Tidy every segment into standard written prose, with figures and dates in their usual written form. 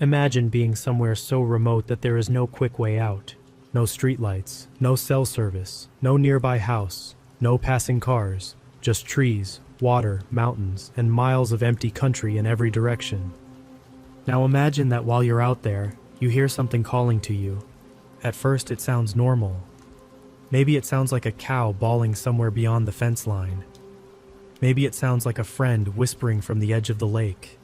Imagine being somewhere so remote that there is no quick way out. No streetlights, no cell service, no nearby house, no passing cars, just trees, water, mountains, and miles of empty country in every direction. Now imagine that while you're out there, you hear something calling to you. At first it sounds normal. Maybe it sounds like a cow bawling somewhere beyond the fence line. Maybe it sounds like a friend whispering from the edge of the lake.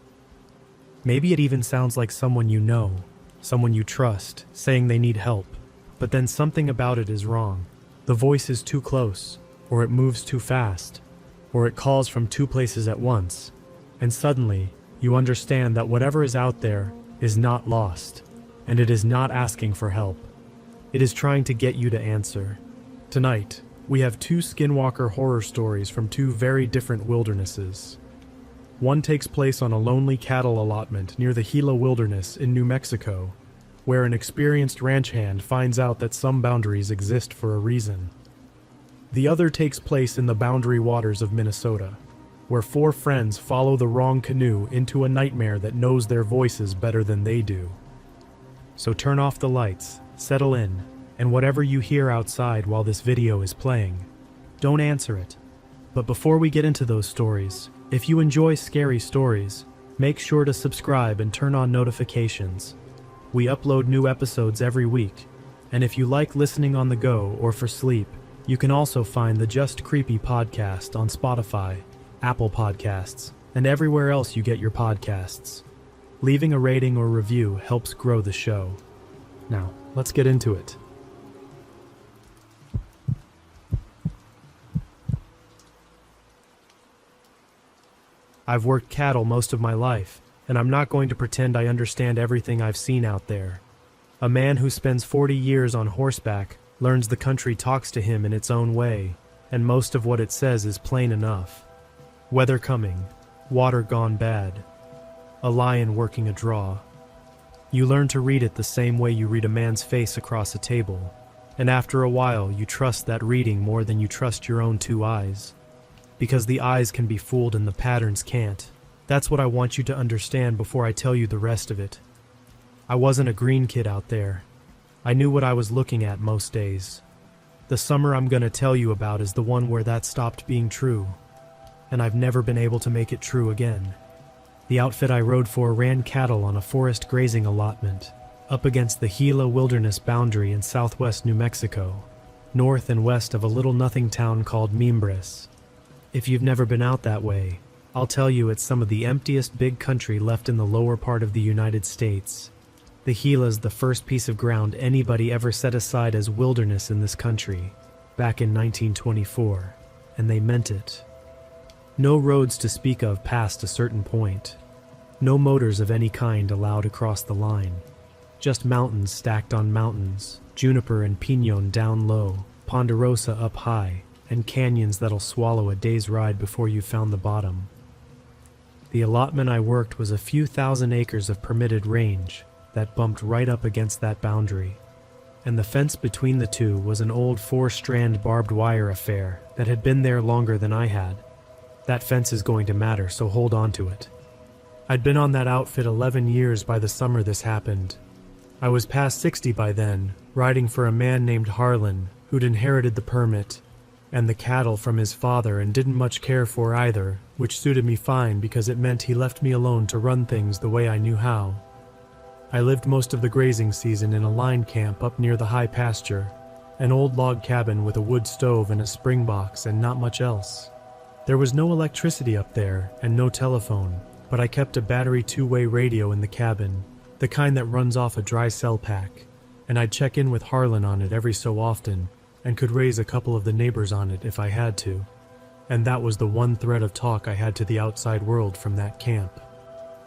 Maybe it even sounds like someone you know, someone you trust, saying they need help. But then something about it is wrong. The voice is too close, or it moves too fast, or it calls from two places at once. And suddenly, you understand that whatever is out there is not lost, and it is not asking for help. It is trying to get you to answer. Tonight, we have two Skinwalker horror stories from two very different wildernesses. One takes place on a lonely cattle allotment near the Gila Wilderness in New Mexico, where an experienced ranch hand finds out that some boundaries exist for a reason. The other takes place in the boundary waters of Minnesota, where four friends follow the wrong canoe into a nightmare that knows their voices better than they do. So turn off the lights, settle in, and whatever you hear outside while this video is playing, don't answer it. But before we get into those stories, if you enjoy scary stories, make sure to subscribe and turn on notifications. We upload new episodes every week, and if you like listening on the go or for sleep, you can also find the Just Creepy podcast on Spotify, Apple Podcasts, and everywhere else you get your podcasts. Leaving a rating or review helps grow the show. Now, let's get into it. I've worked cattle most of my life, and I'm not going to pretend I understand everything I've seen out there. A man who spends 40 years on horseback learns the country talks to him in its own way, and most of what it says is plain enough. Weather coming, water gone bad, a lion working a draw. You learn to read it the same way you read a man's face across a table, and after a while you trust that reading more than you trust your own two eyes. Because the eyes can be fooled and the patterns can't. That's what I want you to understand before I tell you the rest of it. I wasn't a green kid out there. I knew what I was looking at most days. The summer I'm gonna tell you about is the one where that stopped being true, and I've never been able to make it true again. The outfit I rode for ran cattle on a forest grazing allotment, up against the Gila Wilderness boundary in southwest New Mexico, north and west of a little nothing town called Mimbres. If you've never been out that way, I'll tell you it's some of the emptiest big country left in the lower part of the United States. The Gila's the first piece of ground anybody ever set aside as wilderness in this country, back in 1924, and they meant it. No roads to speak of past a certain point. No motors of any kind allowed across the line. Just mountains stacked on mountains, juniper and pinon down low, ponderosa up high, and canyons that'll swallow a day's ride before you found the bottom. The allotment I worked was a few thousand acres of permitted range that bumped right up against that boundary, and the fence between the two was an old 4-strand barbed wire affair that had been there longer than I had. That fence is going to matter, so hold on to it. I'd been on that outfit 11 years by the summer this happened. I was past 60 by then, riding for a man named Harlan, who'd inherited the permit and the cattle from his father and didn't much care for either, which suited me fine because it meant he left me alone to run things the way I knew how. I lived most of the grazing season in a line camp up near the high pasture, an old log cabin with a wood stove and a spring box and not much else. There was no electricity up there and no telephone, but I kept a battery two-way radio in the cabin, the kind that runs off a dry cell pack, and I'd check in with Harlan on it every so often, and could raise a couple of the neighbors on it if I had to. And that was the one thread of talk I had to the outside world from that camp.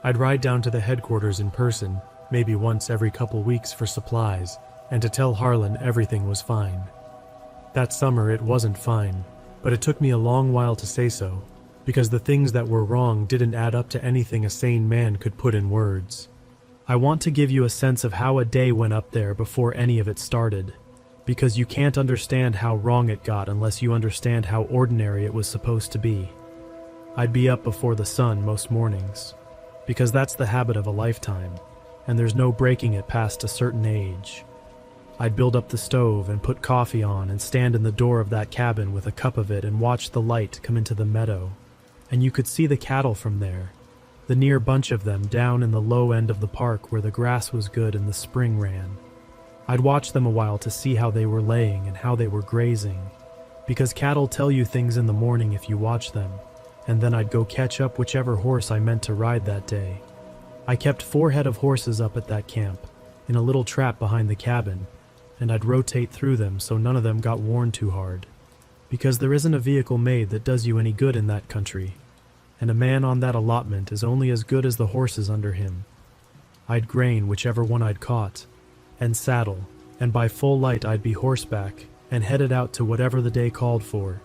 I'd ride down to the headquarters in person, maybe once every couple weeks for supplies, and to tell Harlan everything was fine. That summer it wasn't fine, but it took me a long while to say so, because the things that were wrong didn't add up to anything a sane man could put in words. I want to give you a sense of how a day went up there before any of it started, because you can't understand how wrong it got unless you understand how ordinary it was supposed to be. I'd be up before the sun most mornings, because that's the habit of a lifetime. and there's no breaking it past a certain age. I'd build up the stove and put coffee on and stand in the door of that cabin with a cup of it and watch the light come into the meadow. And you could see the cattle from there, the near bunch of them down in the low end of the park where the grass was good and the spring ran. I'd watch them a while to see how they were laying and how they were grazing, because cattle tell you things in the morning if you watch them, and then I'd go catch up whichever horse I meant to ride that day. I kept 4 head of horses up at that camp, in a little trap behind the cabin, and I'd rotate through them so none of them got worn too hard, because there isn't a vehicle made that does you any good in that country, and a man on that allotment is only as good as the horses under him. I'd grain whichever one I'd caught, and saddle, and by full light I'd be horseback, and headed out to whatever the day called for,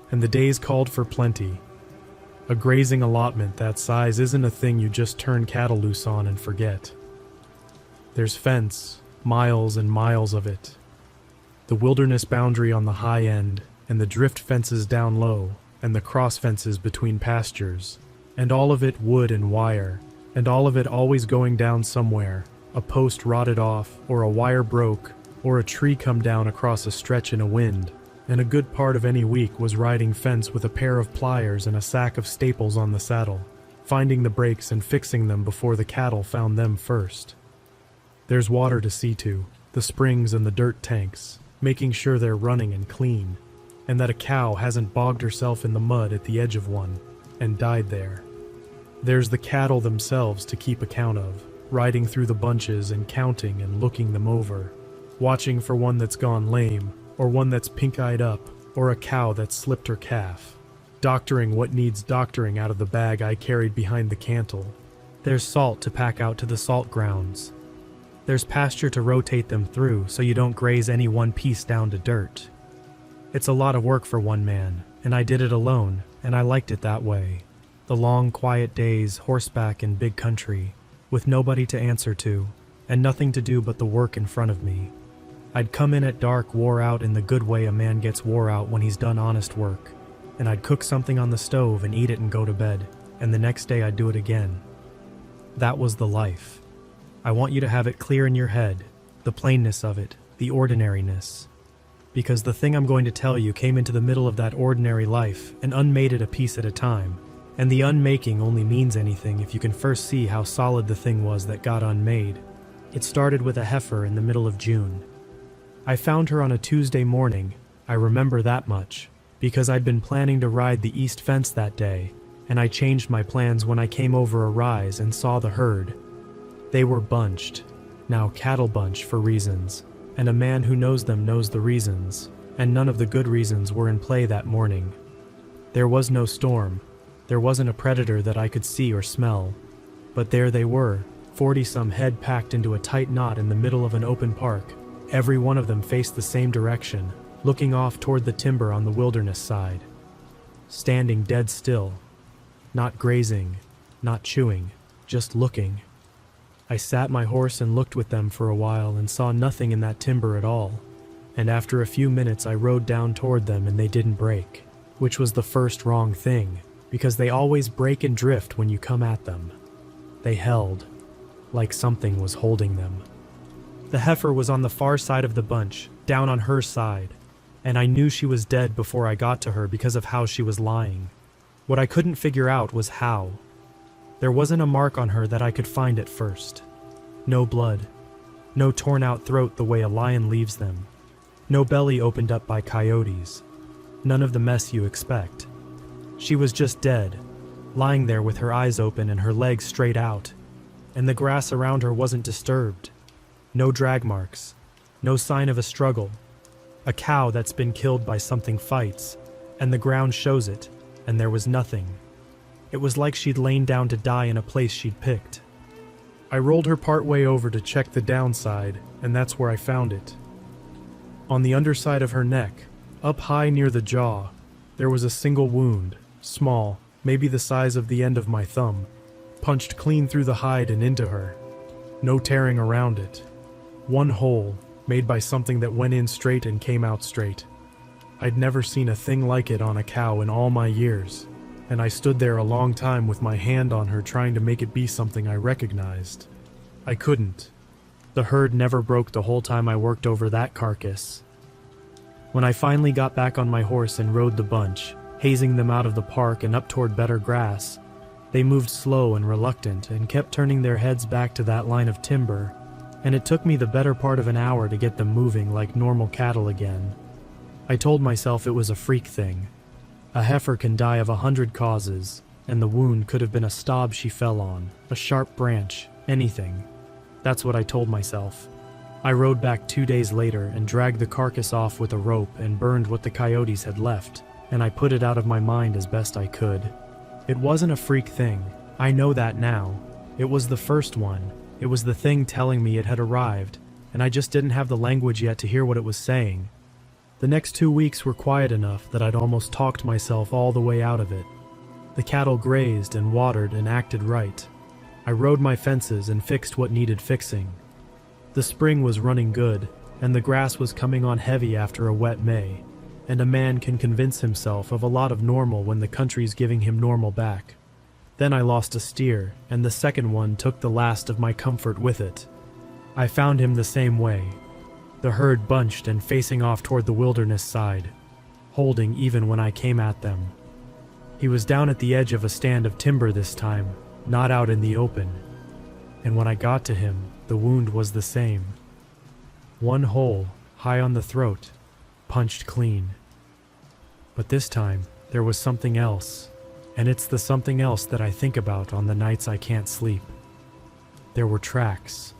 and the days called for plenty. A grazing allotment that size isn't a thing you just turn cattle loose on and forget. There's fence, miles and miles of it. The wilderness boundary on the high end, and the drift fences down low, and the cross fences between pastures, and all of it wood and wire, and all of it always going down somewhere, a post rotted off, or a wire broke, or a tree come down across a stretch in a wind, and a good part of any week was riding fence with a pair of pliers and a sack of staples on the saddle, finding the breaks and fixing them before the cattle found them first. There's water to see to, the springs and the dirt tanks, making sure they're running and clean, and that a cow hasn't bogged herself in the mud at the edge of one, and died there. There's the cattle themselves to keep account of, riding through the bunches and counting and looking them over, watching for one that's gone lame, or one that's pink-eyed up, or a cow that's slipped her calf, doctoring what needs doctoring out of the bag I carried behind the cantle. There's salt to pack out to the salt grounds. There's pasture to rotate them through so you don't graze any one piece down to dirt. It's a lot of work for one man, and I did it alone, and I liked it that way. The long, quiet days, horseback in big country, with nobody to answer to, and nothing to do but the work in front of me. I'd come in at dark, wore out in the good way a man gets wore out when he's done honest work, and I'd cook something on the stove and eat it and go to bed, and the next day I'd do it again. That was the life. I want you to have it clear in your head, the plainness of it, the ordinariness. Because the thing I'm going to tell you came into the middle of that ordinary life and unmade it a piece at a time, and the unmaking only means anything if you can first see how solid the thing was that got unmade. It started with a heifer in the middle of June. I found her on a Tuesday morning, I remember that much, because I'd been planning to ride the east fence that day, and I changed my plans when I came over a rise and saw the herd. They were bunched, now cattle bunch for reasons, and a man who knows them knows the reasons, and none of the good reasons were in play that morning. There was no storm, there wasn't a predator that I could see or smell, but there they were, 40-some head packed into a tight knot in the middle of an open park. Every one of them faced the same direction, looking off toward the timber on the wilderness side. Standing dead still. Not grazing, not chewing, just looking. I sat my horse and looked with them for a while and saw nothing in that timber at all. And after a few minutes I rode down toward them and they didn't break, which was the first wrong thing, because they always break and drift when you come at them. They held, like something was holding them. The heifer was on the far side of the bunch, down on her side, and I knew she was dead before I got to her because of how she was lying. What I couldn't figure out was how. There wasn't a mark on her that I could find at first. No blood. No torn out throat the way a lion leaves them. No belly opened up by coyotes. None of the mess you expect. She was just dead, lying there with her eyes open and her legs straight out, and the grass around her wasn't disturbed. No drag marks, no sign of a struggle. A cow that's been killed by something fights, and the ground shows it, and there was nothing. It was like she'd lain down to die in a place she'd picked. I rolled her part way over to check the downside, and that's where I found it. On the underside of her neck, up high near the jaw, there was a single wound, small, maybe the size of the end of my thumb, punched clean through the hide and into her. No tearing around it. One hole, made by something that went in straight and came out straight. I'd never seen a thing like it on a cow in all my years, and I stood there a long time with my hand on her trying to make it be something I recognized. I couldn't. The herd never broke the whole time I worked over that carcass. When I finally got back on my horse and rode the bunch, hazing them out of the park and up toward better grass, they moved slow and reluctant and kept turning their heads back to that line of timber, and it took me the better part of an hour to get them moving like normal cattle again. I told myself it was a freak thing. A heifer can die of 100 causes, and the wound could have been a stub she fell on, a sharp branch, anything. That's what I told myself. I rode back 2 days later and dragged the carcass off with a rope and burned what the coyotes had left, and I put it out of my mind as best I could. It wasn't a freak thing. I know that now. It was the first one. It was the thing telling me it had arrived, and I just didn't have the language yet to hear what it was saying. The next 2 weeks were quiet enough that I'd almost talked myself all the way out of it. The cattle grazed and watered and acted right. I rode my fences and fixed what needed fixing. The spring was running good, and the grass was coming on heavy after a wet May, and a man can convince himself of a lot of normal when the country's giving him normal back. Then I lost a steer, and the second one took the last of my comfort with it. I found him the same way. The herd bunched and facing off toward the wilderness side, holding even when I came at them. He was down at the edge of a stand of timber this time, not out in the open. And when I got to him, the wound was the same. One hole, high on the throat, punched clean. But this time, there was something else, and it's the something else that I think about on the nights I can't sleep. There were tracks.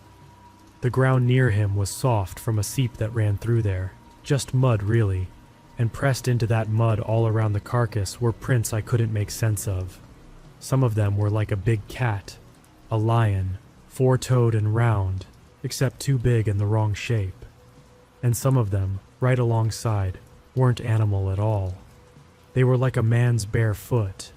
The ground near him was soft from a seep that ran through there, just mud really, and pressed into that mud all around the carcass were prints I couldn't make sense of. Some of them were like a big cat, a lion, four-toed and round, except too big and the wrong shape. And some of them, right alongside, weren't animal at all. They were like a man's bare foot,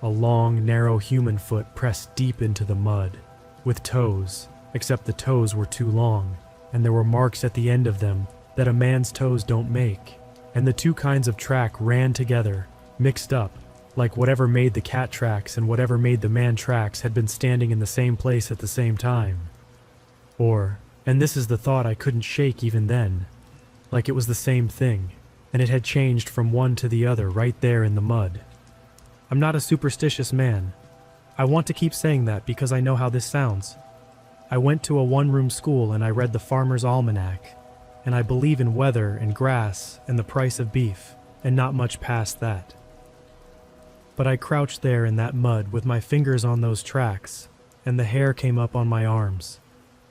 a long, narrow human foot pressed deep into the mud, with toes, except the toes were too long, and there were marks at the end of them that a man's toes don't make, and the two kinds of track ran together, mixed up, like whatever made the cat tracks and whatever made the man tracks had been standing in the same place at the same time. Or, and this is the thought I couldn't shake even then, like it was the same thing, and it had changed from one to the other right there in the mud. I'm not a superstitious man. I want to keep saying that because I know how this sounds. I went to a one-room school and I read the Farmer's Almanac, and I believe in weather and grass and the price of beef, and not much past that. But I crouched there in that mud with my fingers on those tracks, and the hair came up on my arms,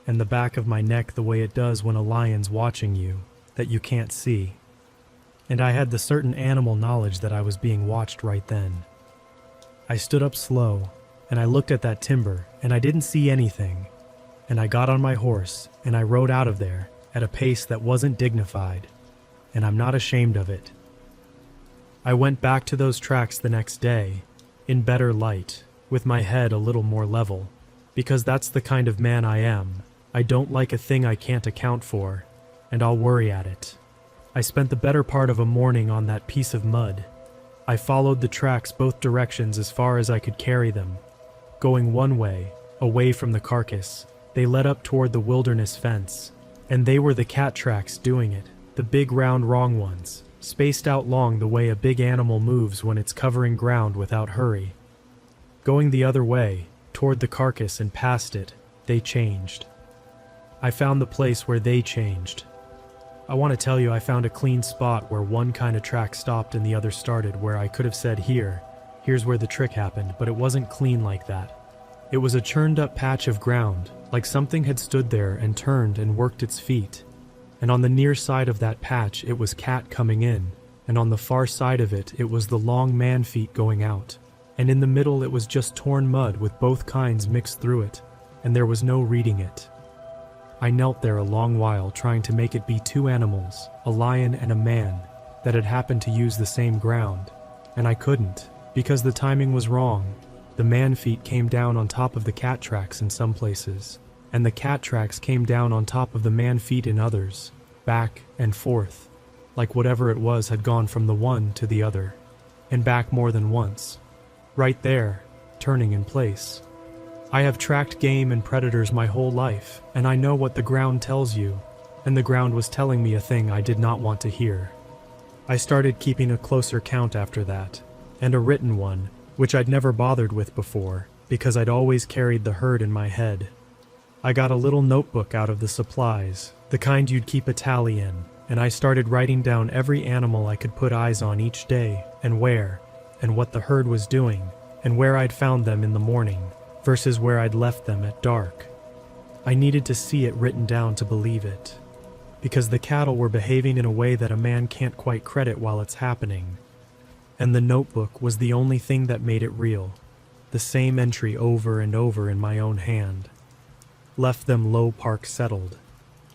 and the back of my neck the way it does when a lion's watching you, that you can't see. And I had the certain animal knowledge that I was being watched right then. I stood up slow, and I looked at that timber, and I didn't see anything. And I got on my horse, and I rode out of there at a pace that wasn't dignified, and I'm not ashamed of it. I went back to those tracks the next day, in better light, with my head a little more level, because that's the kind of man I am. I don't like a thing I can't account for, and I'll worry at it. I spent the better part of a morning on that piece of mud. I followed the tracks both directions as far as I could carry them. Going one way, away from the carcass, they led up toward the wilderness fence, and they were the cat tracks doing it, the big round wrong ones, spaced out long the way a big animal moves when it's covering ground without hurry. Going the other way, toward the carcass and past it, they changed. I found the place where they changed. I want to tell you I found a clean spot where one kind of track stopped and the other started, where I could have said here's where the trick happened, but it wasn't clean like that. It was a churned up patch of ground, like something had stood there and turned and worked its feet. And on the near side of that patch it was cat coming in, and on the far side of it was the long man feet going out, and in the middle it was just torn mud with both kinds mixed through it, and there was no reading it. I knelt there a long while trying to make it be two animals, a lion and a man, that had happened to use the same ground, and I couldn't, because the timing was wrong. The man feet came down on top of the cat tracks in some places, and the cat tracks came down on top of the man feet in others, back and forth, like whatever it was had gone from the one to the other, and back more than once, right there, turning in place. I have tracked game and predators my whole life, and I know what the ground tells you, and the ground was telling me a thing I did not want to hear. I started keeping a closer count after that, and a written one, which I'd never bothered with before, because I'd always carried the herd in my head. I got a little notebook out of the supplies, the kind you'd keep a tally in, and I started writing down every animal I could put eyes on each day, and where, and what the herd was doing, and where I'd found them in the morning, versus where I'd left them at dark. I needed to see it written down to believe it, because the cattle were behaving in a way that a man can't quite credit while it's happening. And the notebook was the only thing that made it real, the same entry over and over in my own hand. Left them low park settled.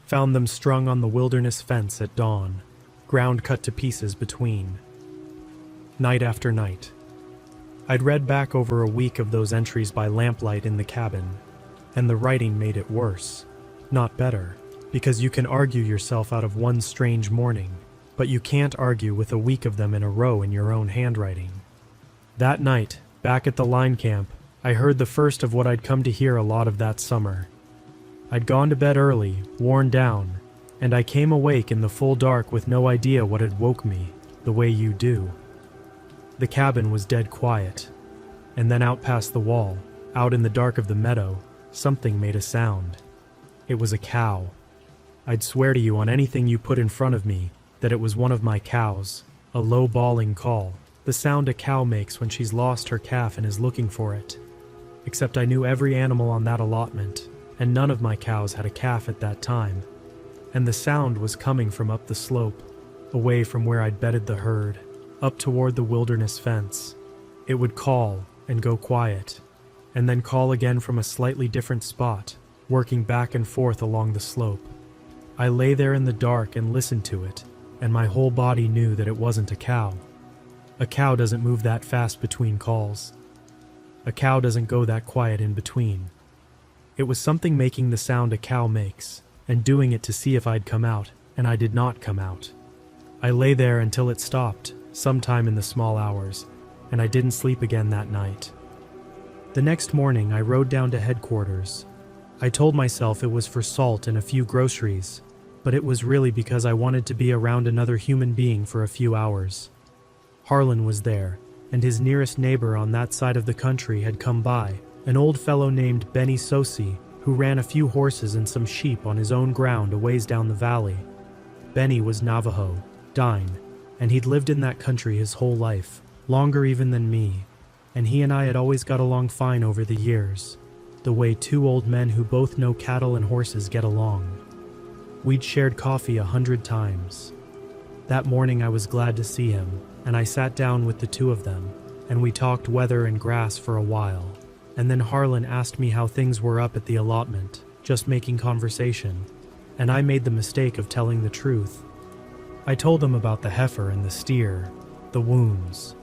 Found them strung on the wilderness fence at dawn, ground cut to pieces between. Night after night. I'd read back over a week of those entries by lamplight in the cabin, and the writing made it worse, not better, because you can argue yourself out of one strange morning, but you can't argue with a week of them in a row in your own handwriting. That night, back at the line camp, I heard the first of what I'd come to hear a lot of that summer. I'd gone to bed early, worn down, and I came awake in the full dark with no idea what had woke me, the way you do. The cabin was dead quiet, and then out past the wall, out in the dark of the meadow, something made a sound. It was a cow. I'd swear to you on anything you put in front of me that it was one of my cows, a low bawling call, the sound a cow makes when she's lost her calf and is looking for it. Except I knew every animal on that allotment, and none of my cows had a calf at that time, and the sound was coming from up the slope, away from where I'd bedded the herd, up toward the wilderness fence. It would call and go quiet, and then call again from a slightly different spot, working back and forth along the slope. I lay there in the dark and listened to it, and my whole body knew that it wasn't a cow. A cow doesn't move that fast between calls. A cow doesn't go that quiet in between. It was something making the sound a cow makes, and doing it to see if I'd come out, and I did not come out. I lay there until it stopped, sometime in the small hours, and I didn't sleep again that night. The next morning I rode down to headquarters. I told myself it was for salt and a few groceries, but it was really because I wanted to be around another human being for a few hours. Harlan was there, and his nearest neighbor on that side of the country had come by, an old fellow named Benny Sosi, who ran a few horses and some sheep on his own ground a ways down the valley. Benny was Navajo, Dine, and he'd lived in that country his whole life, longer even than me, and he and I had always got along fine over the years, the way two old men who both know cattle and horses get along. We'd shared coffee 100 times. That morning I was glad to see him, and I sat down with the two of them, and we talked weather and grass for a while, and then Harlan asked me how things were up at the allotment, just making conversation, and I made the mistake of telling the truth. I told them about the heifer and the steer, the wounds.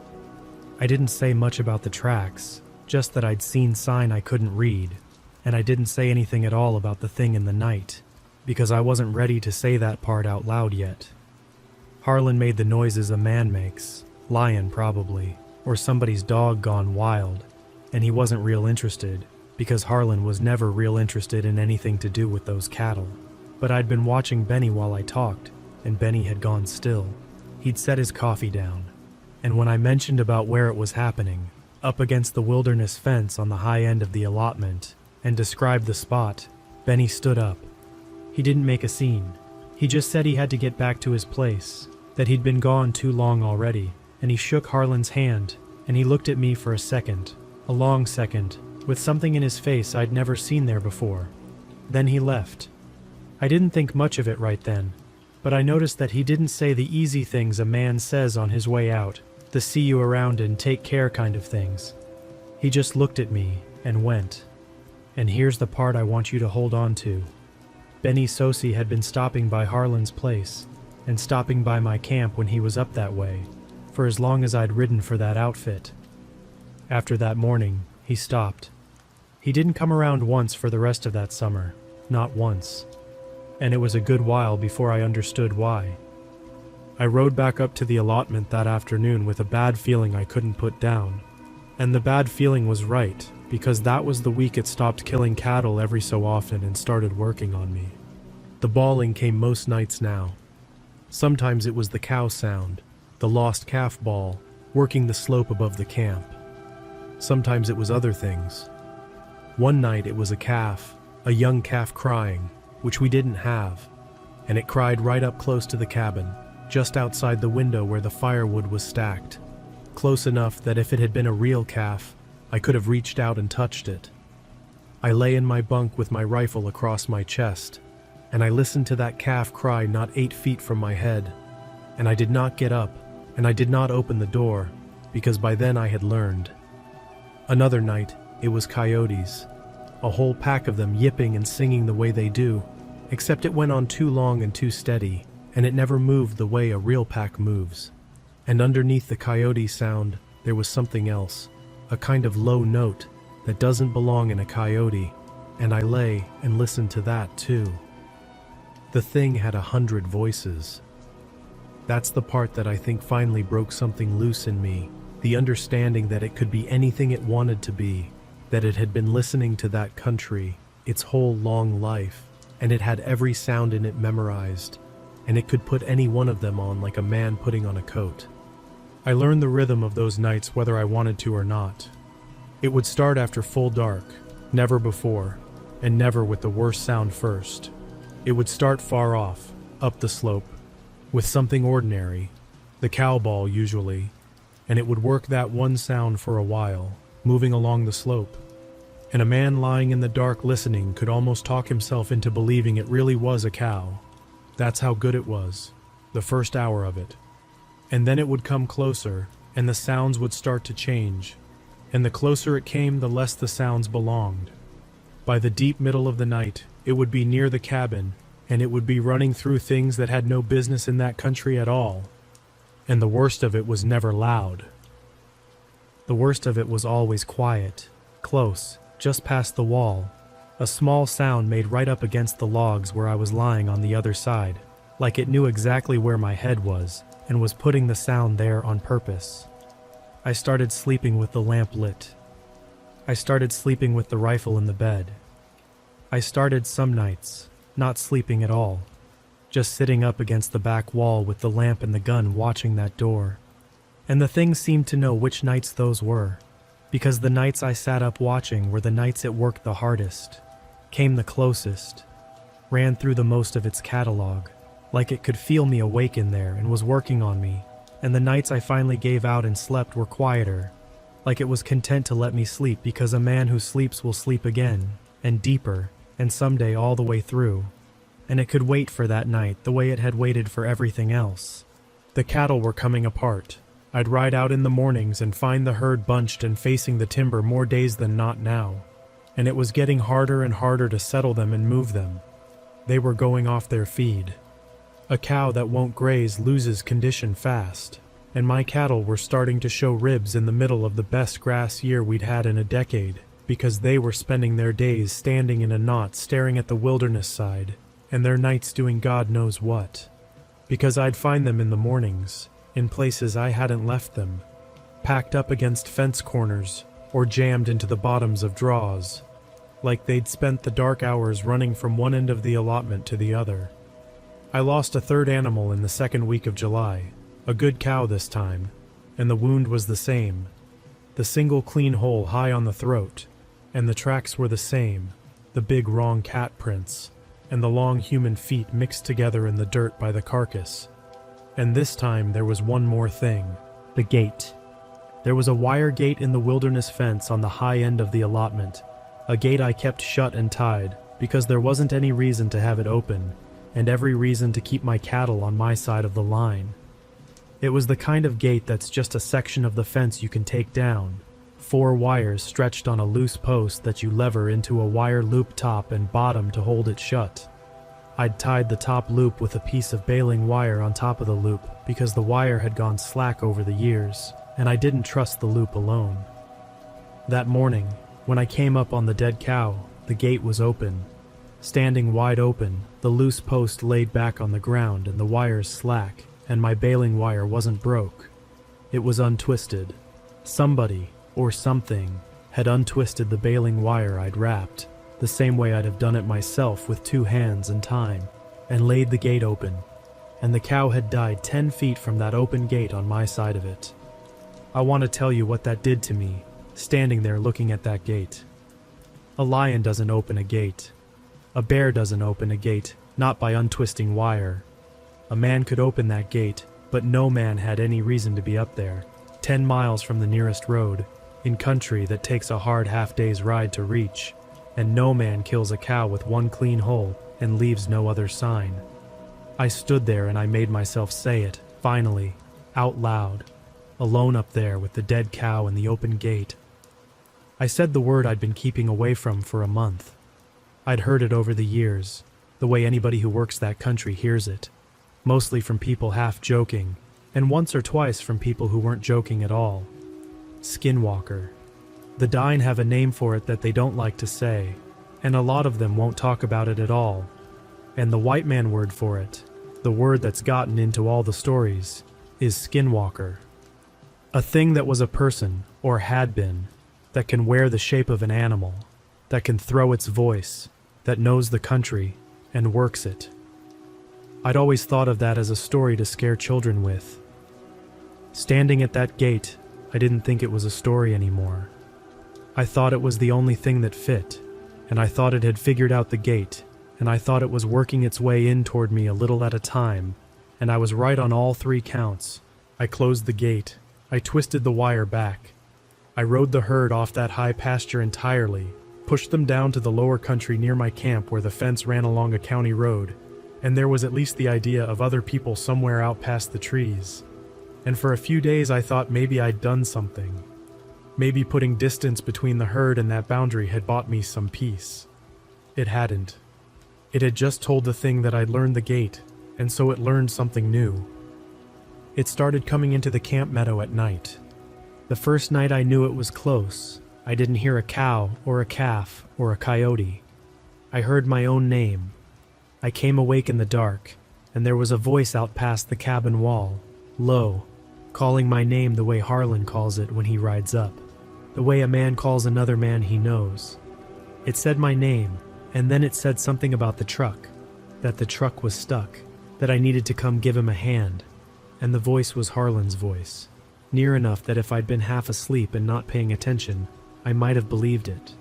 I didn't say much about the tracks, just that I'd seen sign I couldn't read, and I didn't say anything at all about the thing in the night, because I wasn't ready to say that part out loud yet. Harlan made the noises a man makes, lion probably, or somebody's dog gone wild, and he wasn't real interested, because Harlan was never real interested in anything to do with those cattle. But I'd been watching Benny while I talked, and Benny had gone still. He'd set his coffee down, and when I mentioned about where it was happening, up against the wilderness fence on the high end of the allotment, and described the spot, Benny stood up. He didn't make a scene. He just said he had to get back to his place, that he'd been gone too long already, and he shook Harlan's hand, and he looked at me for a second, a long second, with something in his face I'd never seen there before. Then he left. I didn't think much of it right then, but I noticed that he didn't say the easy things a man says on his way out, the see you around and take care kind of things. He just looked at me and went. And here's the part I want you to hold on to. Benny Sosi had been stopping by Harlan's place, and stopping by my camp when he was up that way, for as long as I'd ridden for that outfit. After that morning, he stopped. He didn't come around once for the rest of that summer, not once. And it was a good while before I understood why. I rode back up to the allotment that afternoon with a bad feeling I couldn't put down. And the bad feeling was right, because that was the week it stopped killing cattle every so often and started working on me. The bawling came most nights now. Sometimes it was the cow sound, the lost calf bawl, working the slope above the camp. Sometimes it was other things. One night it was a calf, a young calf crying, which we didn't have, and it cried right up close to the cabin, just outside the window where the firewood was stacked, close enough that if it had been a real calf, I could have reached out and touched it. I lay in my bunk with my rifle across my chest, and I listened to that calf cry not 8 feet from my head, and I did not get up, and I did not open the door, because by then I had learned. Another night, it was coyotes, a whole pack of them yipping and singing the way they do, except it went on too long and too steady, and it never moved the way a real pack moves. And underneath the coyote sound, there was something else, a kind of low note that doesn't belong in a coyote, and I lay and listened to that too. The thing had 100 voices. That's the part that I think finally broke something loose in me, the understanding that it could be anything it wanted to be, that it had been listening to that country its whole long life, and it had every sound in it memorized, and it could put any one of them on like a man putting on a coat. I learned the rhythm of those nights whether I wanted to or not. It would start after full dark, never before, and never with the worst sound first. It would start far off, up the slope, with something ordinary, the cow bawl usually, and it would work that one sound for a while, moving along the slope. And a man lying in the dark listening could almost talk himself into believing it really was a cow. That's how good it was, the first hour of it. And then it would come closer, and the sounds would start to change, and the closer it came, the less the sounds belonged. By the deep middle of the night, it would be near the cabin, and it would be running through things that had no business in that country at all. And the worst of it was never loud. The worst of it was always quiet, close, just past the wall, a small sound made right up against the logs where I was lying on the other side, like it knew exactly where my head was, and was putting the sound there on purpose. I started sleeping with the lamp lit. I started sleeping with the rifle in the bed. I started some nights not sleeping at all, just sitting up against the back wall with the lamp and the gun watching that door. And the thing seemed to know which nights those were, because the nights I sat up watching were the nights it worked the hardest, came the closest, ran through the most of its catalog, like it could feel me awake in there and was working on me, and the nights I finally gave out and slept were quieter, like it was content to let me sleep because a man who sleeps will sleep again, and deeper, and someday all the way through, and it could wait for that night the way it had waited for everything else. The cattle were coming apart. I'd ride out in the mornings and find the herd bunched and facing the timber more days than not now, and it was getting harder and harder to settle them and move them. They were going off their feed. A cow that won't graze loses condition fast, and my cattle were starting to show ribs in the middle of the best grass year we'd had in a decade, because they were spending their days standing in a knot staring at the wilderness side, and their nights doing God knows what. Because I'd find them in the mornings, in places I hadn't left them, packed up against fence corners, or jammed into the bottoms of draws, like they'd spent the dark hours running from one end of the allotment to the other. I lost a third animal in the second week of July, a good cow this time, and the wound was the same, the single clean hole high on the throat, and the tracks were the same, the big wrong cat prints, and the long human feet mixed together in the dirt by the carcass. And this time there was one more thing, the gate. There was a wire gate in the wilderness fence on the high end of the allotment, a gate I kept shut and tied, because there wasn't any reason to have it open, and every reason to keep my cattle on my side of the line. It was the kind of gate that's just a section of the fence you can take down, 4 wires stretched on a loose post that you lever into a wire loop top and bottom to hold it shut. I'd tied the top loop with a piece of baling wire on top of the loop because the wire had gone slack over the years, and I didn't trust the loop alone. That morning, when I came up on the dead cow, the gate was open. Standing wide open, the loose post laid back on the ground and the wires slack, and my baling wire wasn't broke. It was untwisted. Somebody, or something, had untwisted the baling wire I'd wrapped, the same way I'd have done it myself with 2 hands and time, and laid the gate open, and the cow had died 10 feet from that open gate on my side of it. I want to tell you what that did to me, standing there looking at that gate. A lion doesn't open a gate. A bear doesn't open a gate, not by untwisting wire. A man could open that gate, but no man had any reason to be up there, 10 miles from the nearest road, in country that takes a hard half-day's ride to reach, and no man kills a cow with 1 clean hole and leaves no other sign. I stood there and I made myself say it, finally, out loud, alone up there with the dead cow and the open gate. I said the word I'd been keeping away from for a month. I'd heard it over the years, the way anybody who works that country hears it, mostly from people half joking, and once or twice from people who weren't joking at all. Skinwalker. The Dine have a name for it that they don't like to say, and a lot of them won't talk about it at all. And the white man word for it, the word that's gotten into all the stories, is Skinwalker. A thing that was a person, or had been, that can wear the shape of an animal, that can throw its voice, that knows the country, and works it. I'd always thought of that as a story to scare children with. Standing at that gate, I didn't think it was a story anymore. I thought it was the only thing that fit, and I thought it had figured out the gate, and I thought it was working its way in toward me a little at a time, and I was right on all 3 counts. I closed the gate. I twisted the wire back. I rode the herd off that high pasture entirely, pushed them down to the lower country near my camp where the fence ran along a county road, and there was at least the idea of other people somewhere out past the trees. And for a few days I thought maybe I'd done something. Maybe putting distance between the herd and that boundary had bought me some peace. It hadn't. It had just told the thing that I'd learned the gate, and so it learned something new. It started coming into the camp meadow at night. The first night I knew it was close. I didn't hear a cow or a calf or a coyote. I heard my own name. I came awake in the dark, and there was a voice out past the cabin wall, low, calling my name the way Harlan calls it when he rides up, the way a man calls another man he knows. It said my name, and then it said something about the truck, that the truck was stuck, that I needed to come give him a hand, and the voice was Harlan's voice, near enough that if I'd been half asleep and not paying attention, I might have believed it.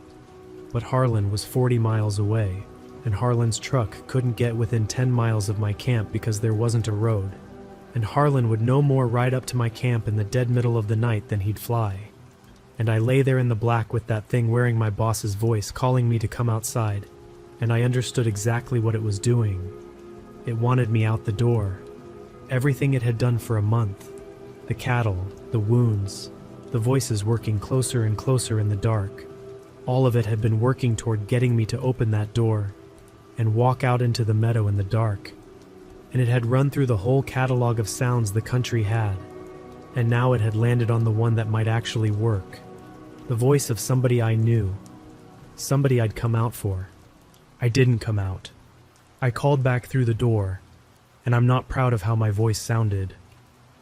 But Harlan was 40 miles away, and Harlan's truck couldn't get within 10 miles of my camp because there wasn't a road, and Harlan would no more ride up to my camp in the dead middle of the night than he'd fly. And I lay there in the black with that thing wearing my boss's voice calling me to come outside, and I understood exactly what it was doing. It wanted me out the door. Everything it had done for a month, the cattle, the wounds, the voices working closer and closer in the dark, all of it had been working toward getting me to open that door and walk out into the meadow in the dark. And it had run through the whole catalog of sounds the country had, and now it had landed on the one that might actually work. The voice of somebody I knew, somebody I'd come out for. I didn't come out. I called back through the door, and I'm not proud of how my voice sounded,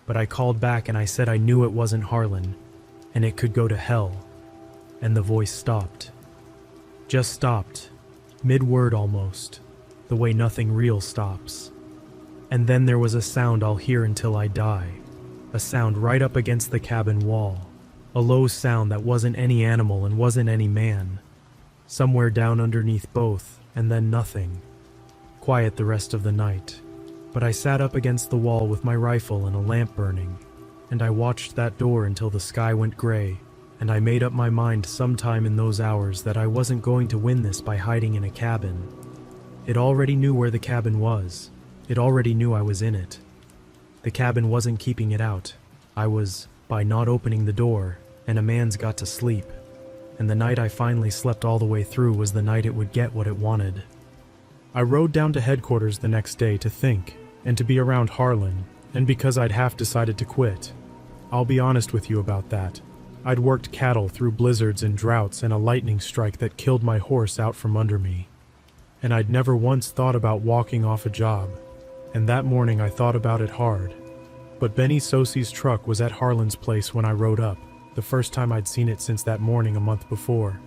but I called back and I said I knew it wasn't Harlan, and it could go to hell, and the voice stopped. Just stopped, mid-word almost, the way nothing real stops. And then there was a sound I'll hear until I die, a sound right up against the cabin wall, a low sound that wasn't any animal and wasn't any man, somewhere down underneath both, and then nothing. Quiet the rest of the night, but I sat up against the wall with my rifle and a lamp burning, and I watched that door until the sky went gray, and I made up my mind sometime in those hours that I wasn't going to win this by hiding in a cabin. It already knew where the cabin was. It already knew I was in it. The cabin wasn't keeping it out. I was, by not opening the door, and a man's got to sleep. And the night I finally slept all the way through was the night it would get what it wanted. I rode down to headquarters the next day to think, and to be around Harlan, and because I'd half decided to quit. I'll be honest with you about that. I'd worked cattle through blizzards and droughts and a lightning strike that killed my horse out from under me. And I'd never once thought about walking off a job. And that morning I thought about it hard. But Benny Sosie's truck was at Harlan's place when I rode up, the first time I'd seen it since that morning a month before,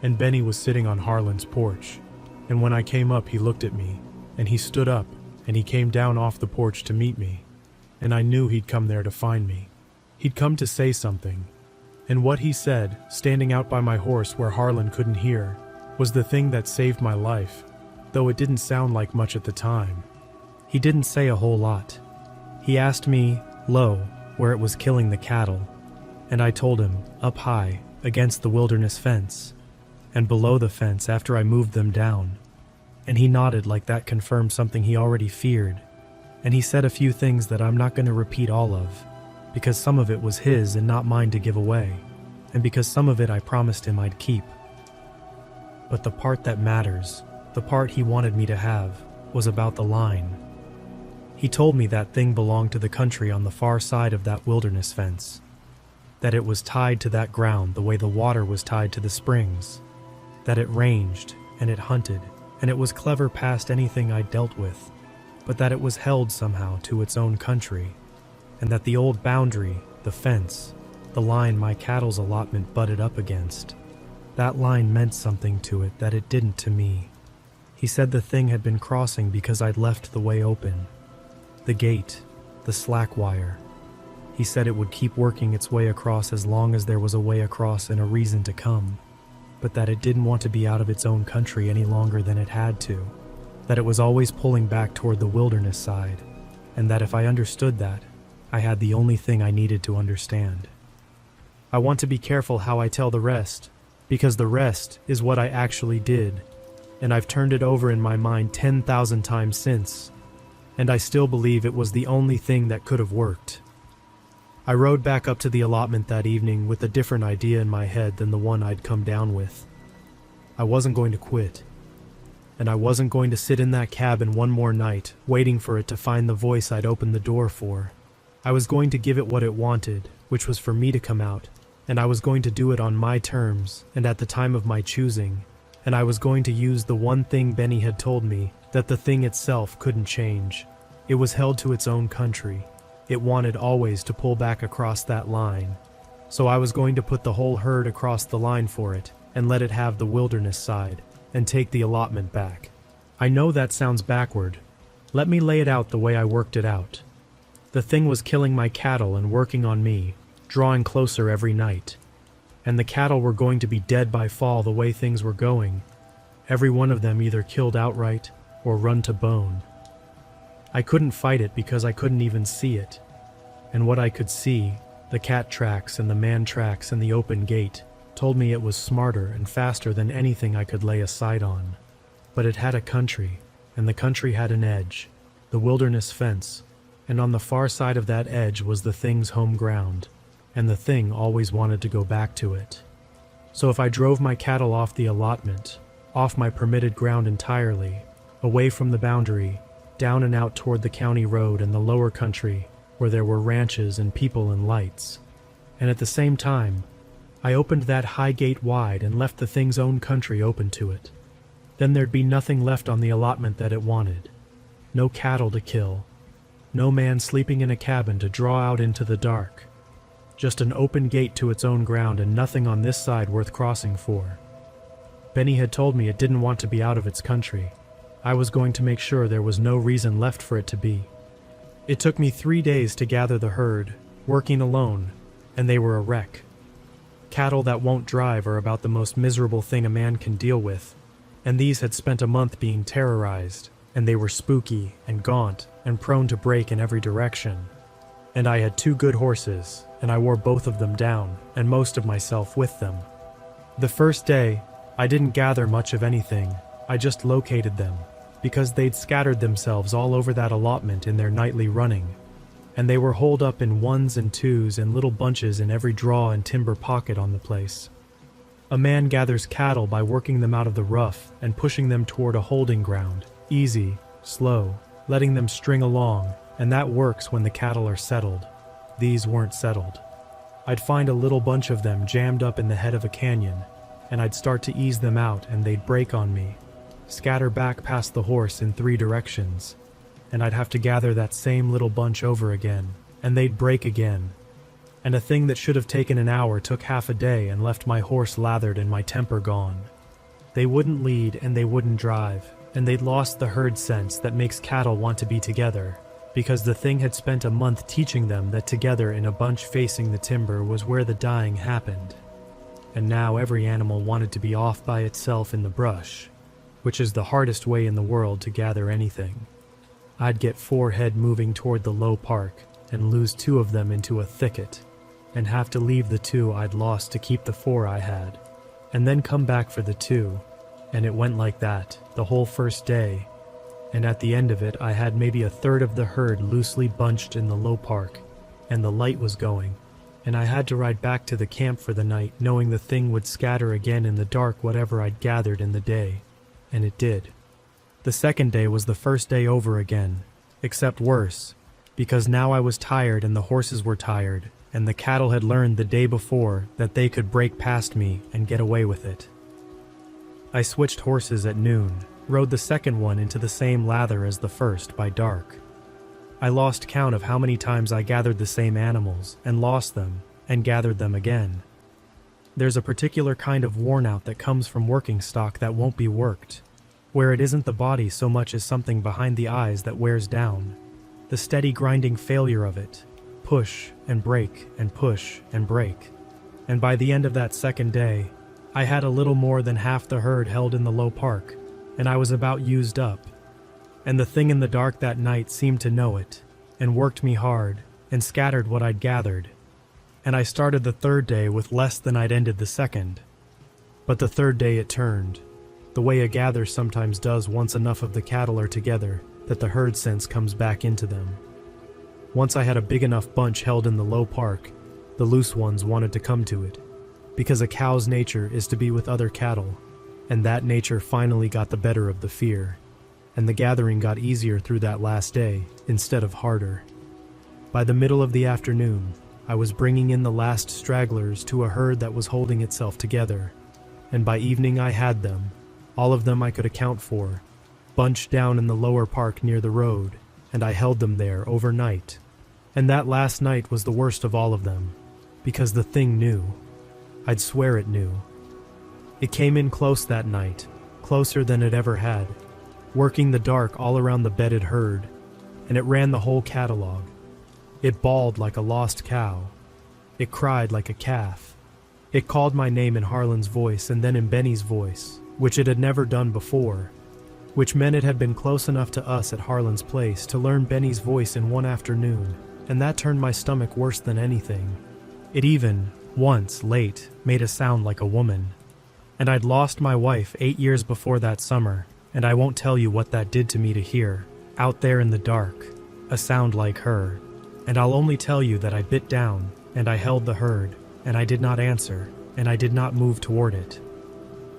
and Benny was sitting on Harlan's porch, and when I came up he looked at me, and he stood up, and he came down off the porch to meet me, and I knew he'd come there to find me. He'd come to say something, and what he said, standing out by my horse where Harlan couldn't hear, was the thing that saved my life, though it didn't sound like much at the time. He didn't say a whole lot. He asked me, low, where it was killing the cattle, and I told him, up high, against the wilderness fence, and below the fence after I moved them down. And he nodded like that confirmed something he already feared, and he said a few things that I'm not going to repeat all of, because some of it was his and not mine to give away, and because some of it I promised him I'd keep. But the part that matters, the part he wanted me to have, was about the line. He told me that thing belonged to the country on the far side of that wilderness fence, that it was tied to that ground the way the water was tied to the springs, that it ranged and it hunted, and it was clever past anything I'd dealt with, but that it was held somehow to its own country, and that the old boundary, the fence, the line my cattle's allotment butted up against, that line meant something to it that it didn't to me. He said the thing had been crossing because I'd left the way open. The gate, the slack wire. He said it would keep working its way across as long as there was a way across and a reason to come, but that it didn't want to be out of its own country any longer than it had to, that it was always pulling back toward the wilderness side, and that if I understood that, I had the only thing I needed to understand. I want to be careful how I tell the rest, because the rest is what I actually did, and I've turned it over in my mind 10,000 times since, and I still believe it was the only thing that could have worked. I rode back up to the allotment that evening with a different idea in my head than the one I'd come down with. I wasn't going to quit, and I wasn't going to sit in that cabin one more night waiting for it to find the voice I'd opened the door for. I was going to give it what it wanted, which was for me to come out, and I was going to do it on my terms and at the time of my choosing, and I was going to use the one thing Benny had told me, that the thing itself couldn't change. It was held to its own country. It wanted always to pull back across that line. So I was going to put the whole herd across the line for it and let it have the wilderness side and take the allotment back. I know that sounds backward. Let me lay it out the way I worked it out. The thing was killing my cattle and working on me, drawing closer every night. And the cattle were going to be dead by fall the way things were going, every one of them either killed outright or run to bone. I couldn't fight it because I couldn't even see it. And what I could see, the cat tracks and the man tracks and the open gate, told me it was smarter and faster than anything I could lay a sight on. But it had a country, and the country had an edge, the wilderness fence, and on the far side of that edge was the thing's home ground, and the thing always wanted to go back to it. So if I drove my cattle off the allotment, off my permitted ground entirely, away from the boundary, down and out toward the county road and the lower country, where there were ranches and people and lights, and at the same time, I opened that high gate wide and left the thing's own country open to it, then there'd be nothing left on the allotment that it wanted. No cattle to kill, no man sleeping in a cabin to draw out into the dark, just an open gate to its own ground and nothing on this side worth crossing for. Benny had told me it didn't want to be out of its country. I was going to make sure there was no reason left for it to be. It took me 3 days to gather the herd, working alone, and they were a wreck. Cattle that won't drive are about the most miserable thing a man can deal with, and these had spent a month being terrorized, and they were spooky and gaunt and prone to break in every direction. And I had 2 good horses, and I wore both of them down, and most of myself with them. The first day, I didn't gather much of anything. I just located them, because they'd scattered themselves all over that allotment in their nightly running, and they were holed up in 1s and 2s and little bunches in every draw and timber pocket on the place. A man gathers cattle by working them out of the rough and pushing them toward a holding ground, easy, slow, letting them string along, and that works when the cattle are settled. These weren't settled. I'd find a little bunch of them jammed up in the head of a canyon, and I'd start to ease them out and they'd break on me, scatter back past the horse in 3 directions, and I'd have to gather that same little bunch over again, and they'd break again. and a thing that should have taken an hour took half a day and left my horse lathered and my temper gone. They wouldn't lead and they wouldn't drive, and they'd lost the herd sense that makes cattle want to be together, because the thing had spent a month teaching them that together in a bunch facing the timber was where the dying happened. And now every animal wanted to be off by itself in the brush, which is the hardest way in the world to gather anything. I'd get 4 head moving toward the low park and lose 2 of them into a thicket, and have to leave the 2 I'd lost to keep the 4 I had, and then come back for the 2, and it went like that the whole first day, and at the end of it I had maybe a third of the herd loosely bunched in the low park, and the light was going, and I had to ride back to the camp for the night knowing the thing would scatter again in the dark whatever I'd gathered in the day, and it did. The second day was the first day over again, except worse, because now I was tired and the horses were tired, and the cattle had learned the day before that they could break past me and get away with it. I switched horses at noon, rode the second one into the same lather as the first by dark. I lost count of how many times I gathered the same animals, and lost them, and gathered them again. There's a particular kind of worn-out that comes from working stock that won't be worked, where it isn't the body so much as something behind the eyes that wears down. The steady grinding failure of it, push and break and push and break. And by the end of that second day, I had a little more than half the herd held in the low park, and I was about used up. And the thing in the dark that night seemed to know it, and worked me hard, and scattered what I'd gathered. And I started the third day with less than I'd ended the second. But the third day it turned, the way a gather sometimes does once enough of the cattle are together that the herd sense comes back into them. Once I had a big enough bunch held in the low park, the loose ones wanted to come to it, because a cow's nature is to be with other cattle, and that nature finally got the better of the fear, and the gathering got easier through that last day instead of harder. By the middle of the afternoon, I was bringing in the last stragglers to a herd that was holding itself together, and by evening I had them, all of them I could account for, bunched down in the lower park near the road, and I held them there overnight. And that last night was the worst of all of them, because the thing knew. I'd swear it knew. It came in close that night, closer than it ever had, working the dark all around the bedded herd, and it ran the whole catalog. It bawled like a lost cow. It cried like a calf. It called my name in Harlan's voice and then in Benny's voice, which it had never done before, which meant it had been close enough to us at Harlan's place to learn Benny's voice in one afternoon, and that turned my stomach worse than anything. It even, once, late, made a sound like a woman. And I'd lost my wife 8 years before that summer, and I won't tell you what that did to me to hear, out there in the dark, a sound like her. And I'll only tell you that I bit down, and I held the herd, and I did not answer, and I did not move toward it.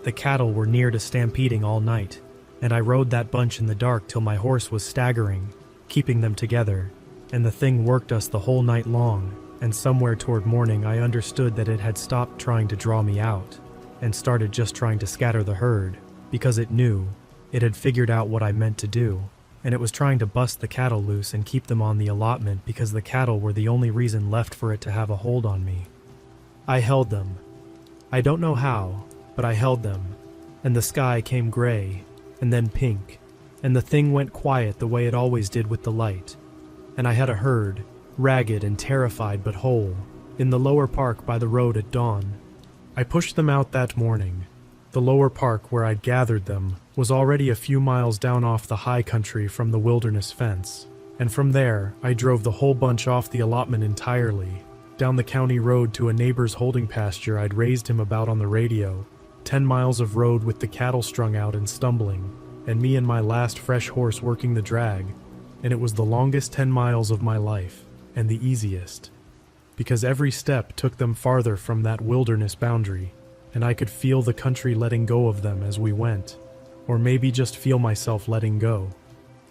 The cattle were near to stampeding all night, and I rode that bunch in the dark till my horse was staggering, keeping them together, and the thing worked us the whole night long, and somewhere toward morning I understood that it had stopped trying to draw me out, and started just trying to scatter the herd, because it knew, it had figured out what I meant to do, and it was trying to bust the cattle loose and keep them on the allotment because the cattle were the only reason left for it to have a hold on me. I held them. I don't know how, but I held them, and the sky came gray, and then pink, and the thing went quiet the way it always did with the light, and I had a herd, ragged and terrified but whole, in the lower park by the road at dawn. I pushed them out that morning. The lower park where I'd gathered them was already a few miles down off the high country from the wilderness fence, and from there I drove the whole bunch off the allotment entirely, down the county road to a neighbor's holding pasture I'd raised him about on the radio, 10 miles of road with the cattle strung out and stumbling, and me and my last fresh horse working the drag, and it was the longest 10 miles of my life, and the easiest, because every step took them farther from that wilderness boundary, and I could feel the country letting go of them as we went, or maybe just feel myself letting go.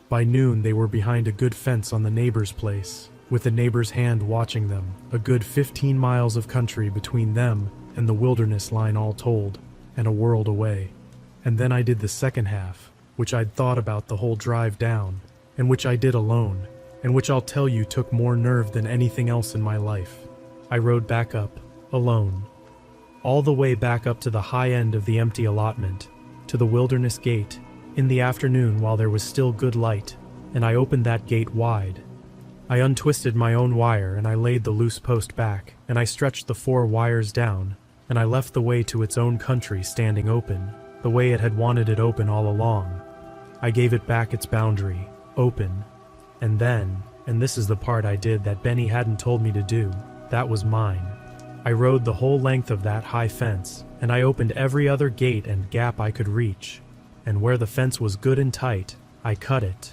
By noon they were behind a good fence on the neighbor's place, with the neighbor's hand watching them, a good 15 miles of country between them and the wilderness line all told, and a world away. And then I did the second half, which I'd thought about the whole drive down, and which I did alone, and which I'll tell you took more nerve than anything else in my life. I rode back up, alone. All the way back up to the high end of the empty allotment, to the wilderness gate, in the afternoon while there was still good light, and I opened that gate wide. I untwisted my own wire and I laid the loose post back, and I stretched the 4 wires down, and I left the way to its own country standing open, the way it had wanted it open all along. I gave it back its boundary, open, and then, and this is the part I did that Benny hadn't told me to do, that was mine. I rode the whole length of that high fence, and I opened every other gate and gap I could reach, and where the fence was good and tight, I cut it.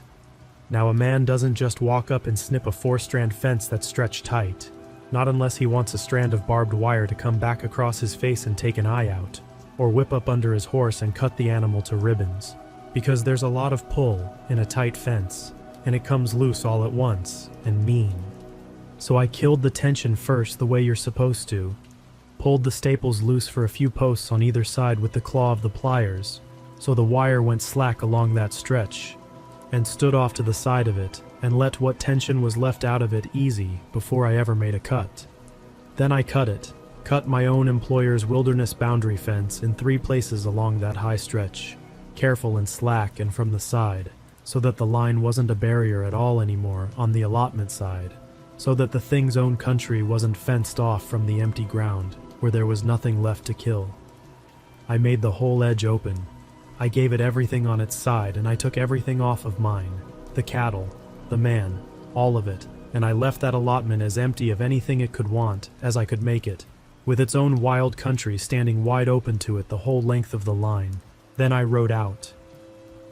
Now a man doesn't just walk up and snip a 4-strand fence that's stretched tight, not unless he wants a strand of barbed wire to come back across his face and take an eye out, or whip up under his horse and cut the animal to ribbons, because there's a lot of pull in a tight fence, and it comes loose all at once, and mean. So I killed the tension first the way you're supposed to, pulled the staples loose for a few posts on either side with the claw of the pliers, so the wire went slack along that stretch, and stood off to the side of it, and let what tension was left out of it easy before I ever made a cut. Then I cut my own employer's wilderness boundary fence in 3 places along that high stretch, careful and slack and from the side, so that the line wasn't a barrier at all anymore on the allotment side, so that the thing's own country wasn't fenced off from the empty ground, where there was nothing left to kill. I made the whole edge open. I gave it everything on its side, and I took everything off of mine, the cattle, the man, all of it, and I left that allotment as empty of anything it could want as I could make it, with its own wild country standing wide open to it the whole length of the line. Then I rode out.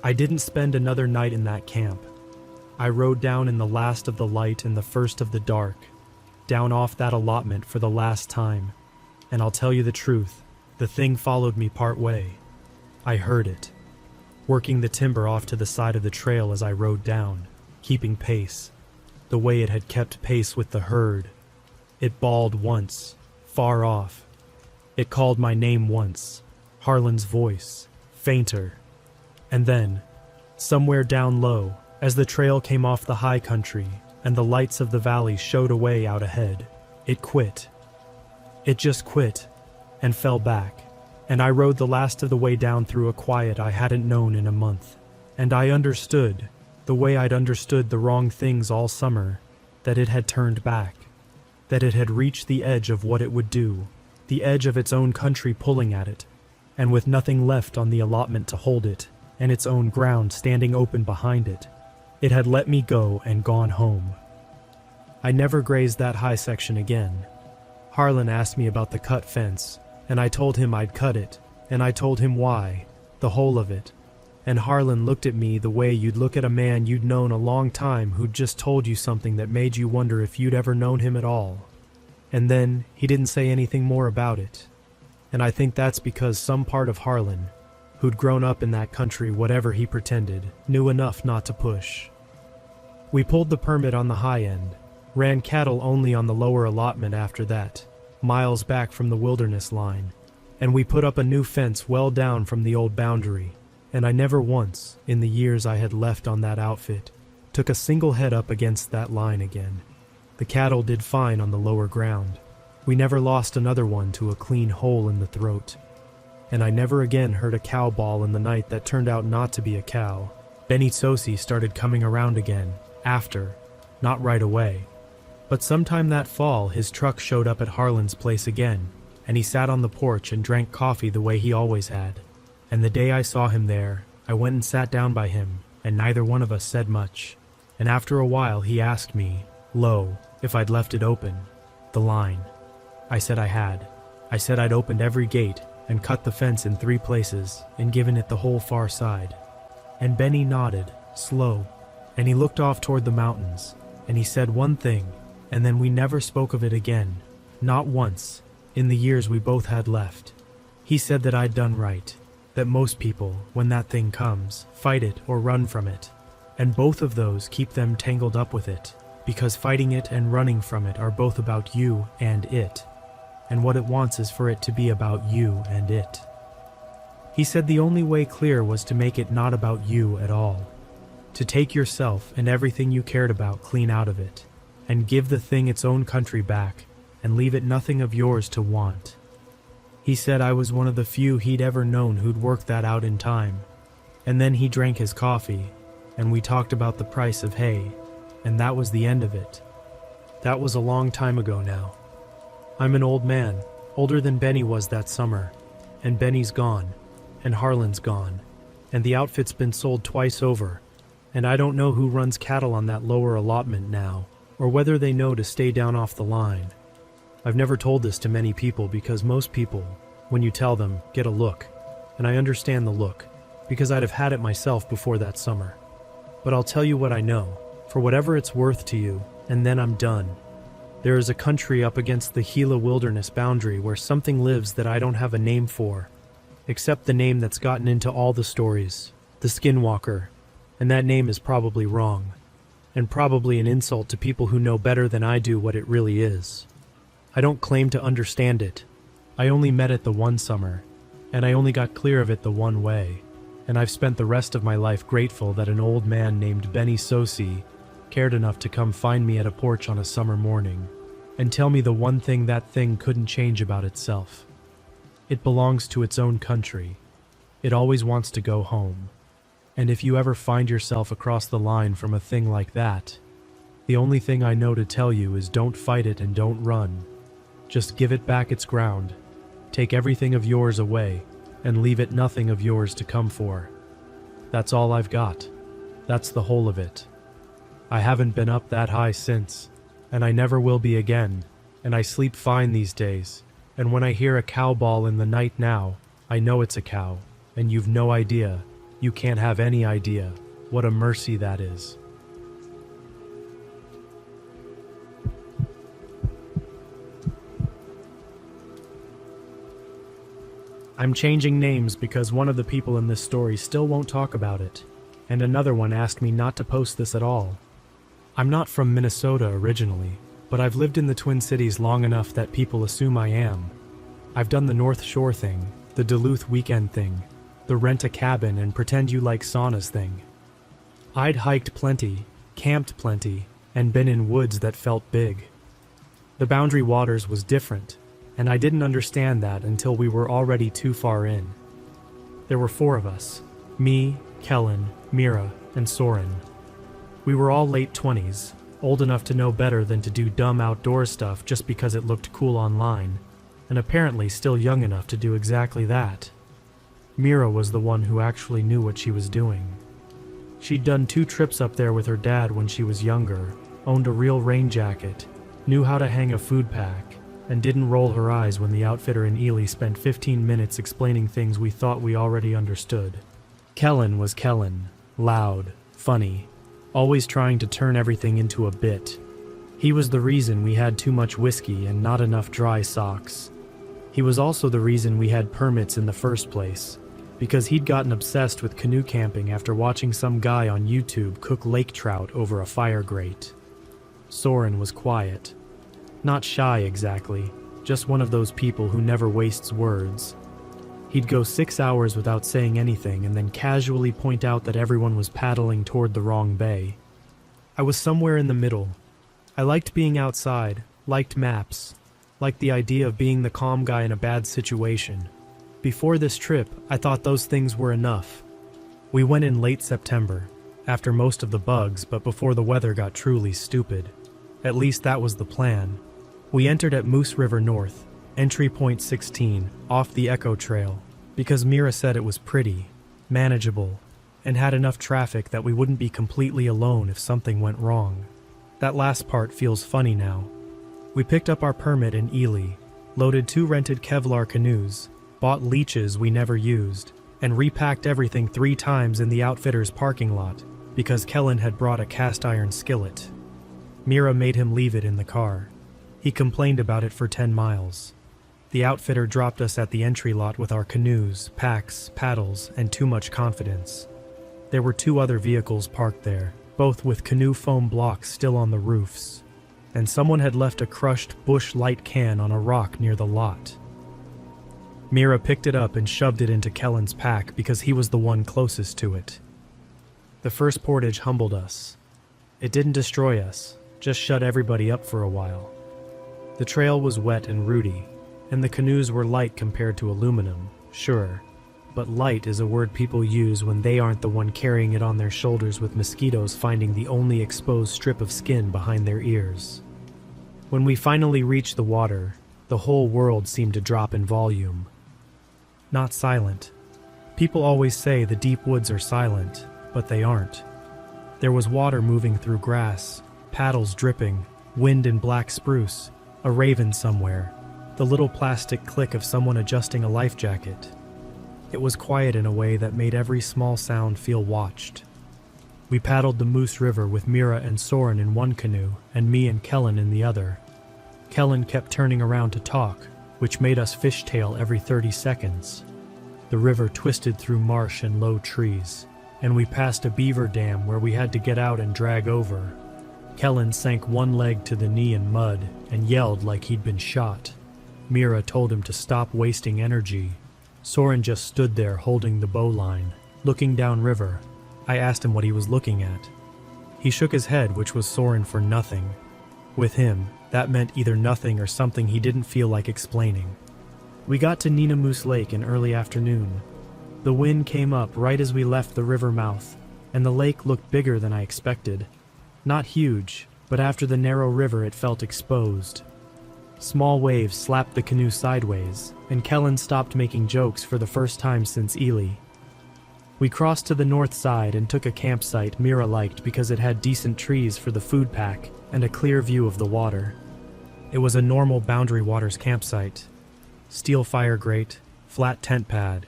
I didn't spend another night in that camp. I rode down in the last of the light and the first of the dark, down off that allotment for the last time, and I'll tell you the truth, the thing followed me part way. I heard it, working the timber off to the side of the trail as I rode down, keeping pace, the way it had kept pace with the herd. It bawled once, far off. It called my name once, Harlan's voice, fainter. And then, somewhere down low, as the trail came off the high country and the lights of the valley showed away out ahead, it quit. It just quit and fell back. And I rode the last of the way down through a quiet I hadn't known in a month. And I understood, the way I'd understood the wrong things all summer, that it had turned back, that it had reached the edge of what it would do, the edge of its own country pulling at it, and with nothing left on the allotment to hold it, and its own ground standing open behind it, it had let me go and gone home. I never grazed that high section again. Harlan asked me about the cut fence, and I told him I'd cut it, and I told him why, the whole of it. And Harlan looked at me the way you'd look at a man you'd known a long time who'd just told you something that made you wonder if you'd ever known him at all. And then he didn't say anything more about it. And I think that's because some part of Harlan, who'd grown up in that country whatever he pretended, knew enough not to push. We pulled the permit on the high end, ran cattle only on the lower allotment after that, miles back from the wilderness line, and we put up a new fence well down from the old boundary, and I never once, in the years I had left on that outfit, took a single head up against that line again. The cattle did fine on the lower ground. We never lost another one to a clean hole in the throat. And I never again heard a cow bawl in the night that turned out not to be a cow. Benny Tsosi started coming around again, after, not right away. But sometime that fall, his truck showed up at Harlan's place again, and he sat on the porch and drank coffee the way he always had. And the day I saw him there, I went and sat down by him, and neither one of us said much. And after a while he asked me, low, if I'd left it open, the line. I said I had. I said I'd opened every gate and cut the fence in 3 places and given it the whole far side. And Benny nodded, slow, and he looked off toward the mountains, and he said one thing, and then we never spoke of it again, not once, in the years we both had left. He said that I'd done right, that most people, when that thing comes, fight it or run from it, and both of those keep them tangled up with it, because fighting it and running from it are both about you and it, and what it wants is for it to be about you and it. He said the only way clear was to make it not about you at all, to take yourself and everything you cared about clean out of it, and give the thing its own country back, and leave it nothing of yours to want. He said I was one of the few he'd ever known who'd worked that out in time. And then he drank his coffee, and we talked about the price of hay, and that was the end of it. That was a long time ago now. I'm an old man, older than Benny was that summer, and Benny's gone, and Harlan's gone, and the outfit's been sold twice over, and I don't know who runs cattle on that lower allotment now, or whether they know to stay down off the line. I've never told this to many people because most people, when you tell them, get a look, and I understand the look, because I'd have had it myself before that summer. But I'll tell you what I know, for whatever it's worth to you, and then I'm done. There is a country up against the Gila wilderness boundary where something lives that I don't have a name for, except the name that's gotten into all the stories, the Skinwalker, and that name is probably wrong, and probably an insult to people who know better than I do what it really is. I don't claim to understand it. I only met it the one summer, and I only got clear of it the one way, and I've spent the rest of my life grateful that an old man named Benny Sosi cared enough to come find me at a porch on a summer morning and tell me the one thing that thing couldn't change about itself. It belongs to its own country. It always wants to go home. And if you ever find yourself across the line from a thing like that, the only thing I know to tell you is don't fight it and don't run. Just give it back its ground. Take everything of yours away and leave it nothing of yours to come for. That's all I've got. That's the whole of it. I haven't been up that high since, and I never will be again, and I sleep fine these days, and when I hear a cow bawl in the night now, I know it's a cow, and you've no idea, you can't have any idea, what a mercy that is. I'm changing names because one of the people in this story still won't talk about it, and another one asked me not to post this at all. I'm not from Minnesota originally, but I've lived in the Twin Cities long enough that people assume I am. I've done the North Shore thing, the Duluth weekend thing, the rent a cabin and pretend you like saunas thing. I'd hiked plenty, camped plenty, and been in woods that felt big. The Boundary Waters was different, and I didn't understand that until we were already too far in. There were 4 of us, me, Kellen, Mira, and Soren. We were all late 20s, old enough to know better than to do dumb outdoor stuff just because it looked cool online, and apparently still young enough to do exactly that. Mira was the one who actually knew what she was doing. She'd done 2 trips up there with her dad when she was younger, owned a real rain jacket, knew how to hang a food pack, and didn't roll her eyes when the outfitter in Ely spent 15 minutes explaining things we thought we already understood. Kellen was Kellen, loud, funny, always trying to turn everything into a bit. He was the reason we had too much whiskey and not enough dry socks. He was also the reason we had permits in the first place, because he'd gotten obsessed with canoe camping after watching some guy on YouTube cook lake trout over a fire grate. Soren was quiet. Not shy exactly, just one of those people who never wastes words. He'd go 6 hours without saying anything and then casually point out that everyone was paddling toward the wrong bay. I was somewhere in the middle. I liked being outside, liked maps, liked the idea of being the calm guy in a bad situation. Before this trip, I thought those things were enough. We went in late September, after most of the bugs, but before the weather got truly stupid. At least that was the plan. We entered at Moose River North, entry point 16, off the Echo Trail, because Mira said it was pretty, manageable, and had enough traffic that we wouldn't be completely alone if something went wrong. That last part feels funny now. We picked up our permit in Ely, loaded 2 rented Kevlar canoes, bought leeches we never used, and repacked everything 3 times in the outfitter's parking lot because Kellen had brought a cast iron skillet. Mira made him leave it in the car. He complained about it for 10 miles. The outfitter dropped us at the entry lot with our canoes, packs, paddles, and too much confidence. There were 2 other vehicles parked there, both with canoe foam blocks still on the roofs, and someone had left a crushed Busch Light can on a rock near the lot. Mira picked it up and shoved it into Kellen's pack because he was the one closest to it. The first portage humbled us. It didn't destroy us, just shut everybody up for a while. The trail was wet and rooty, and the canoes were light compared to aluminum, sure. But light is a word people use when they aren't the one carrying it on their shoulders with mosquitoes finding the only exposed strip of skin behind their ears. When we finally reached the water, the whole world seemed to drop in volume. Not silent. People always say the deep woods are silent, but they aren't. There was water moving through grass, paddles dripping, wind in black spruce, a raven somewhere, the little plastic click of someone adjusting a life jacket. It was quiet in a way that made every small sound feel watched. We paddled the Moose River with Mira and Soren in one canoe and me and Kellen in the other. Kellen kept turning around to talk, which made us fishtail every 30 seconds. The river twisted through marsh and low trees, and we passed a beaver dam where we had to get out and drag over. Kellen sank one leg to the knee in mud and yelled like he'd been shot. Mira told him to stop wasting energy. Soren just stood there holding the bowline, looking downriver. I asked him what he was looking at. He shook his head, which was Soren for nothing. With him, that meant either nothing or something he didn't feel like explaining. We got to Ninamoose Lake in early afternoon. The wind came up right as we left the river mouth, and the lake looked bigger than I expected. Not huge, but after the narrow river it felt exposed. Small waves slapped the canoe sideways, and Kellen stopped making jokes for the first time since Ely. We crossed to the north side and took a campsite Mira liked because it had decent trees for the food pack and a clear view of the water. It was a normal Boundary Waters campsite. Steel fire grate, flat tent pad,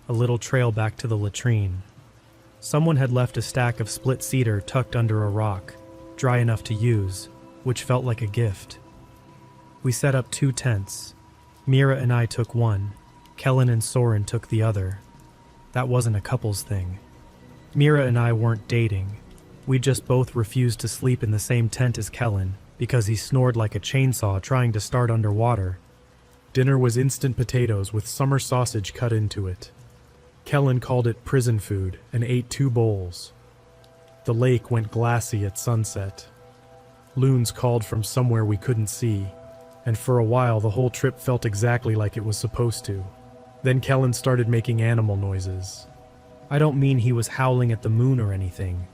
a little trail back to the latrine. Someone had left a stack of split cedar tucked under a rock, dry enough to use, which felt like a gift. We set up 2 tents. Mira and I took one. Kellen and Soren took the other. That wasn't a couple's thing. Mira and I weren't dating. We just both refused to sleep in the same tent as Kellen because he snored like a chainsaw trying to start underwater. Dinner was instant potatoes with summer sausage cut into it. Kellen called it prison food and ate 2 bowls. The lake went glassy at sunset. Loons called from somewhere we couldn't see, and for a while the whole trip felt exactly like it was supposed to. Then Kellen started making animal noises. I don't mean he was howling at the moon or anything.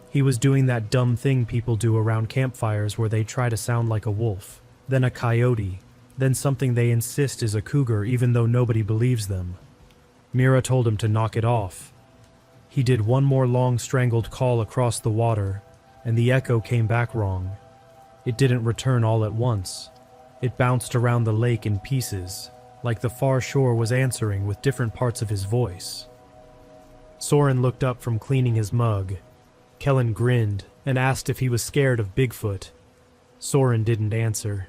He was doing that dumb thing people do around campfires where they try to sound like a wolf, then a coyote, then something they insist is a cougar even though nobody believes them. Mira told him to knock it off. He did one more long strangled call across the water, and the echo came back wrong. It didn't return all at once. It bounced around the lake in pieces, like the far shore was answering with different parts of his voice. Soren looked up from cleaning his mug. Kellen grinned and asked if he was scared of Bigfoot. Soren didn't answer.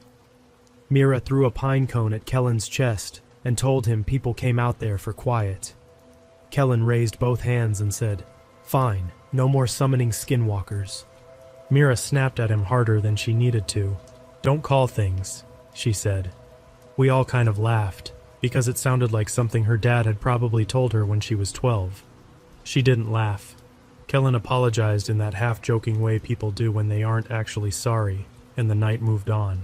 Mira threw a pine cone at Kellen's chest and told him people came out there for quiet. Kellen raised both hands and said, "Fine, no more summoning skinwalkers." Mira snapped at him harder than she needed to. "Don't call things," she said. We all kind of laughed, because it sounded like something her dad had probably told her when she was 12. She didn't laugh. Kellen apologized in that half-joking way people do when they aren't actually sorry, and the night moved on.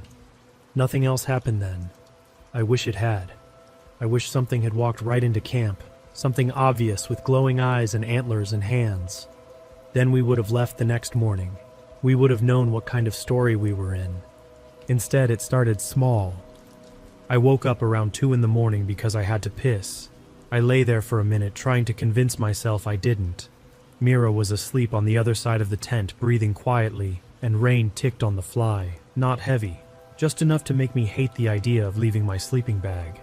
Nothing else happened then. I wish it had. I wish something had walked right into camp, something obvious with glowing eyes and antlers and hands. Then we would have left the next morning. We would have known what kind of story we were in. Instead, it started small. I woke up around 2 in the morning because I had to piss. I lay there for a minute trying to convince myself I didn't. Mira was asleep on the other side of the tent, breathing quietly, and rain ticked on the fly, not heavy, just enough to make me hate the idea of leaving my sleeping bag.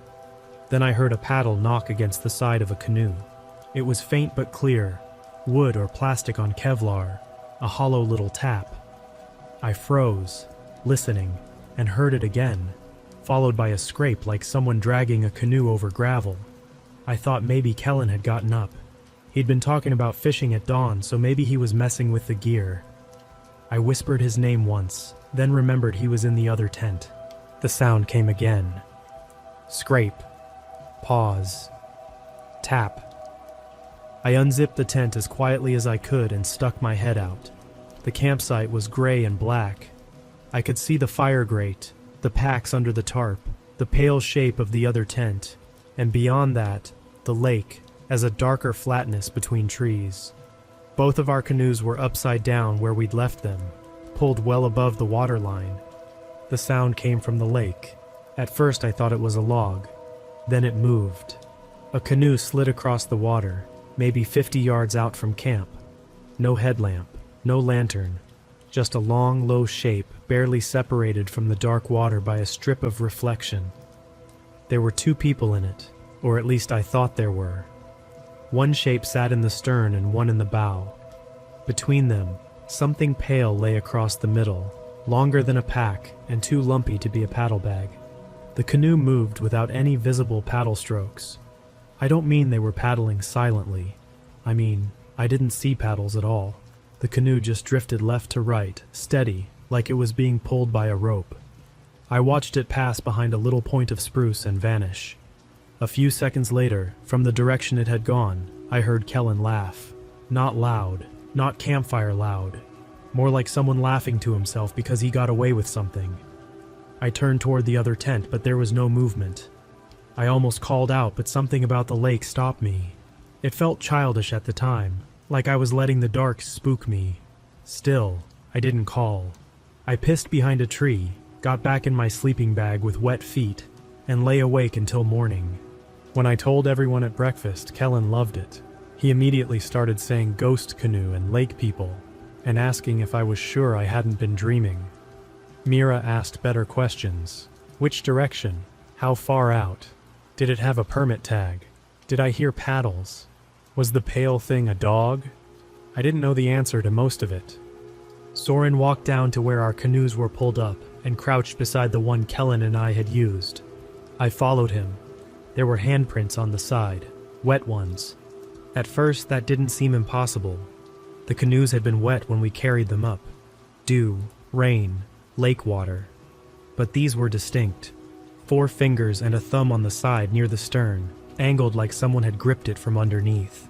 Then I heard a paddle knock against the side of a canoe. It was faint but clear, wood or plastic on Kevlar, a hollow little tap. I froze, listening, and heard it again, followed by a scrape like someone dragging a canoe over gravel. I thought maybe Kellen had gotten up. He'd been talking about fishing at dawn, so maybe he was messing with the gear. I whispered his name once, then remembered he was in the other tent. The sound came again. Scrape. Pause. Tap. I unzipped the tent as quietly as I could and stuck my head out. The campsite was gray and black. I could see the fire grate, the packs under the tarp, the pale shape of the other tent, and beyond that, the lake as a darker flatness between trees. Both of our canoes were upside down where we'd left them, pulled well above the waterline. The sound came from the lake. At first I thought it was a log. Then it moved. A canoe slid across the water, maybe 50 yards out from camp. No headlamp, no lantern, just a long, low shape barely separated from the dark water by a strip of reflection. There were 2 people in it, or at least I thought there were. One shape sat in the stern and one in the bow. Between them, something pale lay across the middle, longer than a pack and too lumpy to be a paddle bag. The canoe moved without any visible paddle strokes. I don't mean they were paddling silently. I mean, I didn't see paddles at all. The canoe just drifted left to right, steady, like it was being pulled by a rope. I watched it pass behind a little point of spruce and vanish. A few seconds later, from the direction it had gone, I heard Kellen laugh. Not loud, not campfire loud. More like someone laughing to himself because he got away with something. I turned toward the other tent, but there was no movement. I almost called out, but something about the lake stopped me. It felt childish at the time, like I was letting the dark spook me. Still, I didn't call. I pissed behind a tree, got back in my sleeping bag with wet feet, and lay awake until morning. When I told everyone at breakfast, Kellen loved it. He immediately started saying ghost canoe and lake people, and asking if I was sure I hadn't been dreaming. Mira asked better questions. Which direction? How far out? Did it have a permit tag? Did I hear paddles? Was the pale thing a dog? I didn't know the answer to most of it. Soren walked down to where our canoes were pulled up and crouched beside the one Kellen and I had used. I followed him. There were handprints on the side, wet ones. At first, that didn't seem impossible. The canoes had been wet when we carried them up. Dew, rain, lake water. But these were distinct. 4 fingers and a thumb on the side near the stern, angled like someone had gripped it from underneath.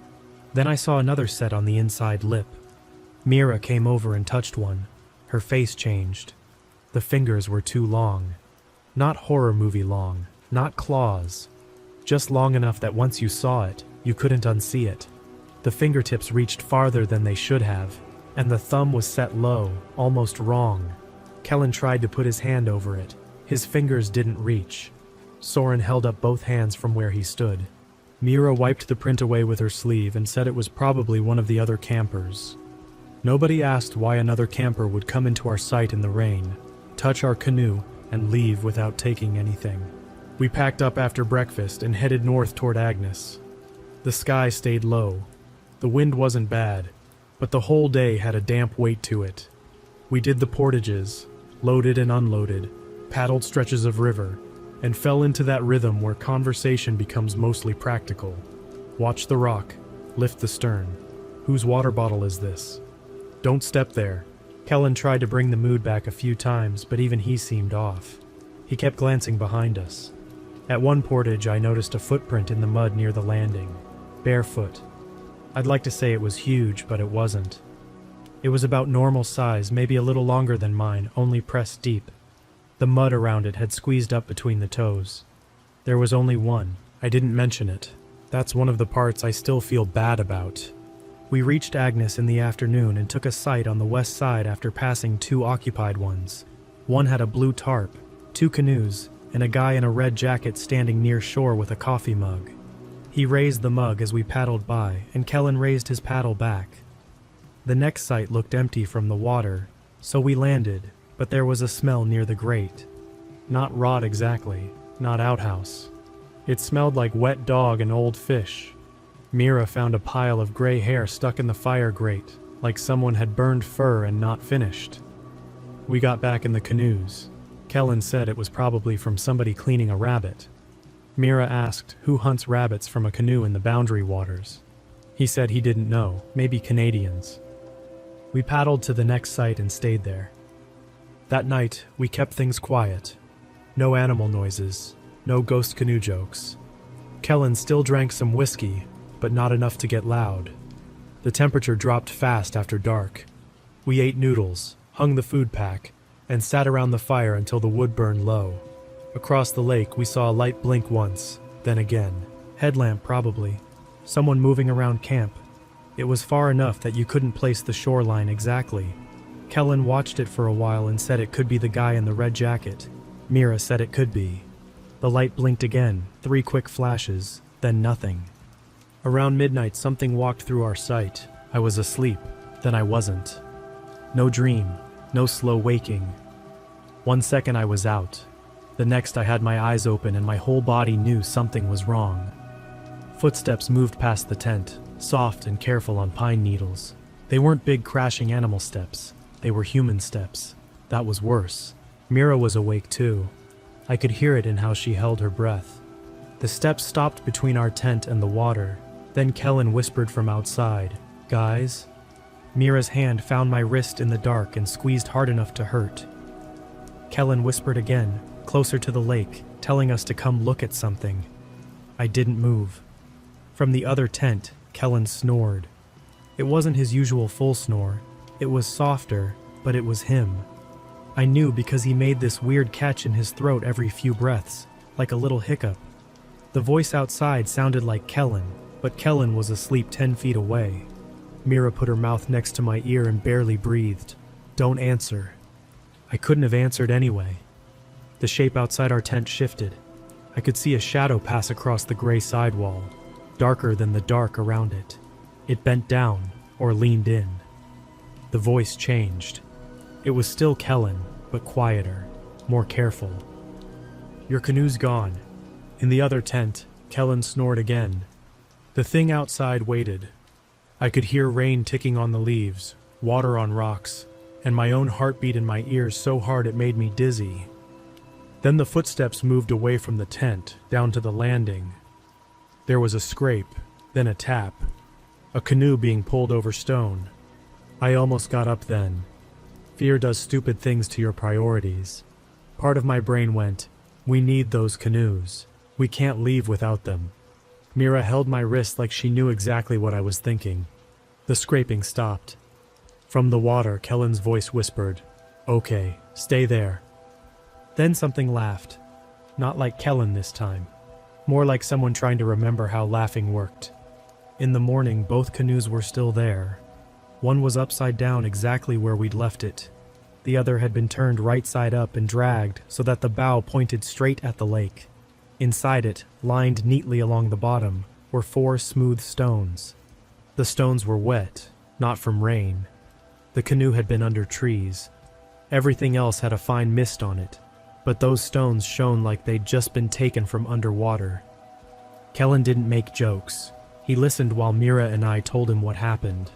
Then I saw another set on the inside lip. Mira came over and touched one. Her face changed. The fingers were too long. Not horror movie long, not claws. Just long enough that once you saw it, you couldn't unsee it. The fingertips reached farther than they should have, and the thumb was set low, almost wrong. Kellen tried to put his hand over it. His fingers didn't reach. Soren held up both hands from where he stood. Mira wiped the print away with her sleeve and said it was probably one of the other campers. Nobody asked why another camper would come into our sight in the rain, touch our canoe, and leave without taking anything. We packed up after breakfast and headed north toward Agnes. The sky stayed low. The wind wasn't bad, but the whole day had a damp weight to it. We did the portages, loaded and unloaded, paddled stretches of river, and fell into that rhythm where conversation becomes mostly practical. Watch the rock, lift the stern. Whose water bottle is this? Don't step there. Kellen tried to bring the mood back a few times, but even he seemed off. He kept glancing behind us. At one portage, I noticed a footprint in the mud near the landing. Barefoot. I'd like to say it was huge, but it wasn't. It was about normal size, maybe a little longer than mine, only pressed deep. The mud around it had squeezed up between the toes. There was only one. I didn't mention it. That's one of the parts I still feel bad about. We reached Agnes in the afternoon and took a sight on the west side after passing 2 occupied ones. One had a blue tarp, 2 canoes, and a guy in a red jacket standing near shore with a coffee mug. He raised the mug as we paddled by, and Kellen raised his paddle back. The next site looked empty from the water, so we landed, but there was a smell near the grate. Not rot exactly, not outhouse. It smelled like wet dog and old fish. Mira found a pile of gray hair stuck in the fire grate, like someone had burned fur and not finished. We got back in the canoes. Kellen said it was probably from somebody cleaning a rabbit. Mira asked who hunts rabbits from a canoe in the boundary waters. He said he didn't know, maybe Canadians. We paddled to the next site and stayed there. That night, we kept things quiet. No animal noises, no ghost canoe jokes. Kellen still drank some whiskey, but not enough to get loud. The temperature dropped fast after dark. We ate noodles, hung the food pack, and sat around the fire until the wood burned low. Across the lake, we saw a light blink once, then again. Headlamp, probably. Someone moving around camp. It was far enough that you couldn't place the shoreline exactly. Kellen watched it for a while and said it could be the guy in the red jacket. Mira said it could be. The light blinked again, 3 quick flashes, then nothing. Around midnight, something walked through our sight. I was asleep, then I wasn't. No dream, no slow waking. 1 second I was out. The next I had my eyes open and my whole body knew something was wrong. Footsteps moved past the tent, soft and careful on pine needles. They weren't big crashing animal steps. They were human steps. That was worse. Mira was awake too. I could hear it in how she held her breath. The steps stopped between our tent and the water. Then Kellen whispered from outside, "Guys?" Mira's hand found my wrist in the dark and squeezed hard enough to hurt. Kellen whispered again, closer to the lake, telling us to come look at something. I didn't move. From the other tent, Kellen snored. It wasn't his usual full snore. It was softer, but it was him. I knew because he made this weird catch in his throat every few breaths, like a little hiccup. The voice outside sounded like Kellen, but Kellen was asleep 10 feet away. Mira put her mouth next to my ear and barely breathed. "Don't answer." I couldn't have answered anyway. The shape outside our tent shifted. I could see a shadow pass across the gray sidewall, darker than the dark around it. It bent down, or leaned in. The voice changed. It was still Kellen, but quieter, more careful. "Your canoe's gone." In the other tent, Kellen snored again. The thing outside waited. I could hear rain ticking on the leaves, water on rocks, and my own heartbeat in my ears so hard it made me dizzy. Then the footsteps moved away from the tent, down to the landing. There was a scrape, then a tap. A canoe being pulled over stone. I almost got up then. Fear does stupid things to your priorities. Part of my brain went, "We need those canoes. We can't leave without them." Mira held my wrist like she knew exactly what I was thinking. The scraping stopped. From the water, Kellen's voice whispered, "Okay, stay there." Then something laughed. Not like Kellen this time. More like someone trying to remember how laughing worked. In the morning, both canoes were still there. One was upside down exactly where we'd left it. The other had been turned right side up and dragged so that the bow pointed straight at the lake. Inside it, lined neatly along the bottom, were 4 smooth stones. The stones were wet, not from rain. The canoe had been under trees. Everything else had a fine mist on it, but those stones shone like they'd just been taken from underwater. Kellen didn't make jokes. He listened while Mira and I told him what happened.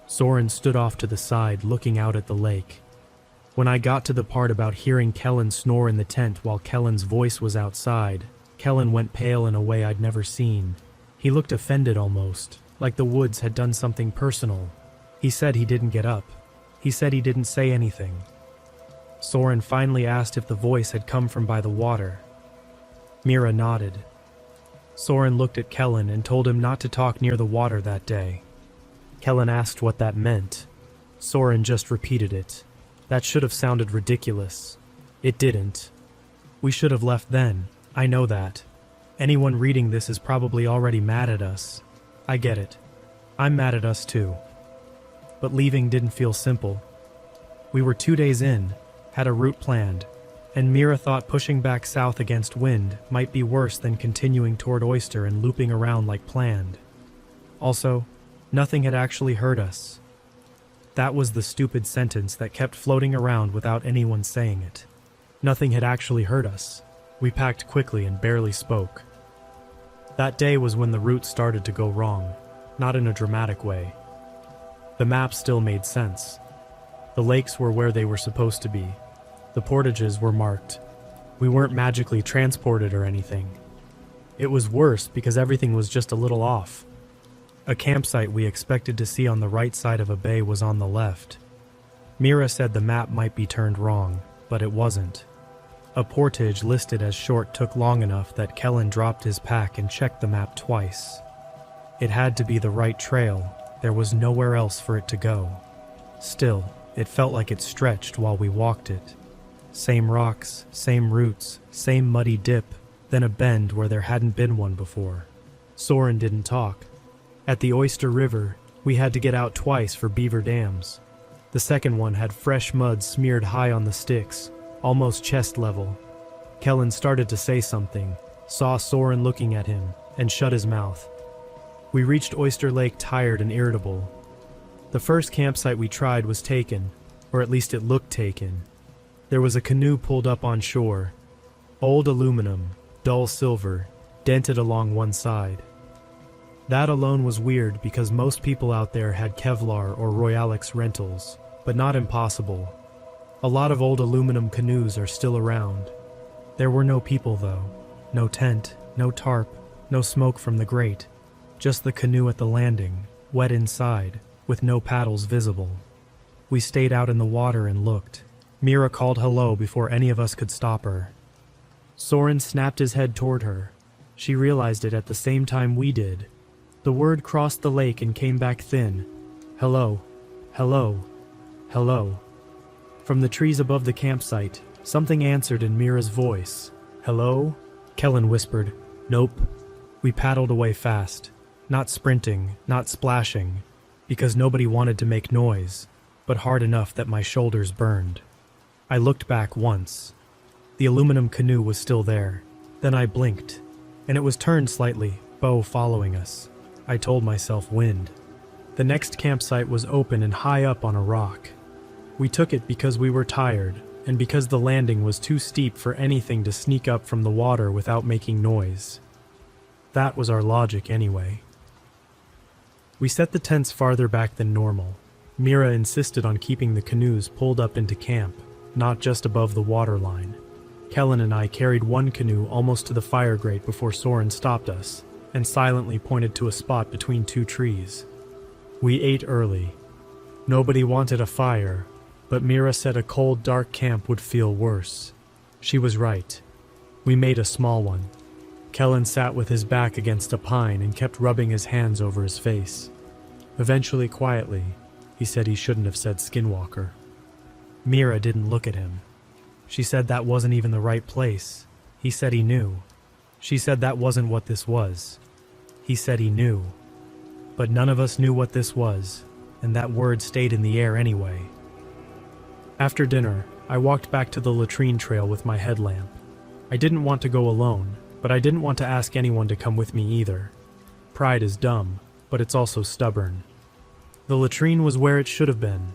Soren stood off to the side, looking out at the lake. When I got to the part about hearing Kellen snore in the tent while Kellen's voice was outside, Kellen went pale in a way I'd never seen. He looked offended almost, like the woods had done something personal. He said he didn't get up. He said he didn't say anything. Soren finally asked if the voice had come from by the water. Mira nodded. Soren looked at Kellen and told him not to talk near the water that day. Kellen asked what that meant. Soren just repeated it. That should have sounded ridiculous. It didn't. We should have left then. I know that. Anyone reading this is probably already mad at us. I get it. I'm mad at us too. But leaving didn't feel simple. We were 2 days in, had a route planned, and Mira thought pushing back south against wind might be worse than continuing toward Oyster and looping around like planned. Also, nothing had actually hurt us. That was the stupid sentence that kept floating around without anyone saying it. Nothing had actually hurt us. We packed quickly and barely spoke. That day was when the route started to go wrong, not in a dramatic way. The map still made sense. The lakes were where they were supposed to be. The portages were marked. We weren't magically transported or anything. It was worse because everything was just a little off. A campsite we expected to see on the right side of a bay was on the left. Mira said the map might be turned wrong, but it wasn't. A portage listed as short took long enough that Kellen dropped his pack and checked the map twice. It had to be the right trail. There was nowhere else for it to go. Still, it felt like it stretched while we walked it. Same rocks, same roots, same muddy dip, then a bend where there hadn't been one before. Soren didn't talk. At the Oyster River, we had to get out twice for beaver dams. The second one had fresh mud smeared high on the sticks, almost chest level. Kellen started to say something, saw Soren looking at him, and shut his mouth. We reached Oyster Lake tired and irritable. The first campsite we tried was taken, or at least it looked taken. There was a canoe pulled up on shore. Old aluminum, dull silver, dented along one side. That alone was weird because most people out there had Kevlar or Royalex rentals, but not impossible. A lot of old aluminum canoes are still around. There were no people though. No tent, no tarp, no smoke from the grate. Just the canoe at the landing, wet inside, with no paddles visible. We stayed out in the water and looked. Mira called hello before any of us could stop her. Soren snapped his head toward her. She realized it at the same time we did. The word crossed the lake and came back thin. Hello, hello, hello. From the trees above the campsite, something answered in Mira's voice. Hello? Kellen whispered. Nope. We paddled away fast. Not sprinting, not splashing, because nobody wanted to make noise, but hard enough that my shoulders burned. I looked back once. The aluminum canoe was still there. Then I blinked, and it was turned slightly, Bo following us. I told myself wind. The next campsite was open and high up on a rock. We took it because we were tired, and because the landing was too steep for anything to sneak up from the water without making noise. That was our logic anyway. We set the tents farther back than normal. Mira insisted on keeping the canoes pulled up into camp, not just above the water line. Kellen and I carried one canoe almost to the fire grate before Soren stopped us, and silently pointed to a spot between two trees. We ate early. Nobody wanted a fire, but Mira said a cold, dark camp would feel worse. She was right. We made a small one. Kellen sat with his back against a pine and kept rubbing his hands over his face. Eventually, quietly, he said he shouldn't have said Skinwalker. Mira didn't look at him. She said that wasn't even the right place. He said he knew. She said that wasn't what this was. He said he knew. But none of us knew what this was, and that word stayed in the air anyway. After dinner, I walked back to the latrine trail with my headlamp. I didn't want to go alone, but I didn't want to ask anyone to come with me either. Pride is dumb, but it's also stubborn. The latrine was where it should have been.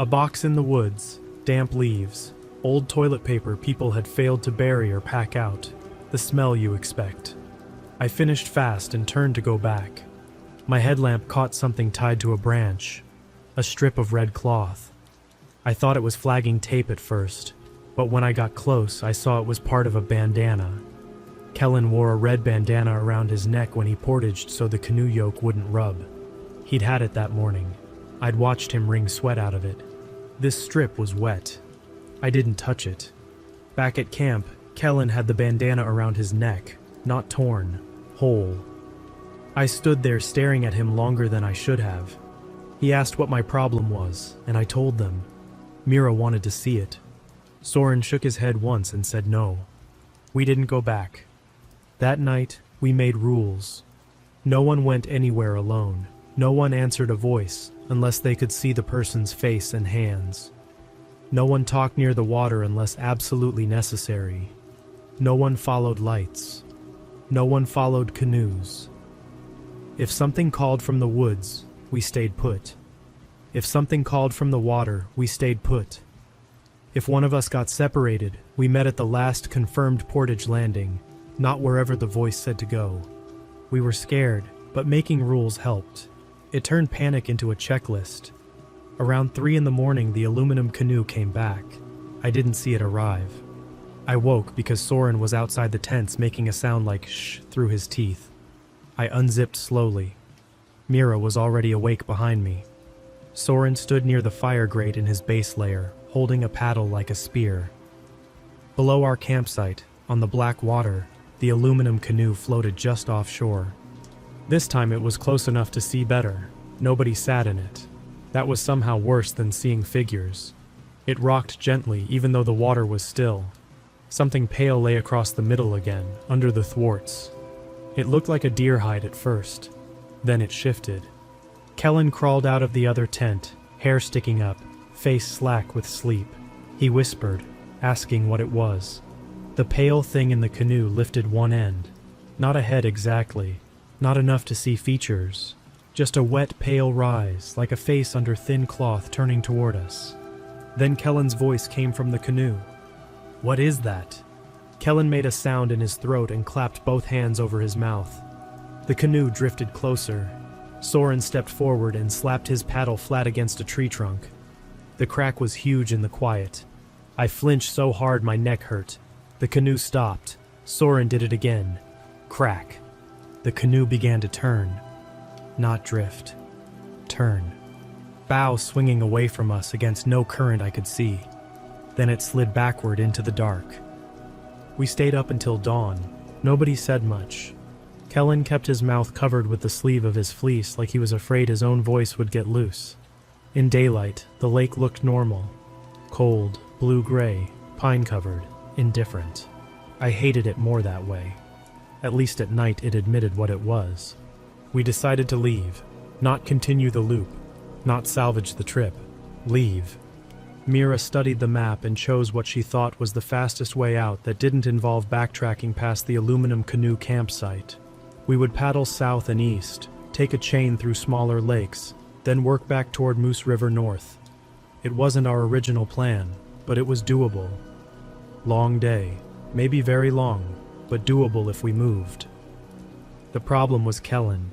A box in the woods, damp leaves, old toilet paper people had failed to bury or pack out, the smell you expect. I finished fast and turned to go back. My headlamp caught something tied to a branch, a strip of red cloth. I thought it was flagging tape at first, but when I got close, I saw it was part of a bandana. Kellen wore a red bandana around his neck when he portaged so the canoe yoke wouldn't rub. He'd had it that morning. I'd watched him wring sweat out of it. This strip was wet. I didn't touch it. Back at camp, Kellen had the bandana around his neck, not torn, whole. I stood there staring at him longer than I should have. He asked what my problem was, and I told them. Mira wanted to see it. Soren shook his head once and said no. We didn't go back. That night, we made rules. No one went anywhere alone. No one answered a voice unless they could see the person's face and hands. No one talked near the water unless absolutely necessary. No one followed lights. No one followed canoes. If something called from the woods, we stayed put. If something called from the water, we stayed put. If one of us got separated, we met at the last confirmed portage landing, not wherever the voice said to go. We were scared, but making rules helped. It turned panic into a checklist. Around 3 a.m, the aluminum canoe came back. I didn't see it arrive. I woke because Soren was outside the tents making a sound like shh through his teeth. I unzipped slowly. Mira was already awake behind me. Soren stood near the fire grate in his base layer, holding a paddle like a spear. Below our campsite, on the black water, the aluminum canoe floated just offshore. This time it was close enough to see better. Nobody sat in it. That was somehow worse than seeing figures. It rocked gently even though the water was still. Something pale lay across the middle again, under the thwarts. It looked like a deer hide at first. Then it shifted. Kellen crawled out of the other tent, hair sticking up, face slack with sleep. He whispered, asking what it was. The pale thing in the canoe lifted one end. Not a head exactly, not enough to see features. Just a wet, pale rise, like a face under thin cloth turning toward us. Then Kellen's voice came from the canoe. "What is that?" Kellen made a sound in his throat and clapped both hands over his mouth. The canoe drifted closer. Soren stepped forward and slapped his paddle flat against a tree trunk. The crack was huge in the quiet. I flinched so hard my neck hurt. The canoe stopped. Soren did it again. Crack. The canoe began to turn. Not drift. Turn. Bow swinging away from us against no current I could see. Then it slid backward into the dark. We stayed up until dawn. Nobody said much. Kellen kept his mouth covered with the sleeve of his fleece like he was afraid his own voice would get loose. In daylight, the lake looked normal. Cold, blue-gray, pine-covered, indifferent. I hated it more that way. At least at night it admitted what it was. We decided to leave. Not continue the loop. Not salvage the trip. Leave. Mira studied the map and chose what she thought was the fastest way out that didn't involve backtracking past the aluminum canoe campsite. We would paddle south and east, take a chain through smaller lakes, then work back toward Moose River north. It wasn't our original plan, but it was doable. Long day, maybe very long, but doable if we moved. The problem was Kellen.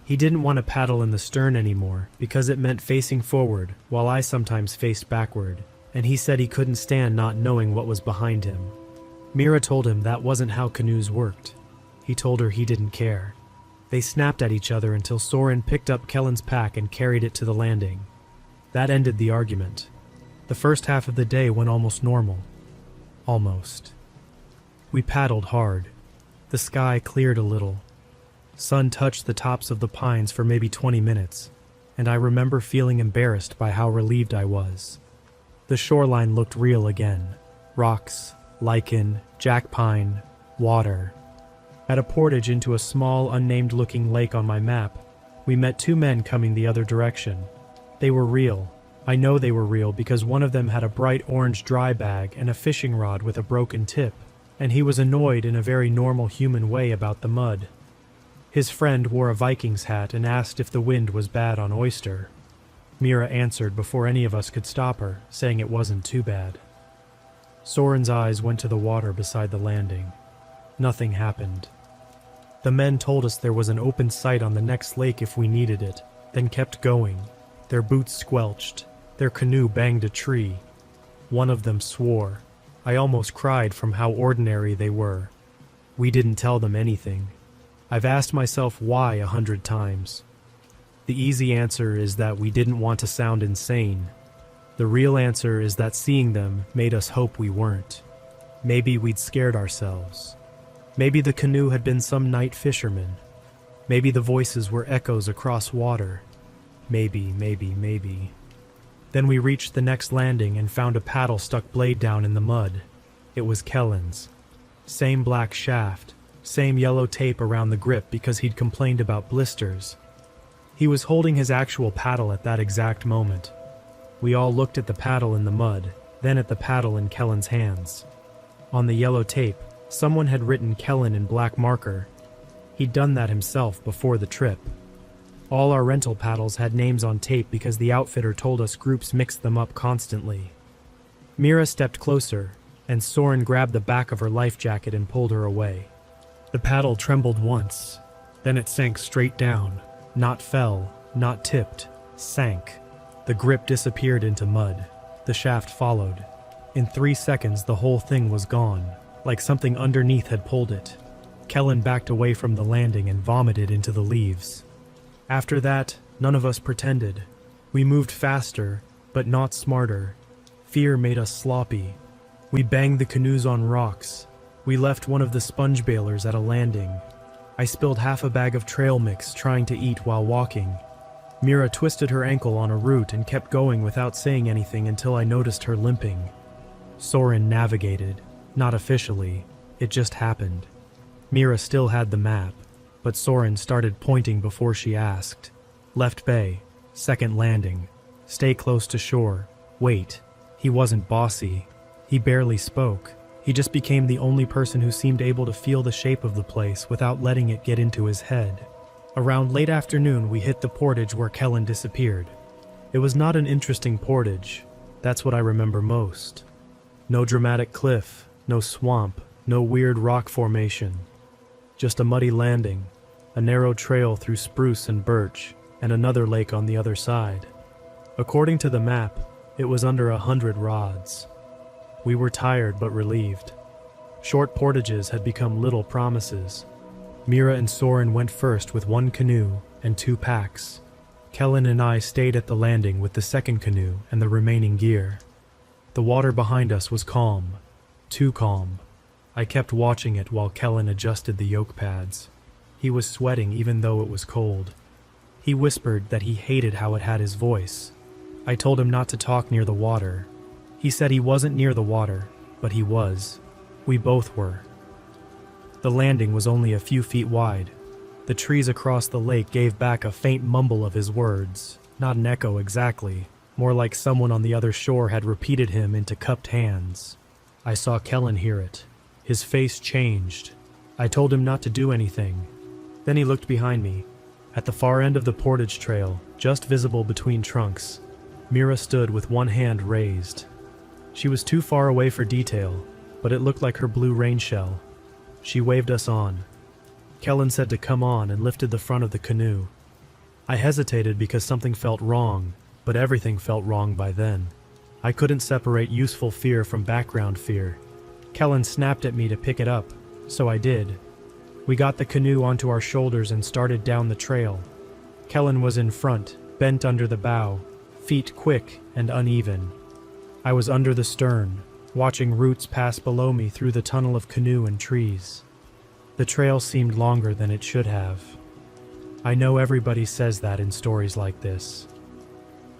He didn't want to paddle in the stern anymore because it meant facing forward while I sometimes faced backward, and he said he couldn't stand not knowing what was behind him. Mira told him that wasn't how canoes worked. He told her he didn't care. They snapped at each other until Soren picked up Kellen's pack and carried it to the landing. That ended the argument. The first half of the day went almost normal. Almost. We paddled hard. The sky cleared a little. Sun touched the tops of the pines for maybe 20 minutes, and I remember feeling embarrassed by how relieved I was. The shoreline looked real again. Rocks, lichen, jack pine, water. At a portage into a small, unnamed-looking lake on my map, we met two men coming the other direction. They were real. I know they were real because one of them had a bright orange dry bag and a fishing rod with a broken tip, and he was annoyed in a very normal human way about the mud. His friend wore a Vikings hat and asked if the wind was bad on Oyster. Mira answered before any of us could stop her, saying it wasn't too bad. Soren's eyes went to the water beside the landing. Nothing happened. The men told us there was an open sight on the next lake if we needed it, then kept going. Their boots squelched. Their canoe banged a tree. One of them swore. I almost cried from how ordinary they were. We didn't tell them anything. I've asked myself why 100 times. The easy answer is that we didn't want to sound insane. The real answer is that seeing them made us hope we weren't. Maybe we'd scared ourselves. Maybe the canoe had been some night fisherman. Maybe the voices were echoes across water. Maybe. Then we reached the next landing and found a paddle stuck blade down in the mud. It was Kellen's. Same black shaft. Same yellow tape around the grip because he'd complained about blisters. He was holding his actual paddle at that exact moment. We all looked at the paddle in the mud, then at the paddle in Kellen's hands. On the yellow tape, someone had written Kellen in black marker. He'd done that himself before the trip. All our rental paddles had names on tape because the outfitter told us groups mixed them up constantly. Mira stepped closer, and Soren grabbed the back of her life jacket and pulled her away. The paddle trembled once, then it sank straight down. Not fell, not tipped, sank. The grip disappeared into mud. The shaft followed. In 3 seconds, the whole thing was gone, like something underneath had pulled it. Kellen backed away from the landing and vomited into the leaves. After that, none of us pretended. We moved faster, but not smarter. Fear made us sloppy. We banged the canoes on rocks. We left one of the sponge bailers at a landing. I spilled half a bag of trail mix trying to eat while walking. Mira twisted her ankle on a root and kept going without saying anything until I noticed her limping. Soren navigated. Not officially. It just happened. Mira still had the map, but Soren started pointing before she asked. Left bay, second landing, stay close to shore, wait. He wasn't bossy. He barely spoke. He just became the only person who seemed able to feel the shape of the place without letting it get into his head. Around late afternoon, we hit the portage where Kellen disappeared. It was not an interesting portage. That's what I remember most. No dramatic cliff, no swamp, no weird rock formation. Just a muddy landing, a narrow trail through spruce and birch, and another lake on the other side. According to the map, it was under 100 rods. We were tired but relieved. Short portages had become little promises. Mira and Soren went first with one canoe and 2 packs. Kellen and I stayed at the landing with the second canoe and the remaining gear. The water behind us was calm, too calm. I kept watching it while Kellen adjusted the yoke pads. He was sweating even though it was cold. He whispered that he hated how it had his voice. I told him not to talk near the water. He said he wasn't near the water, but he was. We both were. The landing was only a few feet wide. The trees across the lake gave back a faint mumble of his words, not an echo exactly, more like someone on the other shore had repeated him into cupped hands. I saw Kellen hear it. His face changed. I told him not to do anything. Then he looked behind me. At the far end of the portage trail, just visible between trunks, Mira stood with one hand raised. She was too far away for detail, but it looked like her blue rain shell. She waved us on. Kellen said to come on and lifted the front of the canoe. I hesitated because something felt wrong, but everything felt wrong by then. I couldn't separate useful fear from background fear. Kellen snapped at me to pick it up, so I did. We got the canoe onto our shoulders and started down the trail. Kellen was in front, bent under the bow, feet quick and uneven. I was under the stern, watching roots pass below me through the tunnel of canoe and trees. The trail seemed longer than it should have. I know everybody says that in stories like this.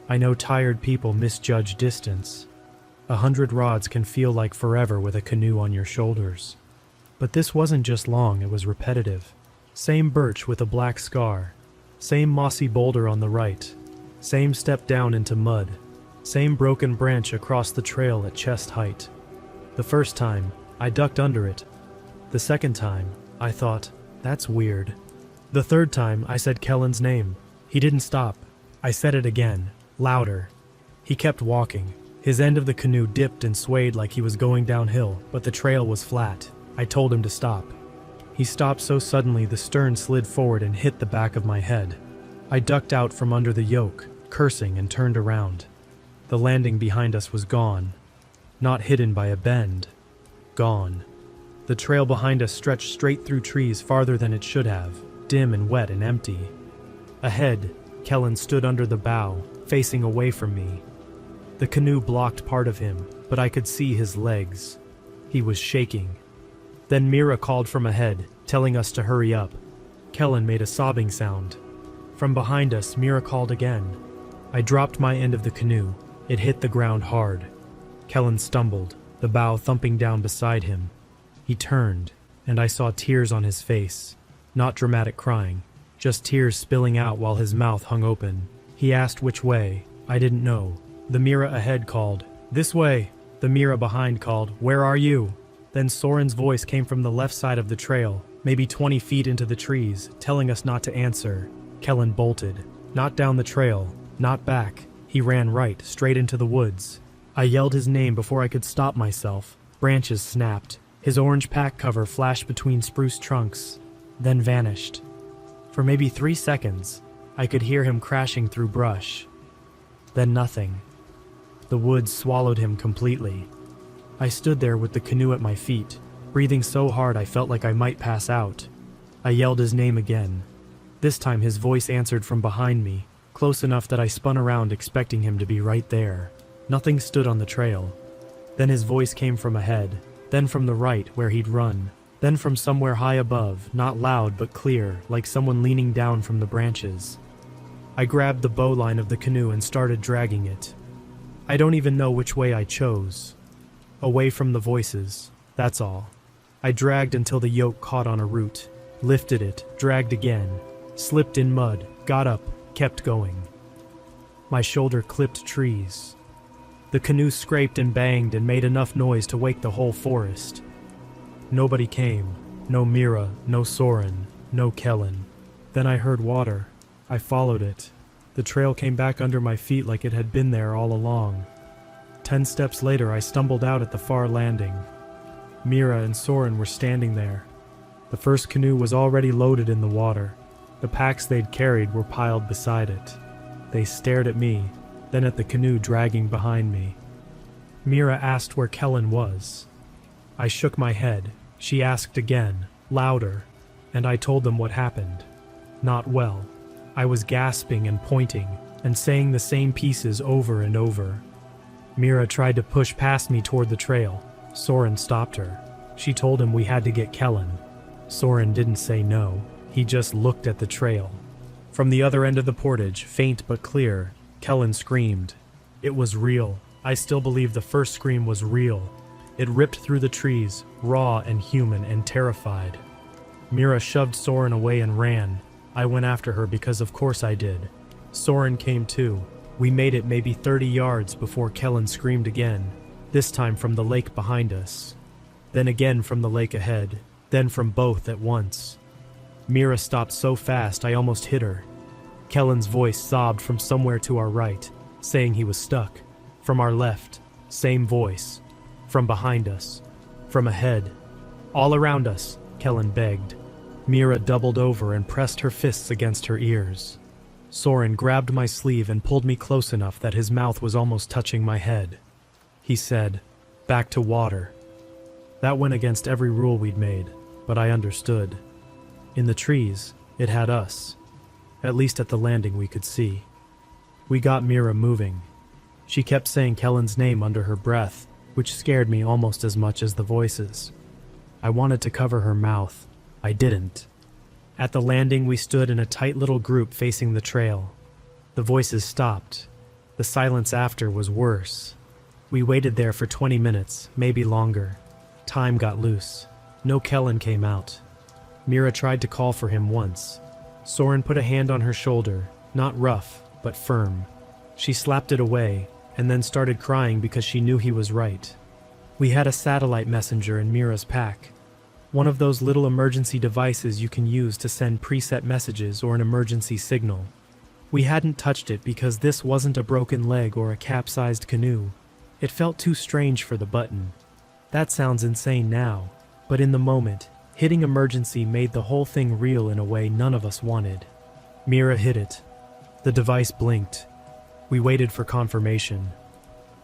I know tired people misjudge distance. 100 rods can feel like forever with a canoe on your shoulders. But this wasn't just long, it was repetitive. Same birch with a black scar. Same mossy boulder on the right. Same step down into mud. Same broken branch across the trail at chest height. The first time, I ducked under it. The second time, I thought, that's weird. The third time, I said Kellen's name. He didn't stop. I said it again, louder. He kept walking. His end of the canoe dipped and swayed like he was going downhill, but the trail was flat. I told him to stop. He stopped so suddenly the stern slid forward and hit the back of my head. I ducked out from under the yoke, cursing, and turned around. The landing behind us was gone. Not hidden by a bend. Gone. The trail behind us stretched straight through trees farther than it should have, dim and wet and empty. Ahead, Kellen stood under the bow, facing away from me. The canoe blocked part of him, but I could see his legs. He was shaking. Then Mira called from ahead, telling us to hurry up. Kellen made a sobbing sound. From behind us, Mira called again. I dropped my end of the canoe. It hit the ground hard. Kellen stumbled, the bow thumping down beside him. He turned, and I saw tears on his face. Not dramatic crying, just tears spilling out while his mouth hung open. He asked which way. I didn't know. The Mira ahead called, "This way." The Mira behind called, "Where are you?" Then Soren's voice came from the left side of the trail, maybe 20 feet into the trees, telling us not to answer. Kellen bolted. Not down the trail, not back. He ran right, straight into the woods. I yelled his name before I could stop myself. Branches snapped. His orange pack cover flashed between spruce trunks, then vanished. For maybe 3 seconds, I could hear him crashing through brush. Then nothing. The woods swallowed him completely. I stood there with the canoe at my feet, breathing so hard I felt like I might pass out. I yelled his name again. This time his voice answered from behind me, close enough that I spun around expecting him to be right there. Nothing stood on the trail. Then his voice came from ahead, then from the right where he'd run, then from somewhere high above, not loud but clear, like someone leaning down from the branches. I grabbed the bowline of the canoe and started dragging it. I don't even know which way I chose. Away from the voices, that's all. I dragged until the yoke caught on a root, lifted it, dragged again, slipped in mud, got up, kept going. My shoulder clipped trees. The canoe scraped and banged and made enough noise to wake the whole forest. Nobody came. No Mira, no Soren, no Kellen. Then I heard water. I followed it. The trail came back under my feet like it had been there all along. 10 steps later, I stumbled out at the far landing. Mira and Soren were standing there. The first canoe was already loaded in the water. The packs they'd carried were piled beside it. They stared at me, then at the canoe dragging behind me. Mira asked where Kellen was. I shook my head. She asked again, louder, and I told them what happened. Not well. I was gasping and pointing, and saying the same pieces over and over. Mira tried to push past me toward the trail. Soren stopped her. She told him we had to get Kellen. Soren didn't say no. He just looked at the trail. From the other end of the portage, faint but clear, Kellen screamed. It was real. I still believe the first scream was real. It ripped through the trees, raw and human and terrified. Mira shoved Soren away and ran. I went after her because of course I did. Soren came too. We made it maybe 30 yards before Kellen screamed again, this time from the lake behind us. Then again from the lake ahead, then from both at once. Mira stopped so fast I almost hit her. Kellen's voice sobbed from somewhere to our right, saying he was stuck. From our left, same voice. From behind us. From ahead. All around us, Kellen begged. Mira doubled over and pressed her fists against her ears. Soren grabbed my sleeve and pulled me close enough that his mouth was almost touching my head. He said, "Back to water." That went against every rule we'd made, but I understood. In the trees, it had us. At least at the landing we could see. We got Mira moving. She kept saying Kellen's name under her breath, which scared me almost as much as the voices. I wanted to cover her mouth. I didn't. At the landing, we stood in a tight little group facing the trail. The voices stopped. The silence after was worse. We waited there for 20 minutes, maybe longer. Time got loose. No Kellen came out. Mira tried to call for him once. Soren put a hand on her shoulder, not rough, but firm. She slapped it away, and then started crying because she knew he was right. We had a satellite messenger in Mira's pack. One of those little emergency devices you can use to send preset messages or an emergency signal. We hadn't touched it because this wasn't a broken leg or a capsized canoe. It felt too strange for the button. That sounds insane now, but in the moment, hitting emergency made the whole thing real in a way none of us wanted. Mira hit it. The device blinked. We waited for confirmation.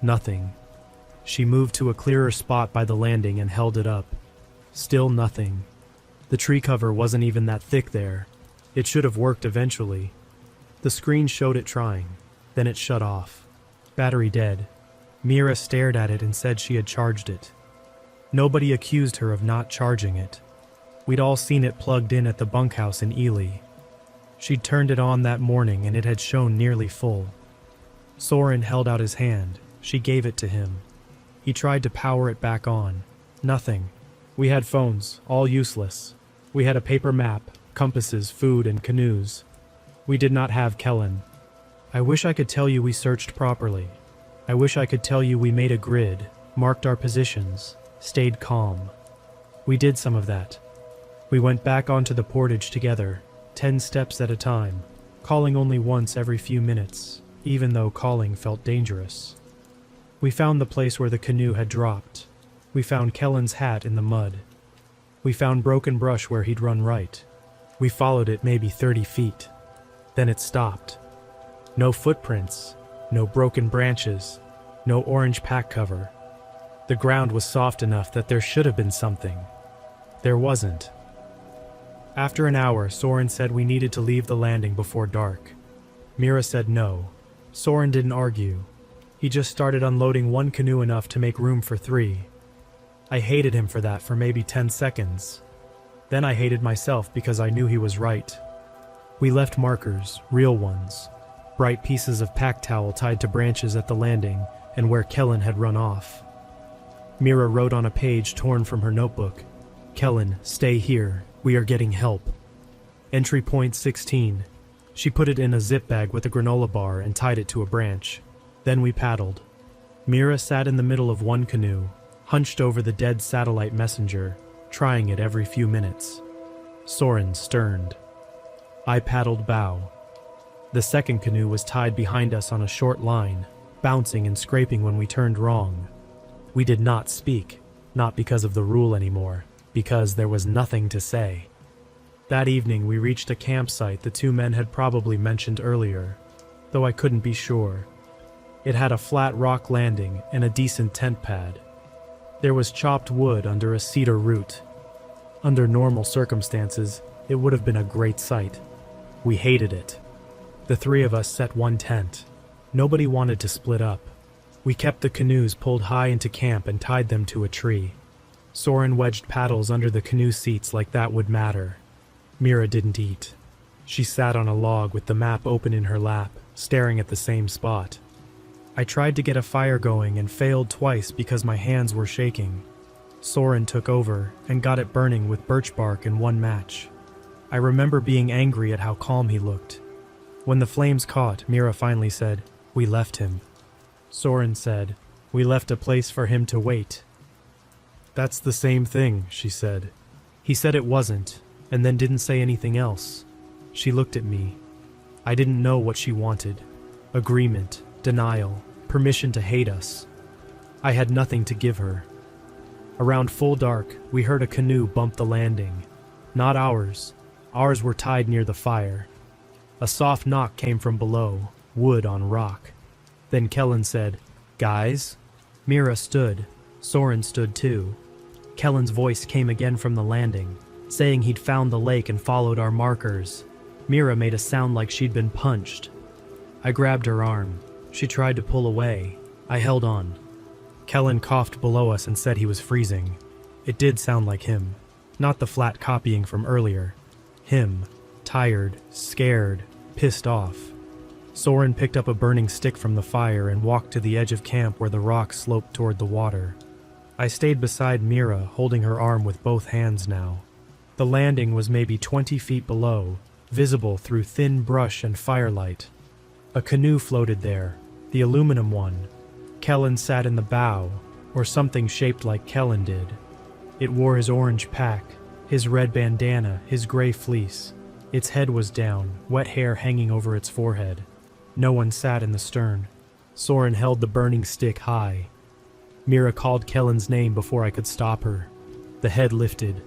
Nothing. She moved to a clearer spot by the landing and held it up. Still nothing. The tree cover wasn't even that thick there. It should have worked eventually. The screen showed it trying. Then it shut off. Battery dead. Mira stared at it and said she had charged it. Nobody accused her of not charging it. We'd all seen it plugged in at the bunkhouse in Ely. She'd turned it on that morning and it had shown nearly full. Soren held out his hand. She gave it to him. He tried to power it back on. Nothing. We had phones, all useless. We had a paper map, compasses, food, and canoes. We did not have Kellen. I wish I could tell you we searched properly. I wish I could tell you we made a grid, marked our positions, stayed calm. We did some of that. We went back onto the portage together, 10 steps at a time, calling only once every few minutes, even though calling felt dangerous. We found the place where the canoe had dropped. We found Kellen's hat in the mud. We found broken brush where he'd run right. We followed it maybe 30 feet. Then it stopped. No footprints, no broken branches, no orange pack cover. The ground was soft enough that there should have been something. There wasn't. After an hour, Soren said we needed to leave the landing before dark. Mira said no. Soren didn't argue. He just started unloading one canoe enough to make room for 3. I hated him for that for maybe 10 seconds. Then I hated myself because I knew he was right. We left markers, real ones, bright pieces of pack towel tied to branches at the landing and where Kellen had run off. Mira wrote on a page torn from her notebook, "Kellen, stay here. We are getting help." Entry point 16. She put it in a zip bag with a granola bar and tied it to a branch. Then we paddled. Mira sat in the middle of one canoe, hunched over the dead satellite messenger, trying it every few minutes. Soren sterned. I paddled bow. The second canoe was tied behind us on a short line, bouncing and scraping when we turned wrong. We did not speak, not because of the rule anymore, because there was nothing to say. That evening we reached a campsite the two men had probably mentioned earlier, though I couldn't be sure. It had a flat rock landing and a decent tent pad. There was chopped wood under a cedar root. Under normal circumstances, it would have been a great sight. We hated it. The three of us set one tent. Nobody wanted to split up. We kept the canoes pulled high into camp and tied them to a tree. Soren wedged paddles under the canoe seats like that would matter. Mira didn't eat. She sat on a log with the map open in her lap, staring at the same spot. I tried to get a fire going and failed twice because my hands were shaking. Soren took over and got it burning with birch bark and one match. I remember being angry at how calm he looked. When the flames caught, Mira finally said, "We left him." Soren said, "We left a place for him to wait." "That's the same thing," she said. He said it wasn't, and then didn't say anything else. She looked at me. I didn't know what she wanted. Agreement, denial, permission to hate us. I had nothing to give her. Around full dark, we heard a canoe bump the landing. Not ours. Ours were tied near the fire. A soft knock came from below, wood on rock. Then Kellen said, "Guys?" Mira stood. Soren stood too. Kellen's voice came again from the landing, saying he'd found the lake and followed our markers. Mira made a sound like she'd been punched. I grabbed her arm. She tried to pull away. I held on. Kellen coughed below us and said he was freezing. It did sound like him, not the flat copying from earlier. Him, tired, scared, pissed off. Soren picked up a burning stick from the fire and walked to the edge of camp where the rock sloped toward the water. I stayed beside Mira, holding her arm with both hands now. The landing was maybe 20 feet below, visible through thin brush and firelight. A canoe floated there, the aluminum one. Kellen sat in the bow, or something shaped like Kellen did. It wore his orange pack, his red bandana, his gray fleece. Its head was down, wet hair hanging over its forehead. No one sat in the stern. Soren held the burning stick high. Mira called Kellen's name before I could stop her. The head lifted.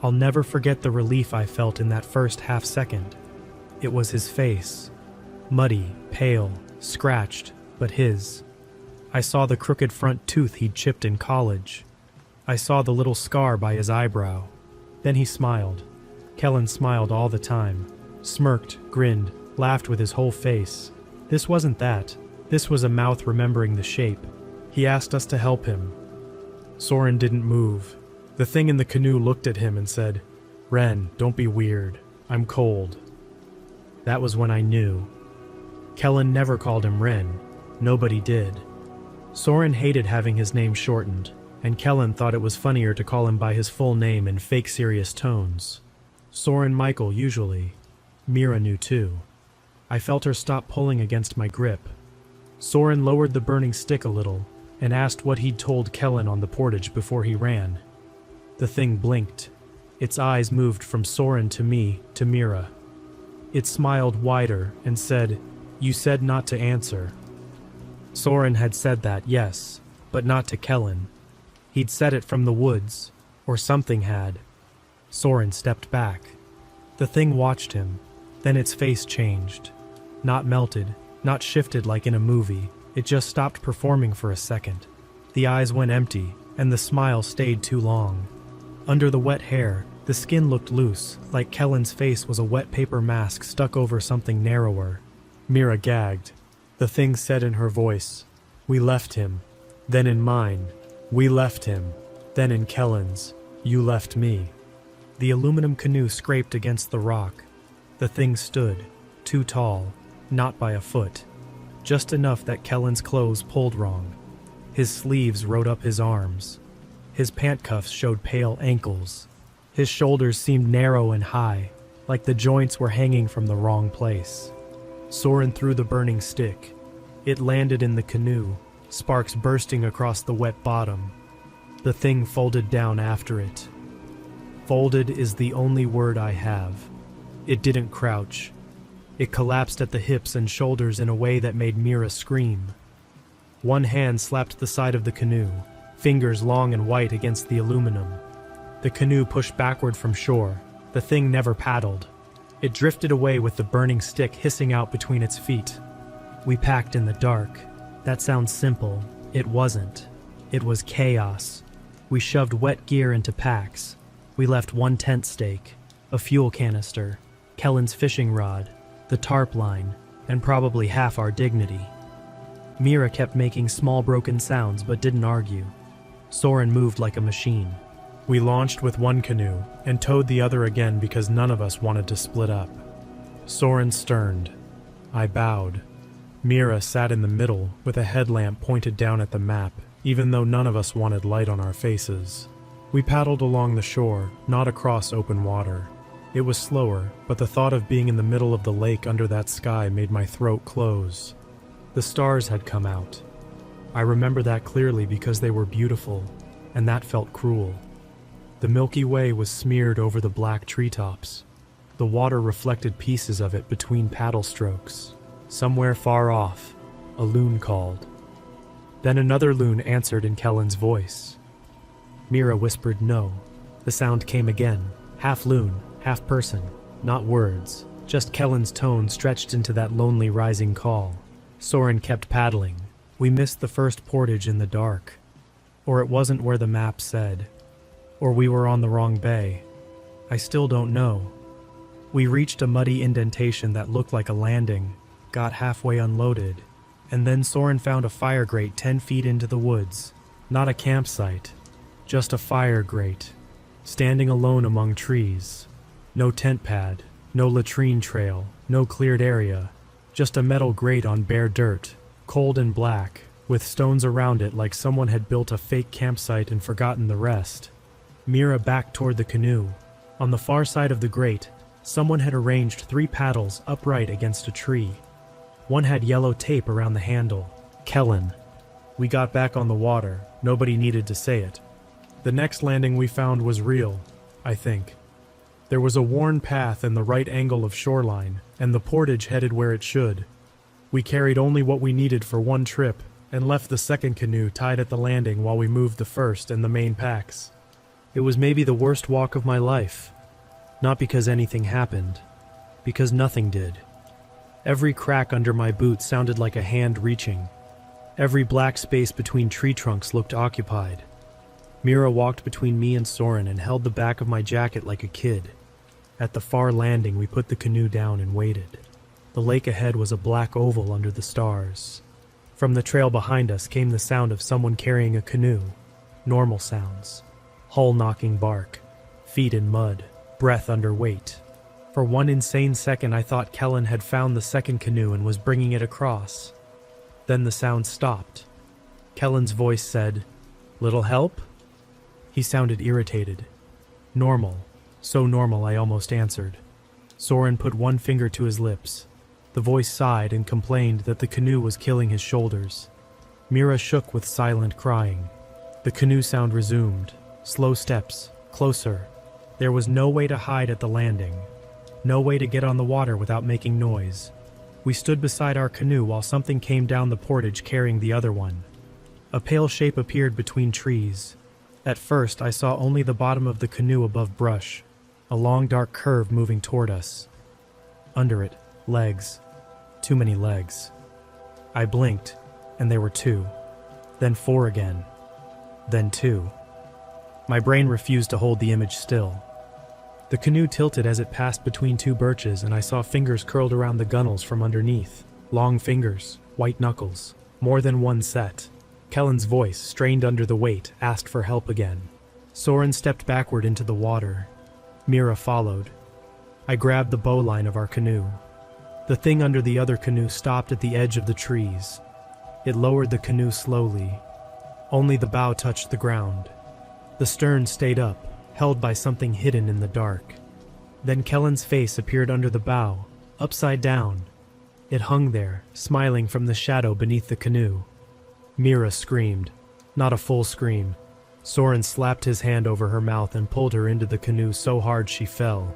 I'll never forget the relief I felt in that first half second. It was his face. Muddy, pale, scratched, but his. I saw the crooked front tooth he'd chipped in college. I saw the little scar by his eyebrow. Then he smiled. Kellen smiled all the time. Smirked, grinned, laughed with his whole face. This wasn't that. This was a mouth remembering the shape. He asked us to help him. Soren didn't move. The thing in the canoe looked at him and said, "Ren, don't be weird. I'm cold." That was when I knew. Kellen never called him Ren. Nobody did. Soren hated having his name shortened, and Kellen thought it was funnier to call him by his full name in fake serious tones. Soren Michael usually. Mira knew too. I felt her stop pulling against my grip. Soren lowered the burning stick a little and asked what he'd told Kellen on the portage before he ran. The thing blinked. Its eyes moved from Soren to me to Mira. It smiled wider and said, "You said not to answer." Soren had said that, yes, but not to Kellen. He'd said it from the woods, or something had. Soren stepped back. The thing watched him. Then its face changed. Not melted, not shifted like in a movie. It just stopped performing for a second. The eyes went empty, and the smile stayed too long. Under the wet hair, the skin looked loose, like Kellen's face was a wet paper mask stuck over something narrower. Mira gagged. The thing said in her voice, "We left him." Then in mine, "We left him." Then in Kellen's, "You left me." The aluminum canoe scraped against the rock. The thing stood, too tall, not by a foot. Just enough that Kellen's clothes pulled wrong. His sleeves rode up his arms. His pant cuffs showed pale ankles. His shoulders seemed narrow and high, like the joints were hanging from the wrong place. Soren threw the burning stick. It landed in the canoe, sparks bursting across the wet bottom. The thing folded down after it. Folded is the only word I have. It didn't crouch. It collapsed at the hips and shoulders in a way that made Mira scream. One hand slapped the side of the canoe, fingers long and white against the aluminum. The canoe pushed backward from shore. The thing never paddled. It drifted away with the burning stick hissing out between its feet. We packed in the dark. That sounds simple. It wasn't. It was chaos. We shoved wet gear into packs. We left one tent stake, a fuel canister, Kellen's fishing rod, the tarp line, and probably half our dignity. Mira kept making small broken sounds but didn't argue. Soren moved like a machine. We launched with one canoe and towed the other again because none of us wanted to split up. Soren sterned. I bowed. Mira sat in the middle with a headlamp pointed down at the map, even though none of us wanted light on our faces. We paddled along the shore, not across open water. It was slower, but the thought of being in the middle of the lake under that sky made my throat close. The stars had come out. I remember that clearly because they were beautiful, and that felt cruel. The Milky Way was smeared over the black treetops. The water reflected pieces of it between paddle strokes. Somewhere far off, a loon called. Then another loon answered in Kellen's voice. Mira whispered no. The sound came again, half loon, half person, not words, just Kellen's tone stretched into that lonely rising call. Soren kept paddling. We missed the first portage in the dark. Or it wasn't where the map said. Or we were on the wrong bay. I still don't know. We reached a muddy indentation that looked like a landing, got halfway unloaded, and then Soren found a fire grate 10 feet into the woods. Not a campsite, just a fire grate, standing alone among trees. No tent pad, no latrine trail, no cleared area, just a metal grate on bare dirt, cold and black, with stones around it like someone had built a fake campsite and forgotten the rest. Mira backed toward the canoe. On the far side of the grate, someone had arranged 3 paddles upright against a tree. One had yellow tape around the handle. Kellen. We got back on the water. Nobody needed to say it. The next landing we found was real, I think. There was a worn path in the right angle of shoreline, and the portage headed where it should. We carried only what we needed for one trip, and left the second canoe tied at the landing while we moved the first and the main packs. It was maybe the worst walk of my life. Not because anything happened, because nothing did. Every crack under my boot sounded like a hand reaching. Every black space between tree trunks looked occupied. Mira walked between me and Soren and held the back of my jacket like a kid. At the far landing, we put the canoe down and waited. The lake ahead was a black oval under the stars. From the trail behind us came the sound of someone carrying a canoe. Normal sounds. Hull-knocking bark. Feet in mud. Breath under weight. For one insane second, I thought Kellen had found the second canoe and was bringing it across. Then the sound stopped. Kellen's voice said, "Little help?" He sounded irritated. Normal. So normal I almost answered. Soren put one finger to his lips. The voice sighed and complained that the canoe was killing his shoulders. Mira shook with silent crying. The canoe sound resumed. Slow steps. Closer. There was no way to hide at the landing. No way to get on the water without making noise. We stood beside our canoe while something came down the portage carrying the other one. A pale shape appeared between trees. At first, I saw only the bottom of the canoe above brush, a long dark curve moving toward us. Under it, legs. Too many legs. I blinked, and there were 2. Then 4 again. Then 2. My brain refused to hold the image still. The canoe tilted as it passed between 2 birches, and I saw fingers curled around the gunnels from underneath. Long fingers, white knuckles, more than one set. Kellen's voice, strained under the weight, asked for help again. Soren stepped backward into the water. Mira followed. I grabbed the bowline of our canoe. The thing under the other canoe stopped at the edge of the trees. It lowered the canoe slowly. Only the bow touched the ground. The stern stayed up, held by something hidden in the dark. Then Kellen's face appeared under the bow, upside down. It hung there, smiling from the shadow beneath the canoe. Mira screamed. Not a full scream. Soren slapped his hand over her mouth and pulled her into the canoe so hard she fell.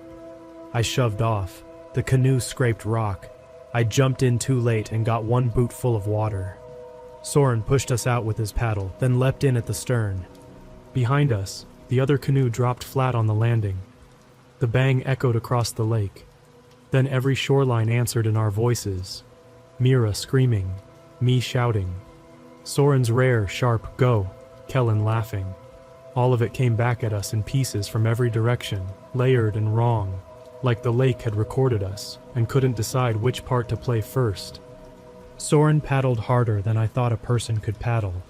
I shoved off. The canoe scraped rock. I jumped in too late and got one boot full of water. Soren pushed us out with his paddle, then leapt in at the stern. Behind us, the other canoe dropped flat on the landing. The bang echoed across the lake. Then every shoreline answered in our voices. Mira screaming, me shouting. Soren's rare, sharp go, Kellen laughing. All of it came back at us in pieces from every direction, layered and wrong, like the lake had recorded us and couldn't decide which part to play first. Soren paddled harder than I thought a person could paddle.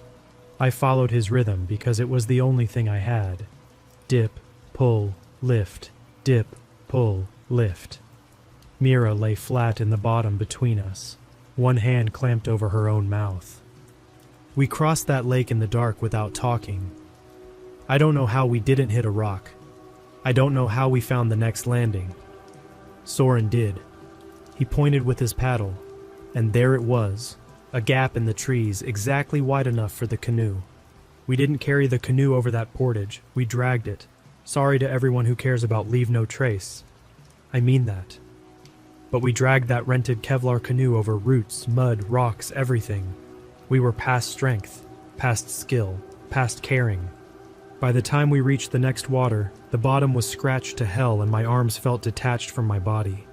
I followed his rhythm because it was the only thing I had. Dip, pull, lift, dip, pull, lift. Mira lay flat in the bottom between us, one hand clamped over her own mouth. We crossed that lake in the dark without talking. I don't know how we didn't hit a rock. I don't know how we found the next landing. Soren did. He pointed with his paddle, and there it was, a gap in the trees exactly wide enough for the canoe. We didn't carry the canoe over that portage, we dragged it. Sorry to everyone who cares about leave no trace. I mean that. But we dragged that rented Kevlar canoe over roots, mud, rocks, everything. We were past strength, past skill, past caring. By the time we reached the next water, the bottom was scratched to hell and my arms felt detached from my body.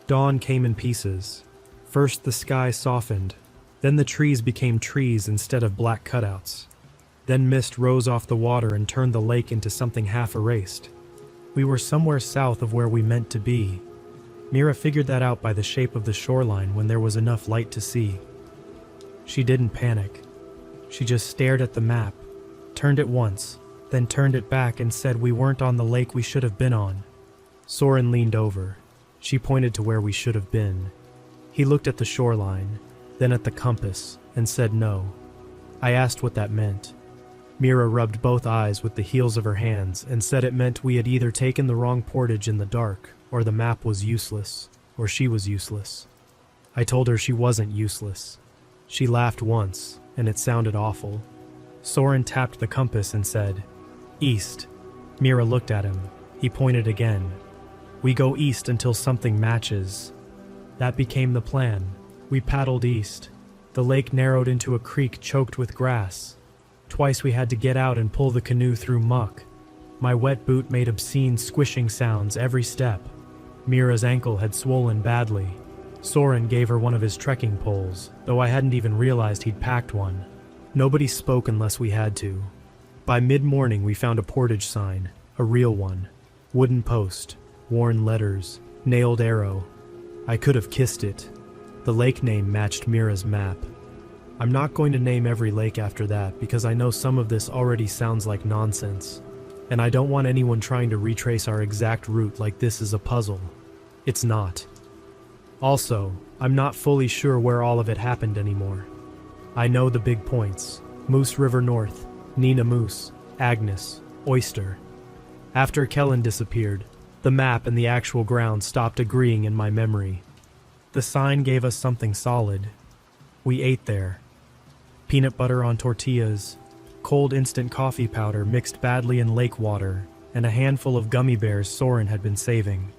Dawn came in pieces. First the sky softened, then the trees became trees instead of black cutouts. Then mist rose off the water and turned the lake into something half erased. We were somewhere south of where we meant to be. Mira figured that out by the shape of the shoreline when there was enough light to see. She didn't panic. She just stared at the map, turned it once, then turned it back and said we weren't on the lake we should have been on. Soren leaned over. She pointed to where we should have been. He looked at the shoreline, then at the compass, and said no. I asked what that meant. Mira rubbed both eyes with the heels of her hands and said it meant we had either taken the wrong portage in the dark, or the map was useless, or she was useless. I told her she wasn't useless. She laughed once, and it sounded awful. Soren tapped the compass and said, "East." Mira looked at him. He pointed again. "We go east until something matches." That became the plan. We paddled east. The lake narrowed into a creek choked with grass. Twice we had to get out and pull the canoe through muck. My wet boot made obscene squishing sounds every step. Mira's ankle had swollen badly. Soren gave her one of his trekking poles, though I hadn't even realized he'd packed one. Nobody spoke unless we had to. By mid-morning we found a portage sign, a real one. Wooden post, worn letters, nailed arrow. I could have kissed it. The lake name matched Mira's map. I'm not going to name every lake after that because I know some of this already sounds like nonsense. And I don't want anyone trying to retrace our exact route like this is a puzzle. It's not. Also, I'm not fully sure where all of it happened anymore. I know the big points. Moose River North, Nina Moose, Agnes, Oyster. After Kellen disappeared, the map and the actual ground stopped agreeing in my memory. The sign gave us something solid. We ate there. Peanut butter on tortillas, cold instant coffee powder mixed badly in lake water, and a handful of gummy bears Soren had been saving.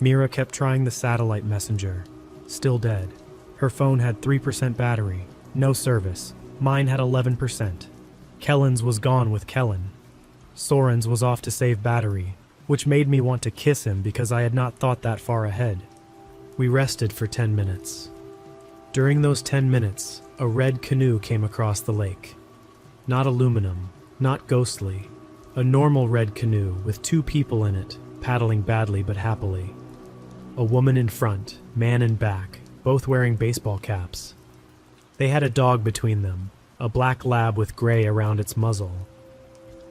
Mira kept trying the satellite messenger. Still dead. Her phone had 3% battery. No service. Mine had 11%. Kellen's was gone with Kellen. Soren's was off to save battery, which made me want to kiss him because I had not thought that far ahead. We rested for 10 minutes. During those 10 minutes, a red canoe came across the lake. Not aluminum, not ghostly. A normal red canoe with 2 people in it, paddling badly but happily. A woman in front, man in back, both wearing baseball caps. They had a dog between them, a black lab with gray around its muzzle.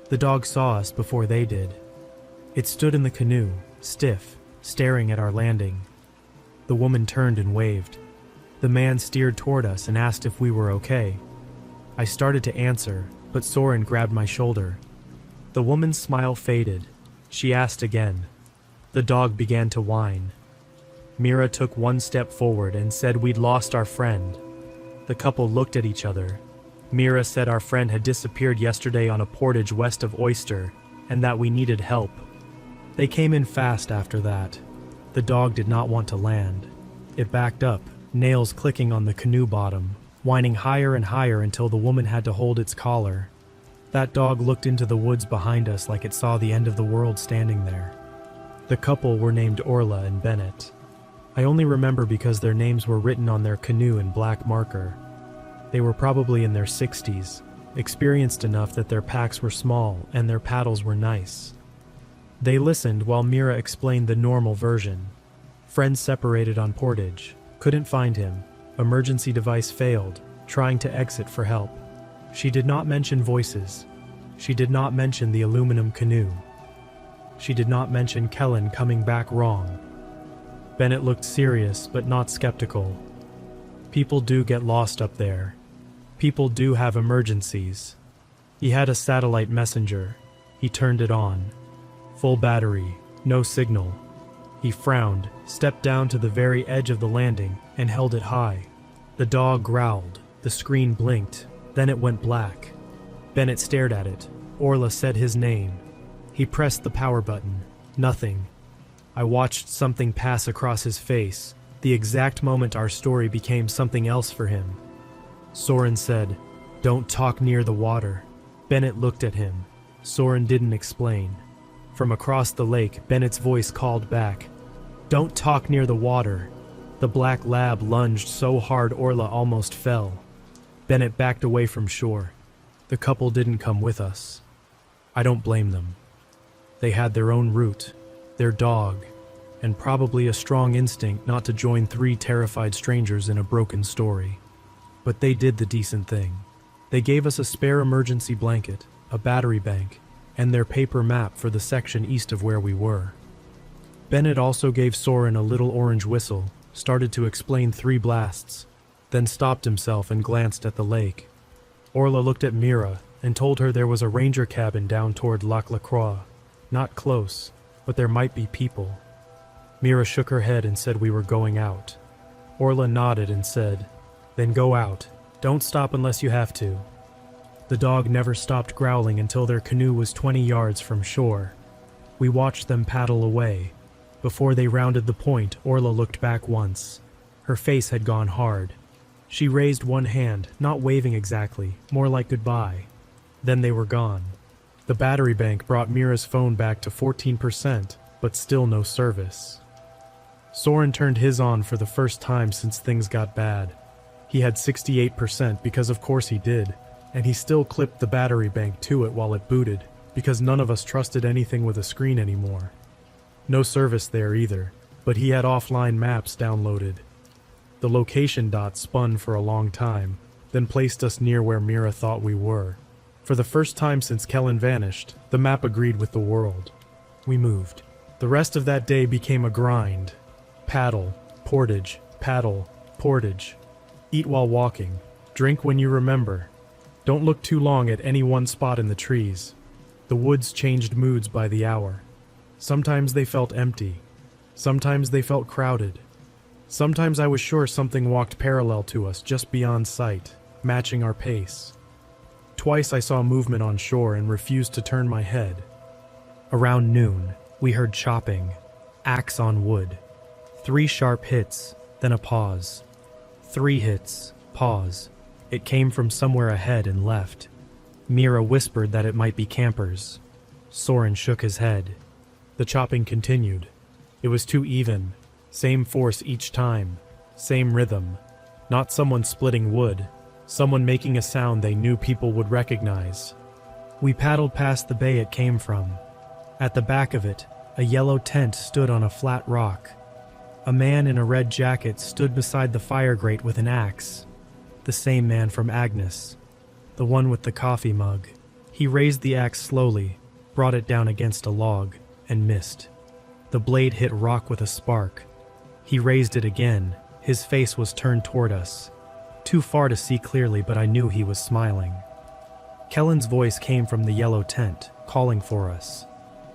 The dog saw us before they did. It stood in the canoe, stiff, staring at our landing. The woman turned and waved. The man steered toward us and asked if we were okay. I started to answer, but Soren grabbed my shoulder. The woman's smile faded. She asked again. The dog began to whine. Mira took one step forward and said we'd lost our friend. The couple looked at each other. Mira said our friend had disappeared yesterday on a portage west of Oyster, and that we needed help. They came in fast after that. The dog did not want to land. It backed up, nails clicking on the canoe bottom, whining higher and higher until the woman had to hold its collar. That dog looked into the woods behind us like it saw the end of the world standing there. The couple were named Orla and Bennett. I only remember because their names were written on their canoe in black marker. They were probably in their 60s, experienced enough that their packs were small and their paddles were nice. They listened while Mira explained the normal version. Friends separated on portage, couldn't find him, emergency device failed, trying to exit for help. She did not mention voices. She did not mention the aluminum canoe. She did not mention Kellen coming back wrong. Bennett looked serious but not skeptical. People do get lost up there. People do have emergencies. He had a satellite messenger. He turned it on. Full battery, no signal. He frowned, stepped down to the very edge of the landing, and held it high. The dog growled. The screen blinked. Then it went black. Bennett stared at it. Orla said his name. He pressed the power button. Nothing. I watched something pass across his face, the exact moment our story became something else for him. Soren said, "Don't talk near the water." Bennett looked at him. Soren didn't explain. From across the lake, Bennett's voice called back, "Don't talk near the water." The black lab lunged so hard Orla almost fell. Bennett backed away from shore. The couple didn't come with us. I don't blame them. They had their own route, their dog, and probably a strong instinct not to join three terrified strangers in a broken story. But they did the decent thing. They gave us a spare emergency blanket, a battery bank, and their paper map for the section east of where we were. Bennett also gave Soren a little orange whistle, started to explain 3 blasts, then stopped himself and glanced at the lake. Orla looked at Mira and told her there was a ranger cabin down toward Lac La Croix. Not close, but there might be people. Mira shook her head and said we were going out. Orla nodded and said, "Then go out. Don't stop unless you have to." The dog never stopped growling until their canoe was 20 yards from shore. We watched them paddle away. Before they rounded the point, Orla looked back once. Her face had gone hard. She raised one hand, not waving exactly, more like goodbye. Then they were gone. The battery bank brought Mira's phone back to 14%, but still no service. Soren turned his on for the first time since things got bad. He had 68% because of course he did, and he still clipped the battery bank to it while it booted, because none of us trusted anything with a screen anymore. No service there either, but he had offline maps downloaded. The location dot spun for a long time, then placed us near where Mira thought we were. For the first time since Kellen vanished, the map agreed with the world. We moved. The rest of that day became a grind. Paddle, portage, paddle, portage. Eat while walking. Drink when you remember. Don't look too long at any one spot in the trees. The woods changed moods by the hour. Sometimes they felt empty. Sometimes they felt crowded. Sometimes I was sure something walked parallel to us just beyond sight, matching our pace. Twice I saw movement on shore and refused to turn my head. Around noon, we heard chopping, axe on wood. 3 sharp hits, then a pause. 3 hits, pause. It came from somewhere ahead and left. Mira whispered that it might be campers. Soren shook his head. The chopping continued. It was too even. Same force each time. Same rhythm. Not someone splitting wood. Someone making a sound they knew people would recognize. We paddled past the bay it came from. At the back of it, a yellow tent stood on a flat rock. A man in a red jacket stood beside the fire grate with an axe. The same man from Agnes. The one with the coffee mug. He raised the axe slowly, brought it down against a log, and missed. The blade hit rock with a spark. He raised it again. His face was turned toward us. Too far to see clearly, but I knew he was smiling. Kellen's voice came from the yellow tent, calling for us.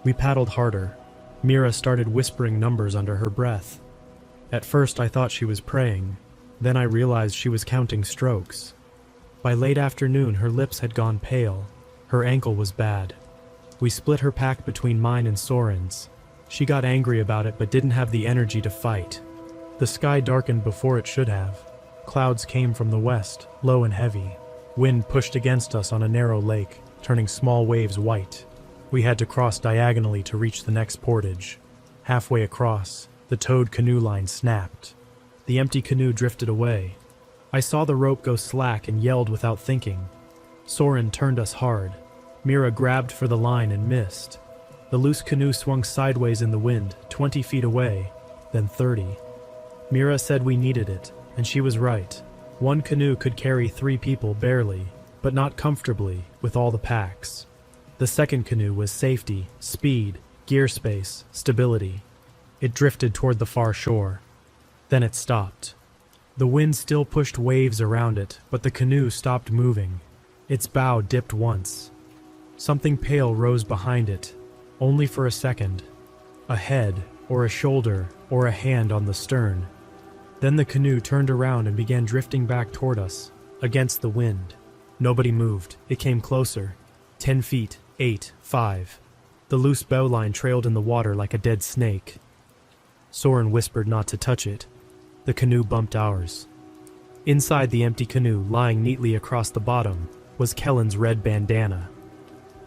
We paddled harder. Mira started whispering numbers under her breath. At first I thought she was praying. Then I realized she was counting strokes. By late afternoon her lips had gone pale. Her ankle was bad. We split her pack between mine and Soren's. She got angry about it but didn't have the energy to fight. The sky darkened before it should have. Clouds came from the west, low and heavy. Wind pushed against us on a narrow lake, turning small waves white. We had to cross diagonally to reach the next portage. Halfway across, the towed canoe line snapped. The empty canoe drifted away. I saw the rope go slack and yelled without thinking. Soren turned us hard. Mira grabbed for the line and missed. The loose canoe swung sideways in the wind, 20 feet away, then 30. Mira said we needed it, and she was right. One canoe could carry 3 people barely, but not comfortably with all the packs. The second canoe was safety, speed, gear space, stability. It drifted toward the far shore. Then it stopped. The wind still pushed waves around it, but the canoe stopped moving. Its bow dipped once. Something pale rose behind it, only for a second. A head, or a shoulder, or a hand on the stern. Then the canoe turned around and began drifting back toward us, against the wind. Nobody moved. It came closer. 10 feet, 8, 5. The loose bowline trailed in the water like a dead snake. Soren whispered not to touch it. The canoe bumped ours. Inside the empty canoe, lying neatly across the bottom, was Kellen's red bandana.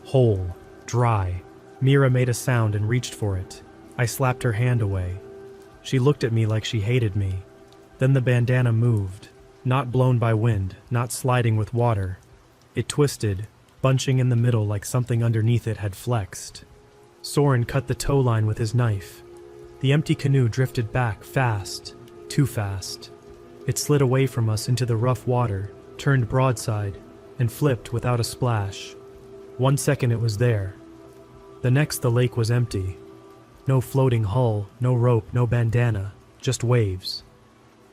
Whole, dry. Mira made a sound and reached for it. I slapped her hand away. She looked at me like she hated me. Then the bandana moved, not blown by wind, not sliding with water. It twisted, bunching in the middle like something underneath it had flexed. Soren cut the tow line with his knife. The empty canoe drifted back fast, too fast. It slid away from us into the rough water, turned broadside, and flipped without a splash. 1 second it was there. The next the lake was empty. No floating hull, no rope, no bandana, just waves.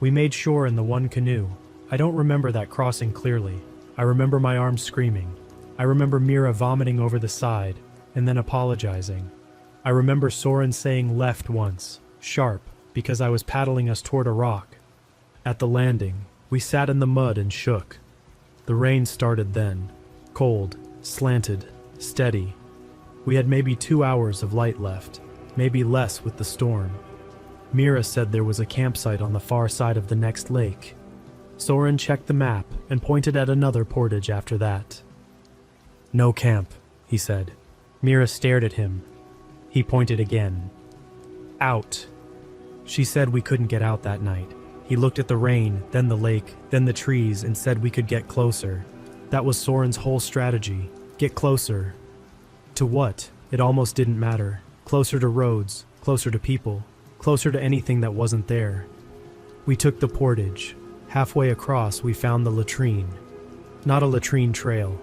We made shore in the one canoe. I don't remember that crossing clearly. I remember my arms screaming. I remember Mira vomiting over the side, and then apologizing. I remember Soren saying left once, sharp, because I was paddling us toward a rock. At the landing, we sat in the mud and shook. The rain started then, cold, slanted, steady. We had maybe 2 hours of light left, maybe less with the storm. Mira said there was a campsite on the far side of the next lake. Soren checked the map and pointed at another portage after that. No camp, he said. Mira stared at him. He pointed again. Out. She said we couldn't get out that night. He looked at the rain, then the lake, then the trees, and said we could get closer. That was Soren's whole strategy. Get closer. To what? It almost didn't matter. Closer to roads, closer to people, closer to anything that wasn't there. We took the portage. Halfway across, we found the latrine. Not a latrine trail.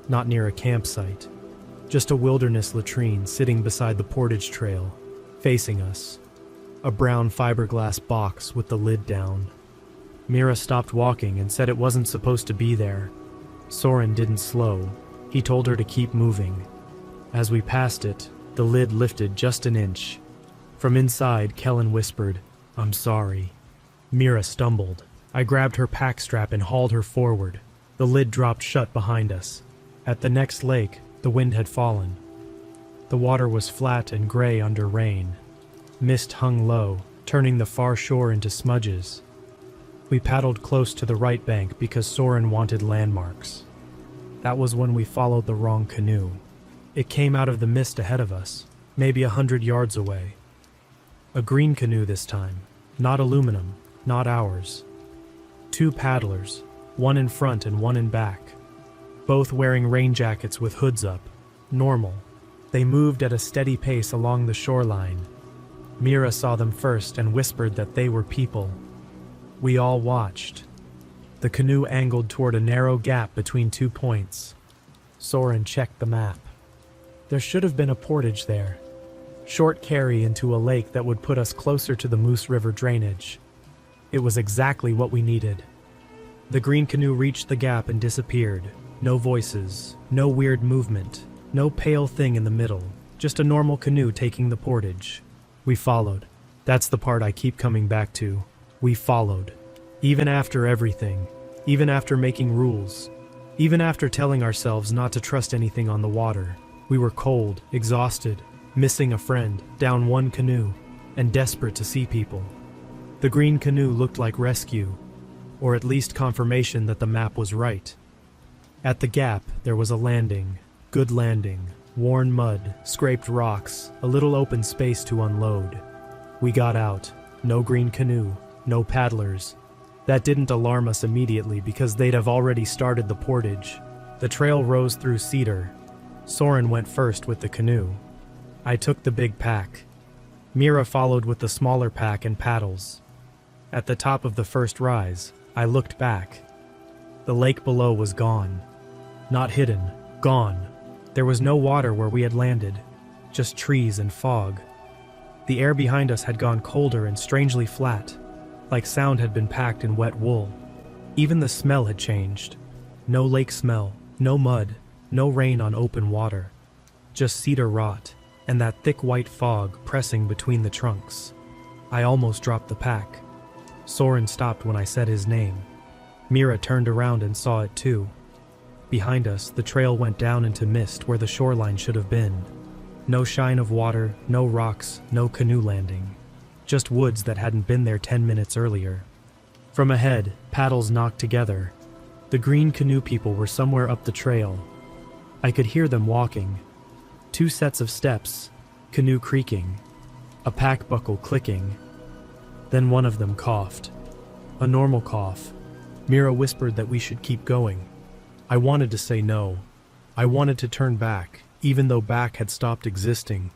Not near a campsite. Just a wilderness latrine sitting beside the portage trail, facing us. A brown fiberglass box with the lid down. Mira stopped walking and said it wasn't supposed to be there. Soren didn't slow. He told her to keep moving. As we passed it, the lid lifted just an inch. From inside, Kellen whispered, "I'm sorry." Mira stumbled. I grabbed her pack strap and hauled her forward. The lid dropped shut behind us. At the next lake, the wind had fallen. The water was flat and gray under rain. Mist hung low, turning the far shore into smudges. We paddled close to the right bank because Soren wanted landmarks. That was when we followed the wrong canoe. It came out of the mist ahead of us, maybe 100 yards away. A green canoe this time, not aluminum, not ours. 2 paddlers, one in front and one in back. Both wearing rain jackets with hoods up, normal. They moved at a steady pace along the shoreline. Mira saw them first and whispered that they were people. We all watched. The canoe angled toward a narrow gap between 2 points. Soren checked the map. There should have been a portage there. Short carry into a lake that would put us closer to the Moose River drainage. It was exactly what we needed. The green canoe reached the gap and disappeared. No voices, no weird movement, no pale thing in the middle, just a normal canoe taking the portage. We followed. That's the part I keep coming back to. We followed. Even after everything, even after making rules, even after telling ourselves not to trust anything on the water, we were cold, exhausted, missing a friend, down one canoe, and desperate to see people. The green canoe looked like rescue, or at least confirmation that the map was right. At the gap, there was a landing, good landing, worn mud, scraped rocks, a little open space to unload. We got out, no green canoe, no paddlers. That didn't alarm us immediately because they'd have already started the portage. The trail rose through cedar. Soren went first with the canoe. I took the big pack. Mira followed with the smaller pack and paddles. At the top of the first rise, I looked back. The lake below was gone. Not hidden, gone. There was no water where we had landed, just trees and fog. The air behind us had gone colder and strangely flat, like sound had been packed in wet wool. Even the smell had changed. No lake smell, no mud, no rain on open water. Just cedar rot, and that thick white fog pressing between the trunks. I almost dropped the pack. Soren stopped when I said his name. Mira turned around and saw it too. Behind us, the trail went down into mist where the shoreline should have been. No shine of water, no rocks, no canoe landing. Just woods that hadn't been there 10 minutes earlier. From ahead, paddles knocked together. The green canoe people were somewhere up the trail. I could hear them walking. 2 sets of steps, canoe creaking, a pack buckle clicking. Then one of them coughed. A normal cough. Mira whispered that we should keep going. I wanted to say no. I wanted to turn back, even though back had stopped existing.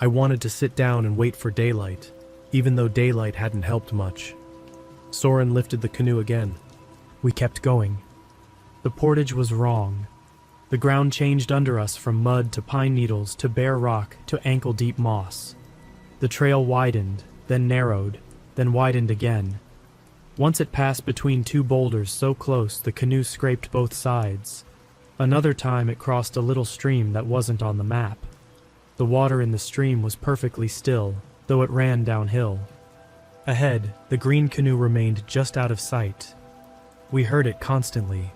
I wanted to sit down and wait for daylight, even though daylight hadn't helped much. Soren lifted the canoe again. We kept going. The portage was wrong. The ground changed under us from mud to pine needles to bare rock to ankle-deep moss. The trail widened, then narrowed, then widened again. Once it passed between 2 boulders so close the canoe scraped both sides. Another time it crossed a little stream that wasn't on the map. The water in the stream was perfectly still, though it ran downhill. Ahead, the green canoe remained just out of sight. We heard it constantly.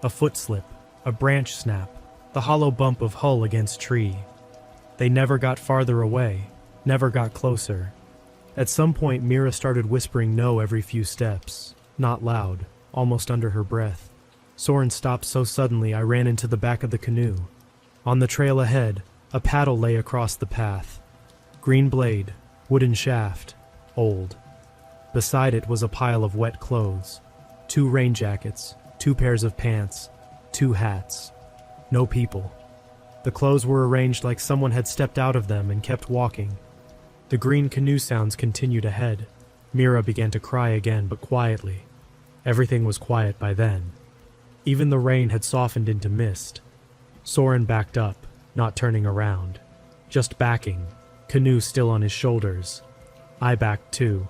A foot slip, a branch snap, the hollow bump of hull against tree. They never got farther away, never got closer. At some point, Mira started whispering no every few steps, not loud, almost under her breath. Soren stopped so suddenly I ran into the back of the canoe. On the trail ahead, a paddle lay across the path. Green blade, wooden shaft, old. Beside it was a pile of wet clothes. 2 rain jackets, 2 pairs of pants, 2 hats. No people. The clothes were arranged like someone had stepped out of them and kept walking. The green canoe sounds continued ahead. Mira began to cry again, but quietly. Everything was quiet by then. Even the rain had softened into mist. Soren backed up, not turning around. Just backing, canoe still on his shoulders. I backed too.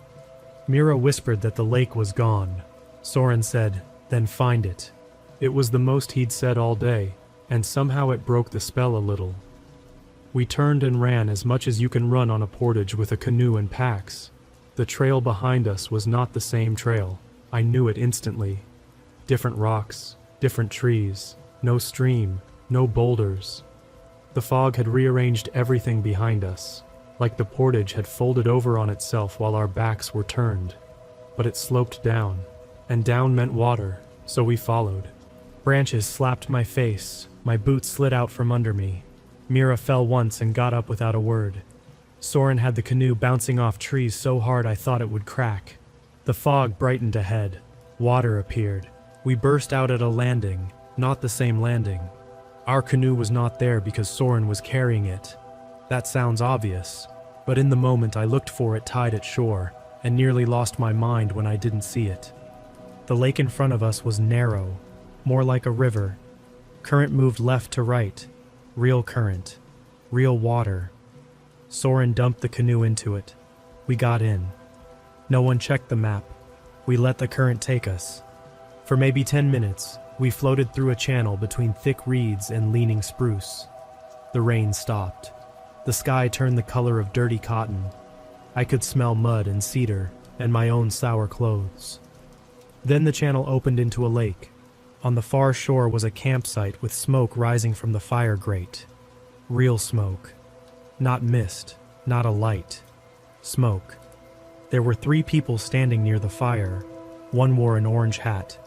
Mira whispered that the lake was gone. Soren said, "Then find it." It was the most he'd said all day, and somehow it broke the spell a little. We turned and ran as much as you can run on a portage with a canoe and packs. The trail behind us was not the same trail. I knew it instantly. Different rocks, different trees, no stream, no boulders. The fog had rearranged everything behind us, like the portage had folded over on itself while our backs were turned. But it sloped down, and down meant water, so we followed. Branches slapped my face, my boots slid out from under me. Mira fell once and got up without a word. Soren had the canoe bouncing off trees so hard I thought it would crack. The fog brightened ahead. Water appeared. We burst out at a landing, not the same landing. Our canoe was not there because Soren was carrying it. That sounds obvious, but in the moment I looked for it tied at shore, and nearly lost my mind when I didn't see it. The lake in front of us was narrow, more like a river. Current moved left to right. Real current. Real water. Soren dumped the canoe into it. We got in. No one checked the map. We let the current take us. For maybe 10 minutes, we floated through a channel between thick reeds and leaning spruce. The rain stopped. The sky turned the color of dirty cotton. I could smell mud and cedar and my own sour clothes. Then the channel opened into a lake. On the far shore was a campsite with smoke rising from the fire grate. Real smoke. Not mist, not a light. Smoke. There were 3 people standing near the fire. One wore an orange hat.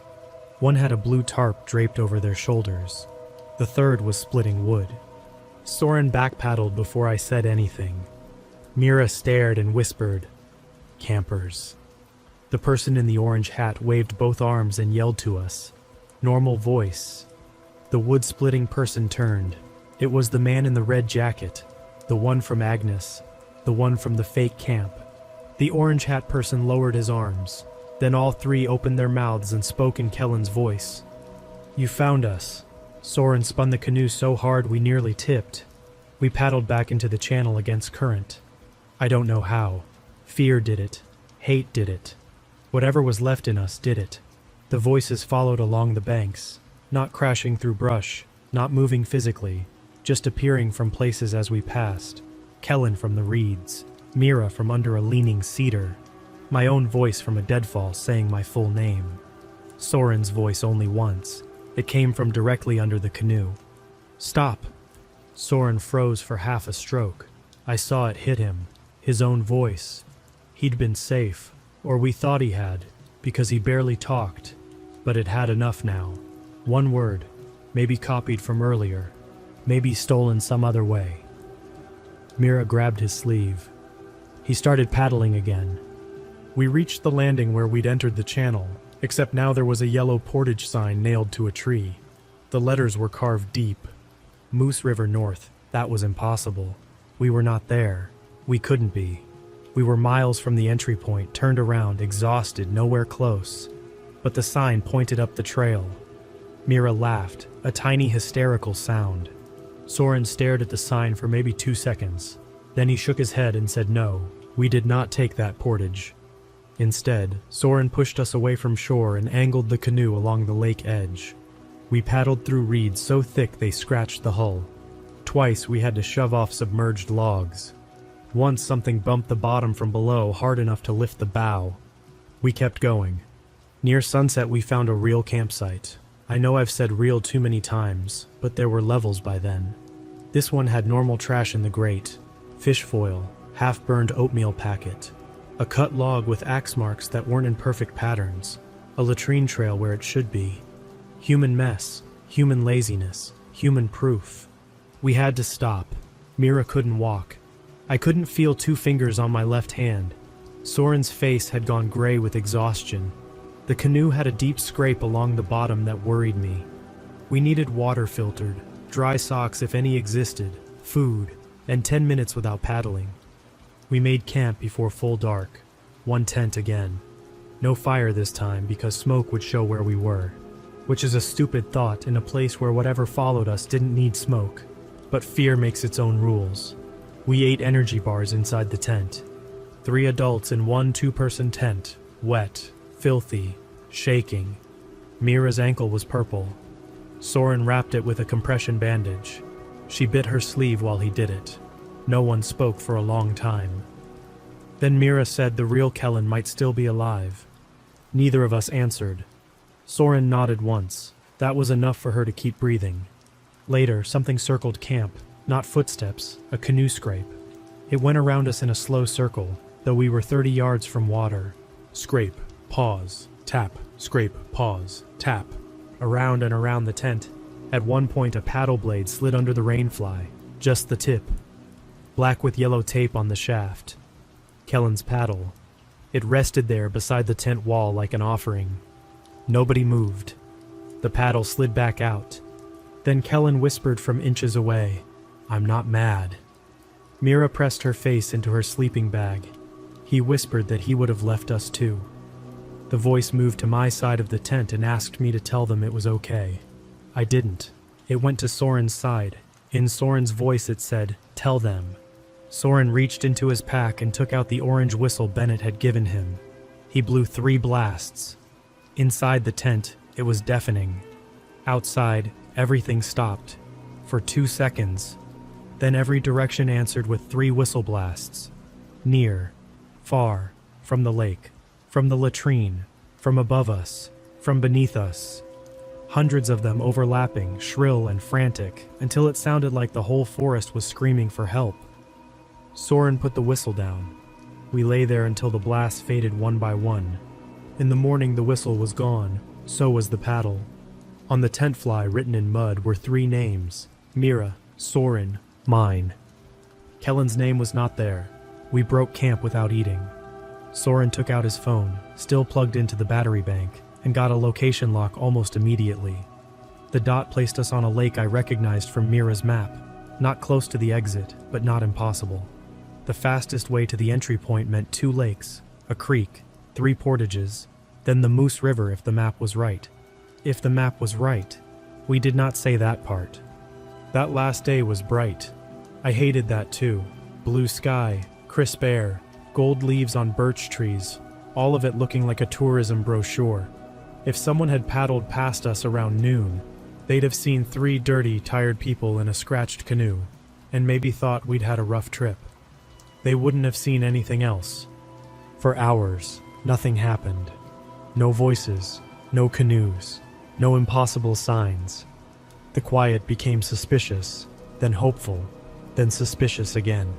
One had a blue tarp draped over their shoulders. The third was splitting wood. Soren backpedaled before I said anything. Mira stared and whispered, "Campers." The person in the orange hat waved both arms and yelled to us. Normal voice. The wood-splitting person turned. It was the man in the red jacket, the one from Agnes, the one from the fake camp. The orange hat person lowered his arms. Then all 3 opened their mouths and spoke in Kellen's voice. "You found us." Soren spun the canoe so hard we nearly tipped. We paddled back into the channel against current. I don't know how. Fear did it. Hate did it. Whatever was left in us did it. The voices followed along the banks, not crashing through brush, not moving physically, just appearing from places as we passed. Kellen from the reeds, Mira from under a leaning cedar, my own voice from a deadfall saying my full name. Soren's voice only once. It came from directly under the canoe. "Stop!" Soren froze for half a stroke. I saw it hit him. His own voice. He'd been safe, or we thought he had, because he barely talked, but it had enough now. One word, maybe copied from earlier, maybe stolen some other way. Mira grabbed his sleeve. He started paddling again. We reached the landing where we'd entered the channel, except now there was a yellow portage sign nailed to a tree. The letters were carved deep. Moose River North, that was impossible. We were not there. We couldn't be. We were miles from the entry point, turned around, exhausted, nowhere close. But the sign pointed up the trail. Mira laughed, a tiny hysterical sound. Soren stared at the sign for maybe 2 seconds. Then he shook his head and said no, we did not take that portage. Instead, Soren pushed us away from shore and angled the canoe along the lake edge. We paddled through reeds so thick they scratched the hull. Twice we had to shove off submerged logs. Once something bumped the bottom from below hard enough to lift the bow. We kept going. Near sunset we found a real campsite. I know I've said real too many times, but there were levels by then. This one had normal trash in the grate, fish foil, half-burned oatmeal packet, a cut log with axe marks that weren't in perfect patterns, a latrine trail where it should be. Human mess, human laziness, human proof. We had to stop. Mira couldn't walk. I couldn't feel 2 fingers on my left hand. Soren's face had gone gray with exhaustion. The canoe had a deep scrape along the bottom that worried me. We needed water filtered, dry socks if any existed, food, and 10 minutes without paddling. We made camp before full dark. One tent again. No fire this time because smoke would show where we were. Which is a stupid thought in a place where whatever followed us didn't need smoke. But fear makes its own rules. We ate energy bars inside the tent. 3 adults in one 2-person tent, wet, filthy, shaking. Mira's ankle was purple. Soren wrapped it with a compression bandage. She bit her sleeve while he did it. No one spoke for a long time. Then Mira said the real Kellen might still be alive. Neither of us answered. Soren nodded once. That was enough for her to keep breathing. Later, something circled camp. Not footsteps, a canoe scrape. It went around us in a slow circle, though we were 30 yards from water. Scrape, pause, tap, scrape, pause, tap. Around and around the tent. At one point a paddle blade slid under the rainfly, just the tip. Black with yellow tape on the shaft. Kellen's paddle. It rested there beside the tent wall like an offering. Nobody moved. The paddle slid back out. Then Kellen whispered from inches away, "I'm not mad." Mira pressed her face into her sleeping bag. He whispered that he would have left us too. The voice moved to my side of the tent and asked me to tell them it was okay. I didn't. It went to Soren's side. In Soren's voice it said, "Tell them." Soren reached into his pack and took out the orange whistle Bennett had given him. He blew 3 blasts. Inside the tent, it was deafening. Outside, everything stopped. For 2 seconds. Then every direction answered with 3 whistle blasts. Near, far, from the lake, from the latrine, from above us, from beneath us. Hundreds of them overlapping, shrill and frantic, until it sounded like the whole forest was screaming for help. Soren put the whistle down. We lay there until the blasts faded one by one. In the morning the whistle was gone, so was the paddle. On the tent fly written in mud were 3 names: Mira, Soren, mine. Kellen's name was not there. We broke camp without eating. Soren took out his phone, still plugged into the battery bank, and got a location lock almost immediately. The dot placed us on a lake I recognized from Mira's map, not close to the exit, but not impossible. The fastest way to the entry point meant 2 lakes, a creek, 3 portages, then the Moose River if the map was right. If the map was right. We did not say that part. That last day was bright. I hated that too. Blue sky, crisp air, gold leaves on birch trees, all of it looking like a tourism brochure. If someone had paddled past us around noon, they'd have seen 3 dirty, tired people in a scratched canoe, and maybe thought we'd had a rough trip. They wouldn't have seen anything else. For hours, nothing happened. No voices, no canoes, no impossible signs. The quiet became suspicious, then hopeful, then suspicious again.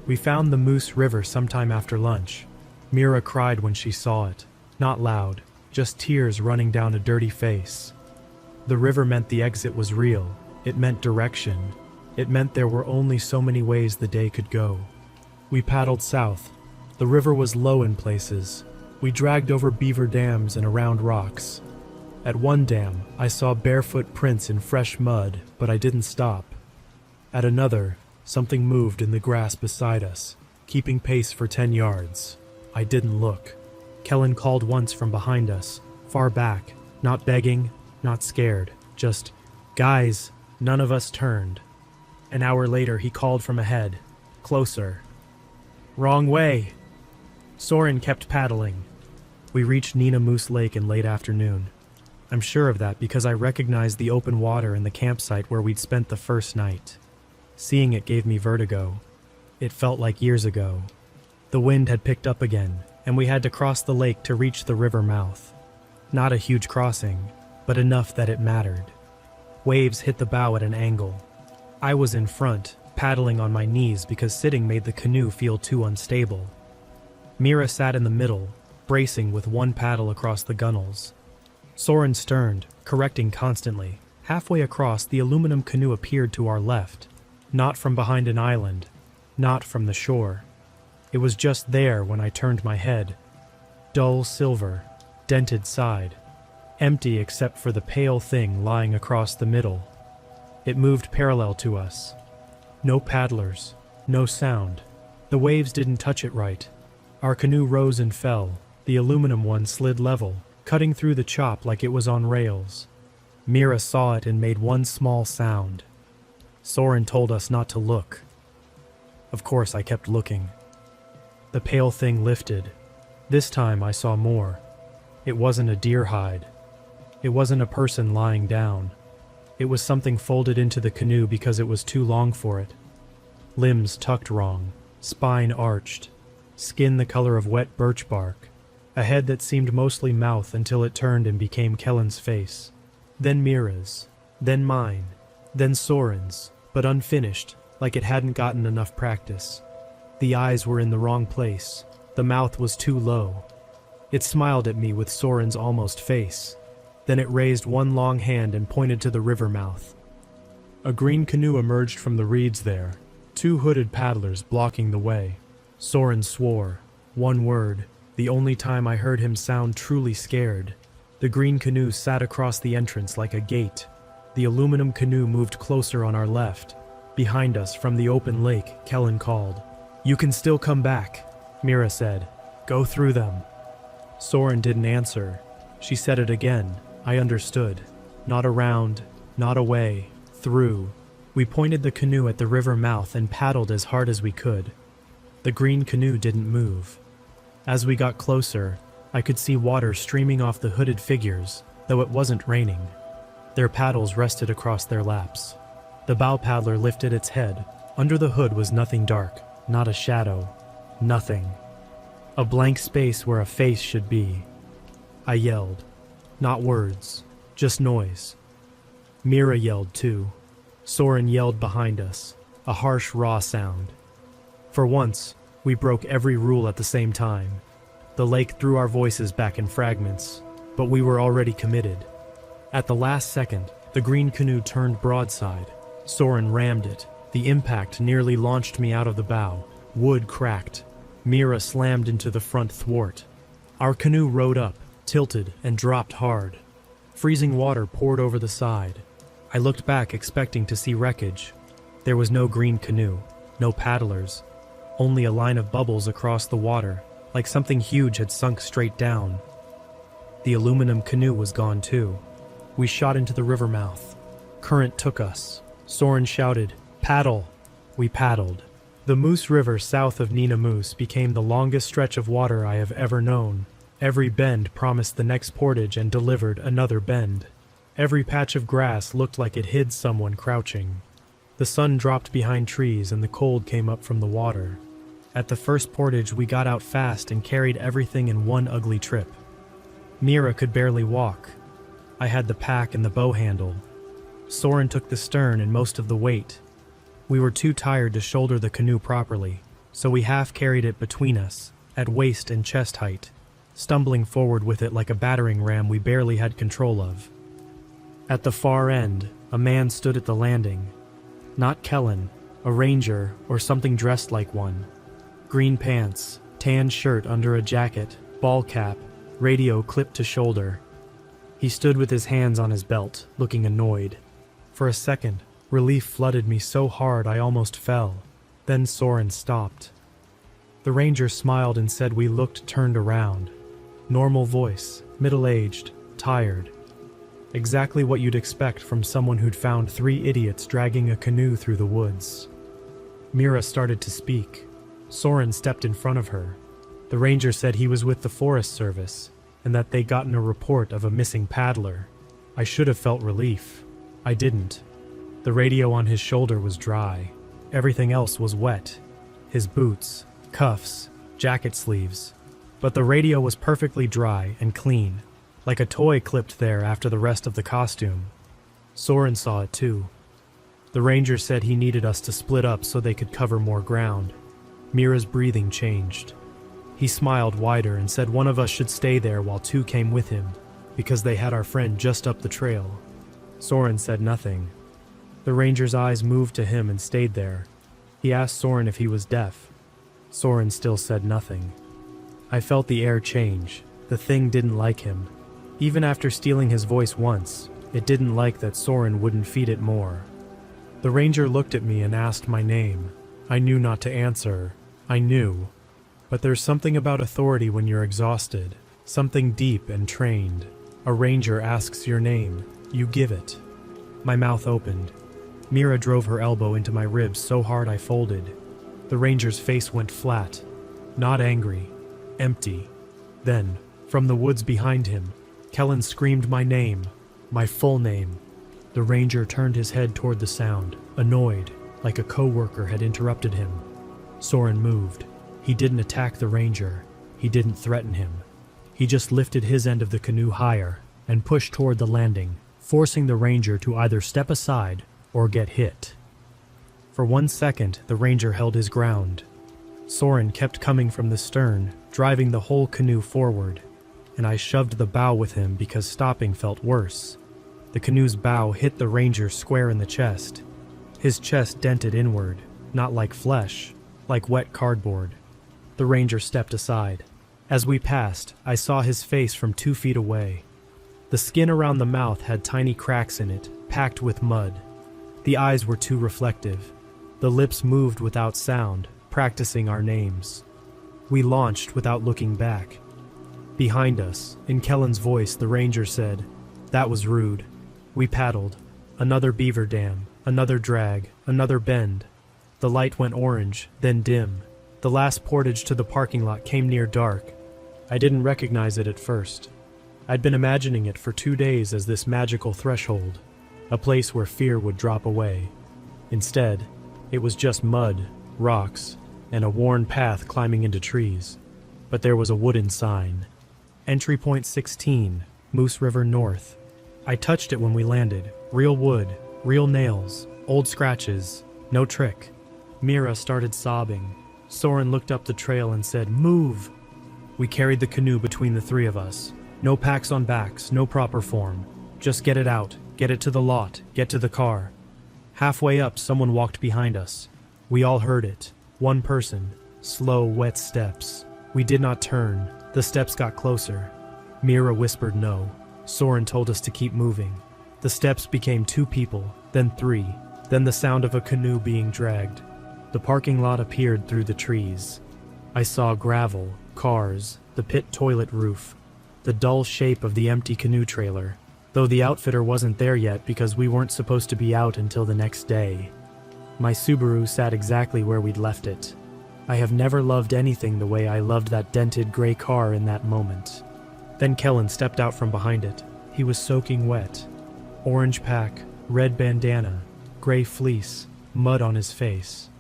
We found the Moose River sometime after lunch. Mira cried when she saw it, not loud, just tears running down a dirty face. The river meant the exit was real. It meant direction. It meant there were only so many ways the day could go. We paddled south. The river was low in places. We dragged over beaver dams and around rocks. At one dam, I saw barefoot prints in fresh mud, but I didn't stop. At another, something moved in the grass beside us, keeping pace for 10 yards. I didn't look. Kellen called once from behind us, far back, not begging, not scared, just, "Guys," none of us turned. An hour later he called from ahead, closer. "Wrong way." Soren kept paddling. We reached Nina Moose Lake in late afternoon. I'm sure of that because I recognized the open water and the campsite where we'd spent the first night. Seeing it gave me vertigo. It felt like years ago. The wind had picked up again, and we had to cross the lake to reach the river mouth. Not a huge crossing, but enough that it mattered. Waves hit the bow at an angle. I was in front, paddling on my knees because sitting made the canoe feel too unstable. Mira sat in the middle, bracing with one paddle across the gunnels. Soren sterned, correcting constantly. Halfway across, the aluminum canoe appeared to our left. Not from behind an island, not from the shore. It was just there when I turned my head. Dull silver, dented side, empty except for the pale thing lying across the middle. It moved parallel to us. No paddlers, no sound. The waves didn't touch it right. Our canoe rose and fell. The aluminum one slid level, cutting through the chop like it was on rails. Mira saw it and made one small sound. Soren told us not to look. Of course I kept looking. The pale thing lifted. This time I saw more. It wasn't a deer hide. It wasn't a person lying down. It was something folded into the canoe because it was too long for it. Limbs tucked wrong, spine arched, skin the color of wet birch bark, a head that seemed mostly mouth until it turned and became Kellen's face. Then Mira's, then mine, then Soren's, but unfinished, like it hadn't gotten enough practice. The eyes were in the wrong place. The mouth was too low. It smiled at me with Soren's almost face. Then it raised one long hand and pointed to the river mouth. A green canoe emerged from the reeds there, 2 hooded paddlers blocking the way. Soren swore. One word, the only time I heard him sound truly scared. The green canoe sat across the entrance like a gate. The aluminum canoe moved closer on our left. Behind us, from the open lake, Kellen called. "You can still come back," Mira said. "Go through them." Soren didn't answer. She said it again. I understood. Not around, not away, through. We pointed the canoe at the river mouth and paddled as hard as we could. The green canoe didn't move. As we got closer, I could see water streaming off the hooded figures, though it wasn't raining. Their paddles rested across their laps. The bow paddler lifted its head. Under the hood was nothing dark, not a shadow, nothing. A blank space where a face should be. I yelled. Not words, just noise. Mira yelled too. Soren yelled behind us, a harsh, raw sound. For once, we broke every rule at the same time. The lake threw our voices back in fragments, but we were already committed. At the last second, the green canoe turned broadside. Soren rammed it. The impact nearly launched me out of the bow. Wood cracked. Mira slammed into the front thwart. Our canoe rode up, tilted, and dropped hard. Freezing water poured over the side. I looked back expecting to see wreckage. There was no green canoe, no paddlers, only a line of bubbles across the water, like something huge had sunk straight down. The aluminum canoe was gone too. We shot into the river mouth. Current took us. Soren shouted, "Paddle!" We paddled. The Moose River south of Nina Moose became the longest stretch of water I have ever known. Every bend promised the next portage and delivered another bend. Every patch of grass looked like it hid someone crouching. The sun dropped behind trees and the cold came up from the water. At the first portage we got out fast and carried everything in one ugly trip. Mira could barely walk. I had the pack and the bow handle. Soren took the stern and most of the weight. We were too tired to shoulder the canoe properly, so we half-carried it between us, at waist and chest height, stumbling forward with it like a battering ram we barely had control of. At the far end, a man stood at the landing. Not Kellen, a ranger or something dressed like one. Green pants, tan shirt under a jacket, ball cap, radio clipped to shoulder. He stood with his hands on his belt, looking annoyed. For a second, relief flooded me so hard I almost fell. Then Soren stopped. The ranger smiled and said we looked turned around. Normal voice, middle-aged, tired. Exactly what you'd expect from someone who'd found 3 idiots dragging a canoe through the woods. Mira started to speak. Soren stepped in front of her. The ranger said he was with the Forest Service, and that they'd gotten a report of a missing paddler. I should have felt relief. I didn't. The radio on his shoulder was dry. Everything else was wet. His boots, cuffs, jacket sleeves. But the radio was perfectly dry and clean, like a toy clipped there after the rest of the costume. Soren saw it too. The ranger said he needed us to split up so they could cover more ground. Mira's breathing changed. He smiled wider and said one of us should stay there while 2 came with him, because they had our friend just up the trail. Soren said nothing. The ranger's eyes moved to him and stayed there. He asked Soren if he was deaf. Soren still said nothing. I felt the air change. The thing didn't like him. Even after stealing his voice once, it didn't like that Soren wouldn't feed it more. The ranger looked at me and asked my name. I knew not to answer. I knew. But there's something about authority when you're exhausted. Something deep and trained. A ranger asks your name. You give it. My mouth opened. Mira drove her elbow into my ribs so hard I folded. The ranger's face went flat. Not angry. Empty. Then, from the woods behind him, Kellen screamed my name. My full name. The ranger turned his head toward the sound, annoyed, like a co-worker had interrupted him. Soren moved. He didn't attack the ranger. He didn't threaten him. He just lifted his end of the canoe higher and pushed toward the landing, forcing the ranger to either step aside or get hit. For 1 second, the ranger held his ground. Soren kept coming from the stern, driving the whole canoe forward, and I shoved the bow with him because stopping felt worse. The canoe's bow hit the ranger square in the chest. His chest dented inward, not like flesh, like wet cardboard. The ranger stepped aside. As we passed, I saw his face from 2 feet away. The skin around the mouth had tiny cracks in it, packed with mud. The eyes were too reflective. The lips moved without sound, practicing our names. We launched without looking back. Behind us, in Kellen's voice, the ranger said, "That was rude." We paddled. Another beaver dam, Another drag, another bend. The light went orange, then dim. The last portage to the parking lot came near dark. I didn't recognize it at first. I'd been imagining it for 2 days as this magical threshold, a place where fear would drop away. Instead, it was just mud, rocks, and a worn path climbing into trees. But there was a wooden sign. Entry Point 16, Moose River North. I touched it when we landed. Real wood, real nails, old scratches, no trick. Mira started sobbing. Soren looked up the trail and said, "Move!" We carried the canoe between the three of us. No packs on backs, no proper form. Just get it out, get it to the lot, get to the car. Halfway up, someone walked behind us. We all heard it. One person. Slow, wet steps. We did not turn. The steps got closer. Mira whispered no. Soren told us to keep moving. The steps became 2 people, then 3, then the sound of a canoe being dragged. The parking lot appeared through the trees. I saw gravel, cars, the pit toilet roof, the dull shape of the empty canoe trailer, though the outfitter wasn't there yet because we weren't supposed to be out until the next day. My Subaru sat exactly where we'd left it. I have never loved anything the way I loved that dented gray car in that moment. Then Kellen stepped out from behind it. He was soaking wet. Orange pack, red bandana, gray fleece, mud on his face.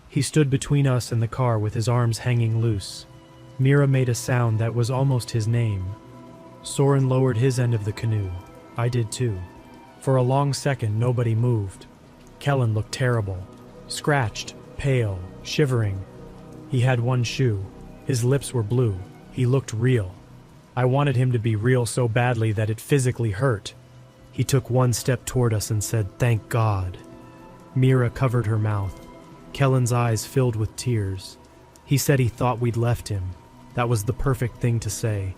He stood between us and the car with his arms hanging loose. Mira made a sound that was almost his name. Soren lowered his end of the canoe. I did too. For a long second, nobody moved. Kellen looked terrible. Scratched, pale, shivering. He had one shoe. His lips were blue. He looked real. I wanted him to be real so badly that it physically hurt. He took one step toward us and said, "Thank God." Mira covered her mouth. Kellen's eyes filled with tears. He said he thought we'd left him. That was the perfect thing to say.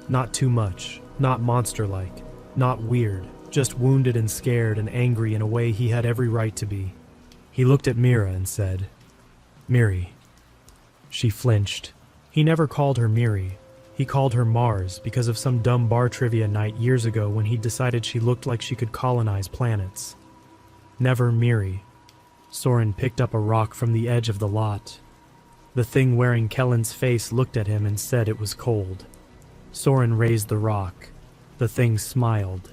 Not too much, not monster-like, not weird, just wounded and scared and angry in a way he had every right to be. He looked at Mira and said, "Miri." She flinched. He never called her Miri. He called her Mars because of some dumb bar trivia night years ago when he decided she looked like she could colonize planets. Never Miri. Soren picked up a rock from the edge of the lot. The thing wearing Kellen's face looked at him and said it was cold. Soren raised the rock. The thing smiled.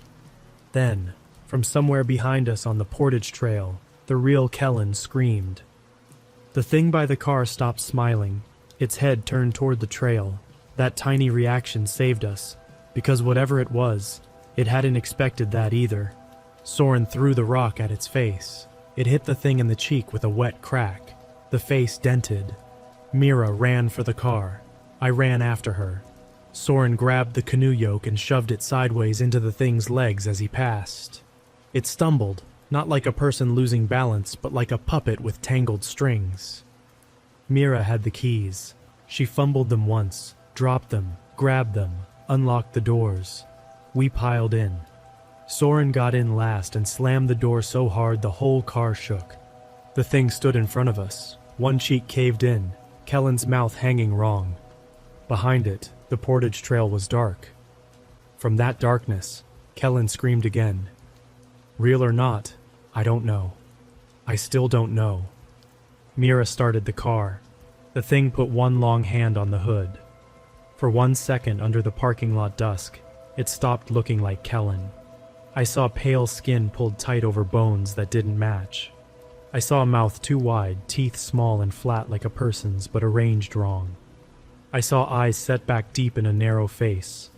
Then, from somewhere behind us on the portage trail, the real Kellen screamed. The thing by the car stopped smiling. Its head turned toward the trail. That tiny reaction saved us, because whatever it was, it hadn't expected that either. Soren threw the rock at its face. It hit the thing in the cheek with a wet crack. The face dented. Mira ran for the car. I ran after her. Soren grabbed the canoe yoke and shoved it sideways into the thing's legs as he passed. It stumbled, not like a person losing balance, but like a puppet with tangled strings. Mira had the keys. She fumbled them once, dropped them, grabbed them, unlocked the doors. We piled in. Soren got in last and slammed the door so hard the whole car shook. The thing stood in front of us, one cheek caved in, Kellen's mouth hanging wrong. Behind it, the portage trail was dark. From that darkness, Kellen screamed again. Real or not, I don't know. I still don't know. Mira started the car. The thing put one long hand on the hood. For 1 second under the parking lot dusk, it stopped looking like Kellen. I saw pale skin pulled tight over bones that didn't match. I saw a mouth too wide, teeth small and flat like a person's, but arranged wrong. I saw eyes set back deep in a narrow face.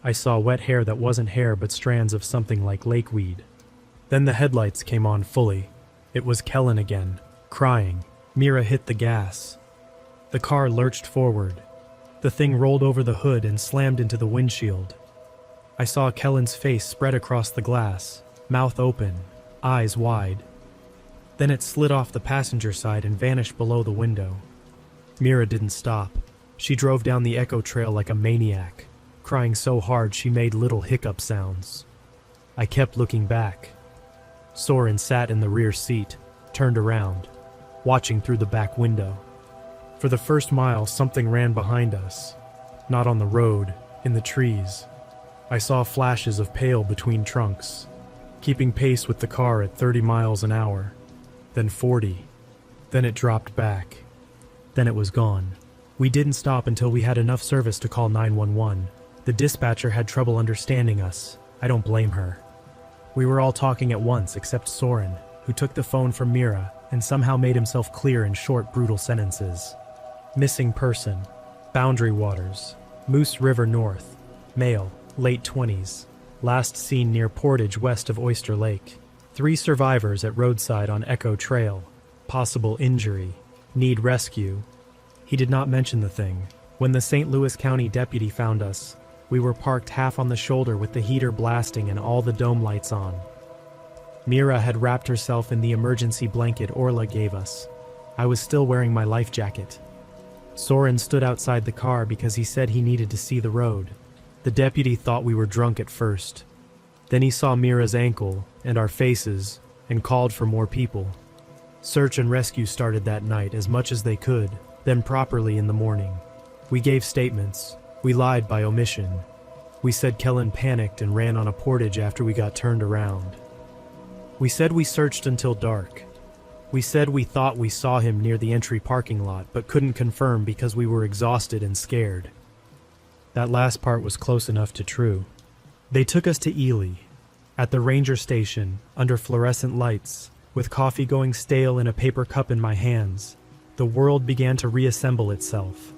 I saw wet hair that wasn't hair but strands of something like lakeweed. Then the headlights came on fully. It was Kellen again, crying. Mira hit the gas. The car lurched forward. The thing rolled over the hood and slammed into the windshield. I saw Kellen's face spread across the glass, mouth open, eyes wide. Then it slid off the passenger side and vanished below the window. Mira didn't stop. She drove down the echo trail like a maniac, crying so hard she made little hiccup sounds. I kept looking back. Soren sat in the rear seat, turned around, watching through the back window. For the first mile, something ran behind us. Not on the road, in the trees. I saw flashes of pale between trunks. keeping pace with the car at 30 miles an hour, then 40. Then it dropped back. Then it was gone. We didn't stop until we had enough service to call 911. The dispatcher had trouble understanding us. I don't blame her. We were all talking at once except Soren, who took the phone from Mira and somehow made himself clear in short, brutal sentences. Missing person. Boundary waters. Moose River North. Male. Late 20s. Last seen near Portage west of Oyster Lake. 3 survivors at roadside on Echo Trail. Possible injury. Need rescue. He did not mention the thing. When the St. Louis County deputy found us, we were parked half on the shoulder with the heater blasting and all the dome lights on. Mira had wrapped herself in the emergency blanket Orla gave us. I was still wearing my life jacket. Soren stood outside the car because he said he needed to see the road. The deputy thought we were drunk at first. Then he saw Mira's ankle and our faces and called for more people. Search and rescue started that night as much as they could, then properly in the morning. We gave statements. We lied by omission. We said Kellen panicked and ran on a portage after we got turned around. We said we searched until dark. We said we thought we saw him near the entry parking lot, but couldn't confirm because we were exhausted and scared. That last part was close enough to true. They took us to Ely. At the ranger station, under fluorescent lights, with coffee going stale in a paper cup in my hands, the world began to reassemble itself.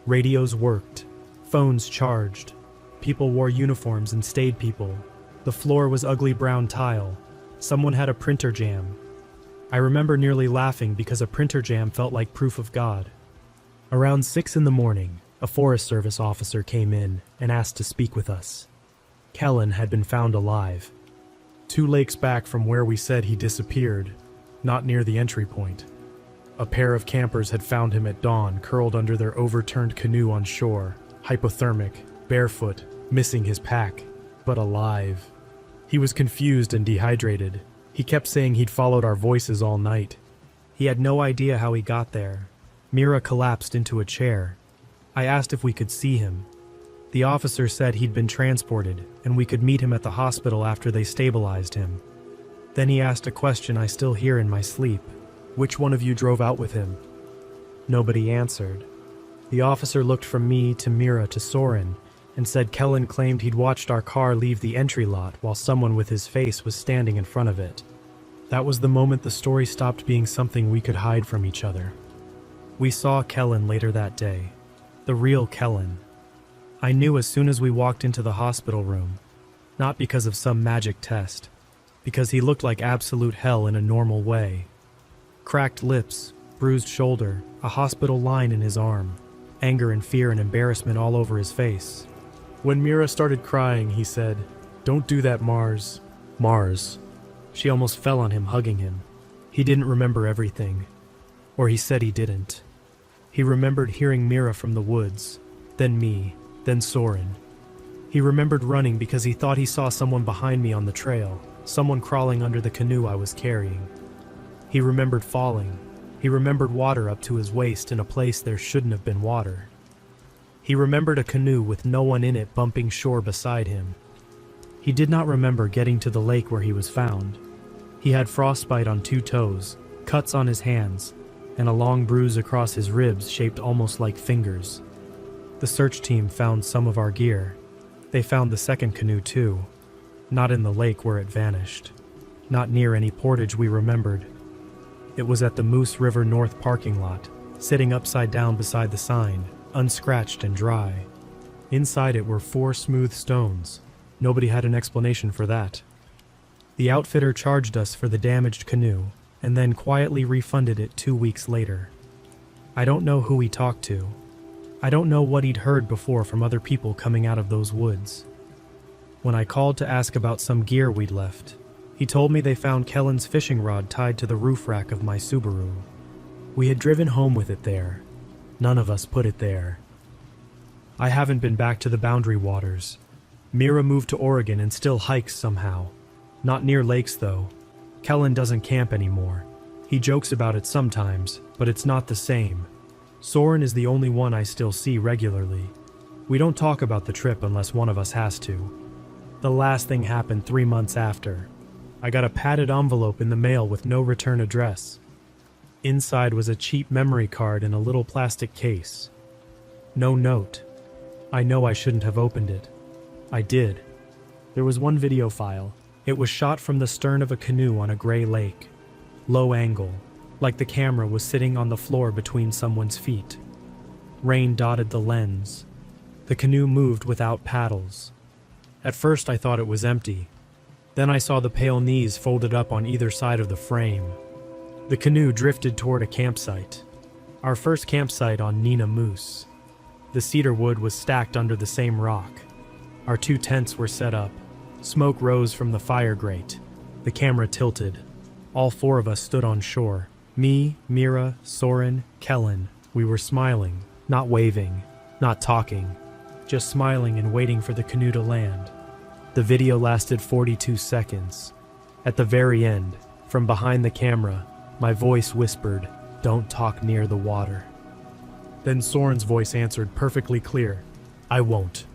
Radios worked. Phones charged. People wore uniforms and stayed people. The floor was ugly brown tile. Someone had a printer jam. I remember nearly laughing because a printer jam felt like proof of God. Around 6 in the morning, a Forest Service officer came in and asked to speak with us. Kellen had been found alive. 2 lakes back from where we said he disappeared, not near the entry point. A pair of campers had found him at dawn, curled under their overturned canoe on shore, hypothermic, barefoot, missing his pack, but alive. He was confused and dehydrated. He kept saying he'd followed our voices all night. He had no idea how he got there. Mira collapsed into a chair. I asked if we could see him. The officer said he'd been transported, and we could meet him at the hospital after they stabilized him. Then he asked a question I still hear in my sleep. Which one of you drove out with him? Nobody answered. The officer looked from me to Mira to Soren and said Kellen claimed he'd watched our car leave the entry lot while someone with his face was standing in front of it. That was the moment the story stopped being something we could hide from each other. We saw Kellen later that day. The real Kellen. I knew as soon as we walked into the hospital room, not because of some magic test, because he looked like absolute hell in a normal way. Cracked lips, bruised shoulder, a hospital line in his arm, anger and fear and embarrassment all over his face. When Mira started crying, he said, "Don't do that, Mars." Mars. She almost fell on him, hugging him. He didn't remember everything. Or he said he didn't. He remembered hearing Mira from the woods, then me, then Soren. He remembered running because he thought he saw someone behind me on the trail, someone crawling under the canoe I was carrying. He remembered falling. He remembered water up to his waist in a place there shouldn't have been water. He remembered a canoe with no one in it bumping shore beside him. He did not remember getting to the lake where he was found. He had frostbite on 2 toes, cuts on his hands, and a long bruise across his ribs shaped almost like fingers. The search team found some of our gear. They found the second canoe too, not in the lake where it vanished, not near any portage we remembered. It was at the Moose River North parking lot, sitting upside down beside the sign, unscratched and dry. Inside it were 4 smooth stones. Nobody had an explanation for that. The outfitter charged us for the damaged canoe, and then quietly refunded it 2 weeks later. I don't know who he talked to. I don't know what he'd heard before from other people coming out of those woods. When I called to ask about some gear we'd left, he told me they found Kellen's fishing rod tied to the roof rack of my Subaru. We had driven home with it there. None of us put it there. I haven't been back to the Boundary Waters. Mira moved to Oregon and still hikes somehow. Not near lakes, though. Kellen doesn't camp anymore. He jokes about it sometimes, but it's not the same. Soren is the only one I still see regularly. We don't talk about the trip unless one of us has to. The last thing happened 3 months after. I got a padded envelope in the mail with no return address. Inside was a cheap memory card in a little plastic case. No note. I know I shouldn't have opened it. I did. There was one video file. It was shot from the stern of a canoe on a gray lake. Low angle, like the camera was sitting on the floor between someone's feet. Rain dotted the lens. The canoe moved without paddles. At first I thought it was empty. Then I saw the pale knees folded up on either side of the frame. The canoe drifted toward a campsite. Our first campsite on Nina Moose. The cedar wood was stacked under the same rock. Our 2 tents were set up. Smoke rose from the fire grate. The camera tilted. All 4 of us stood on shore. Me, Mira, Soren, Kellen. We were smiling, not waving, not talking, just smiling and waiting for the canoe to land. The video lasted 42 seconds. At the very end, from behind the camera, my voice whispered, "Don't talk near the water." Then Soren's voice answered perfectly clear, "I won't."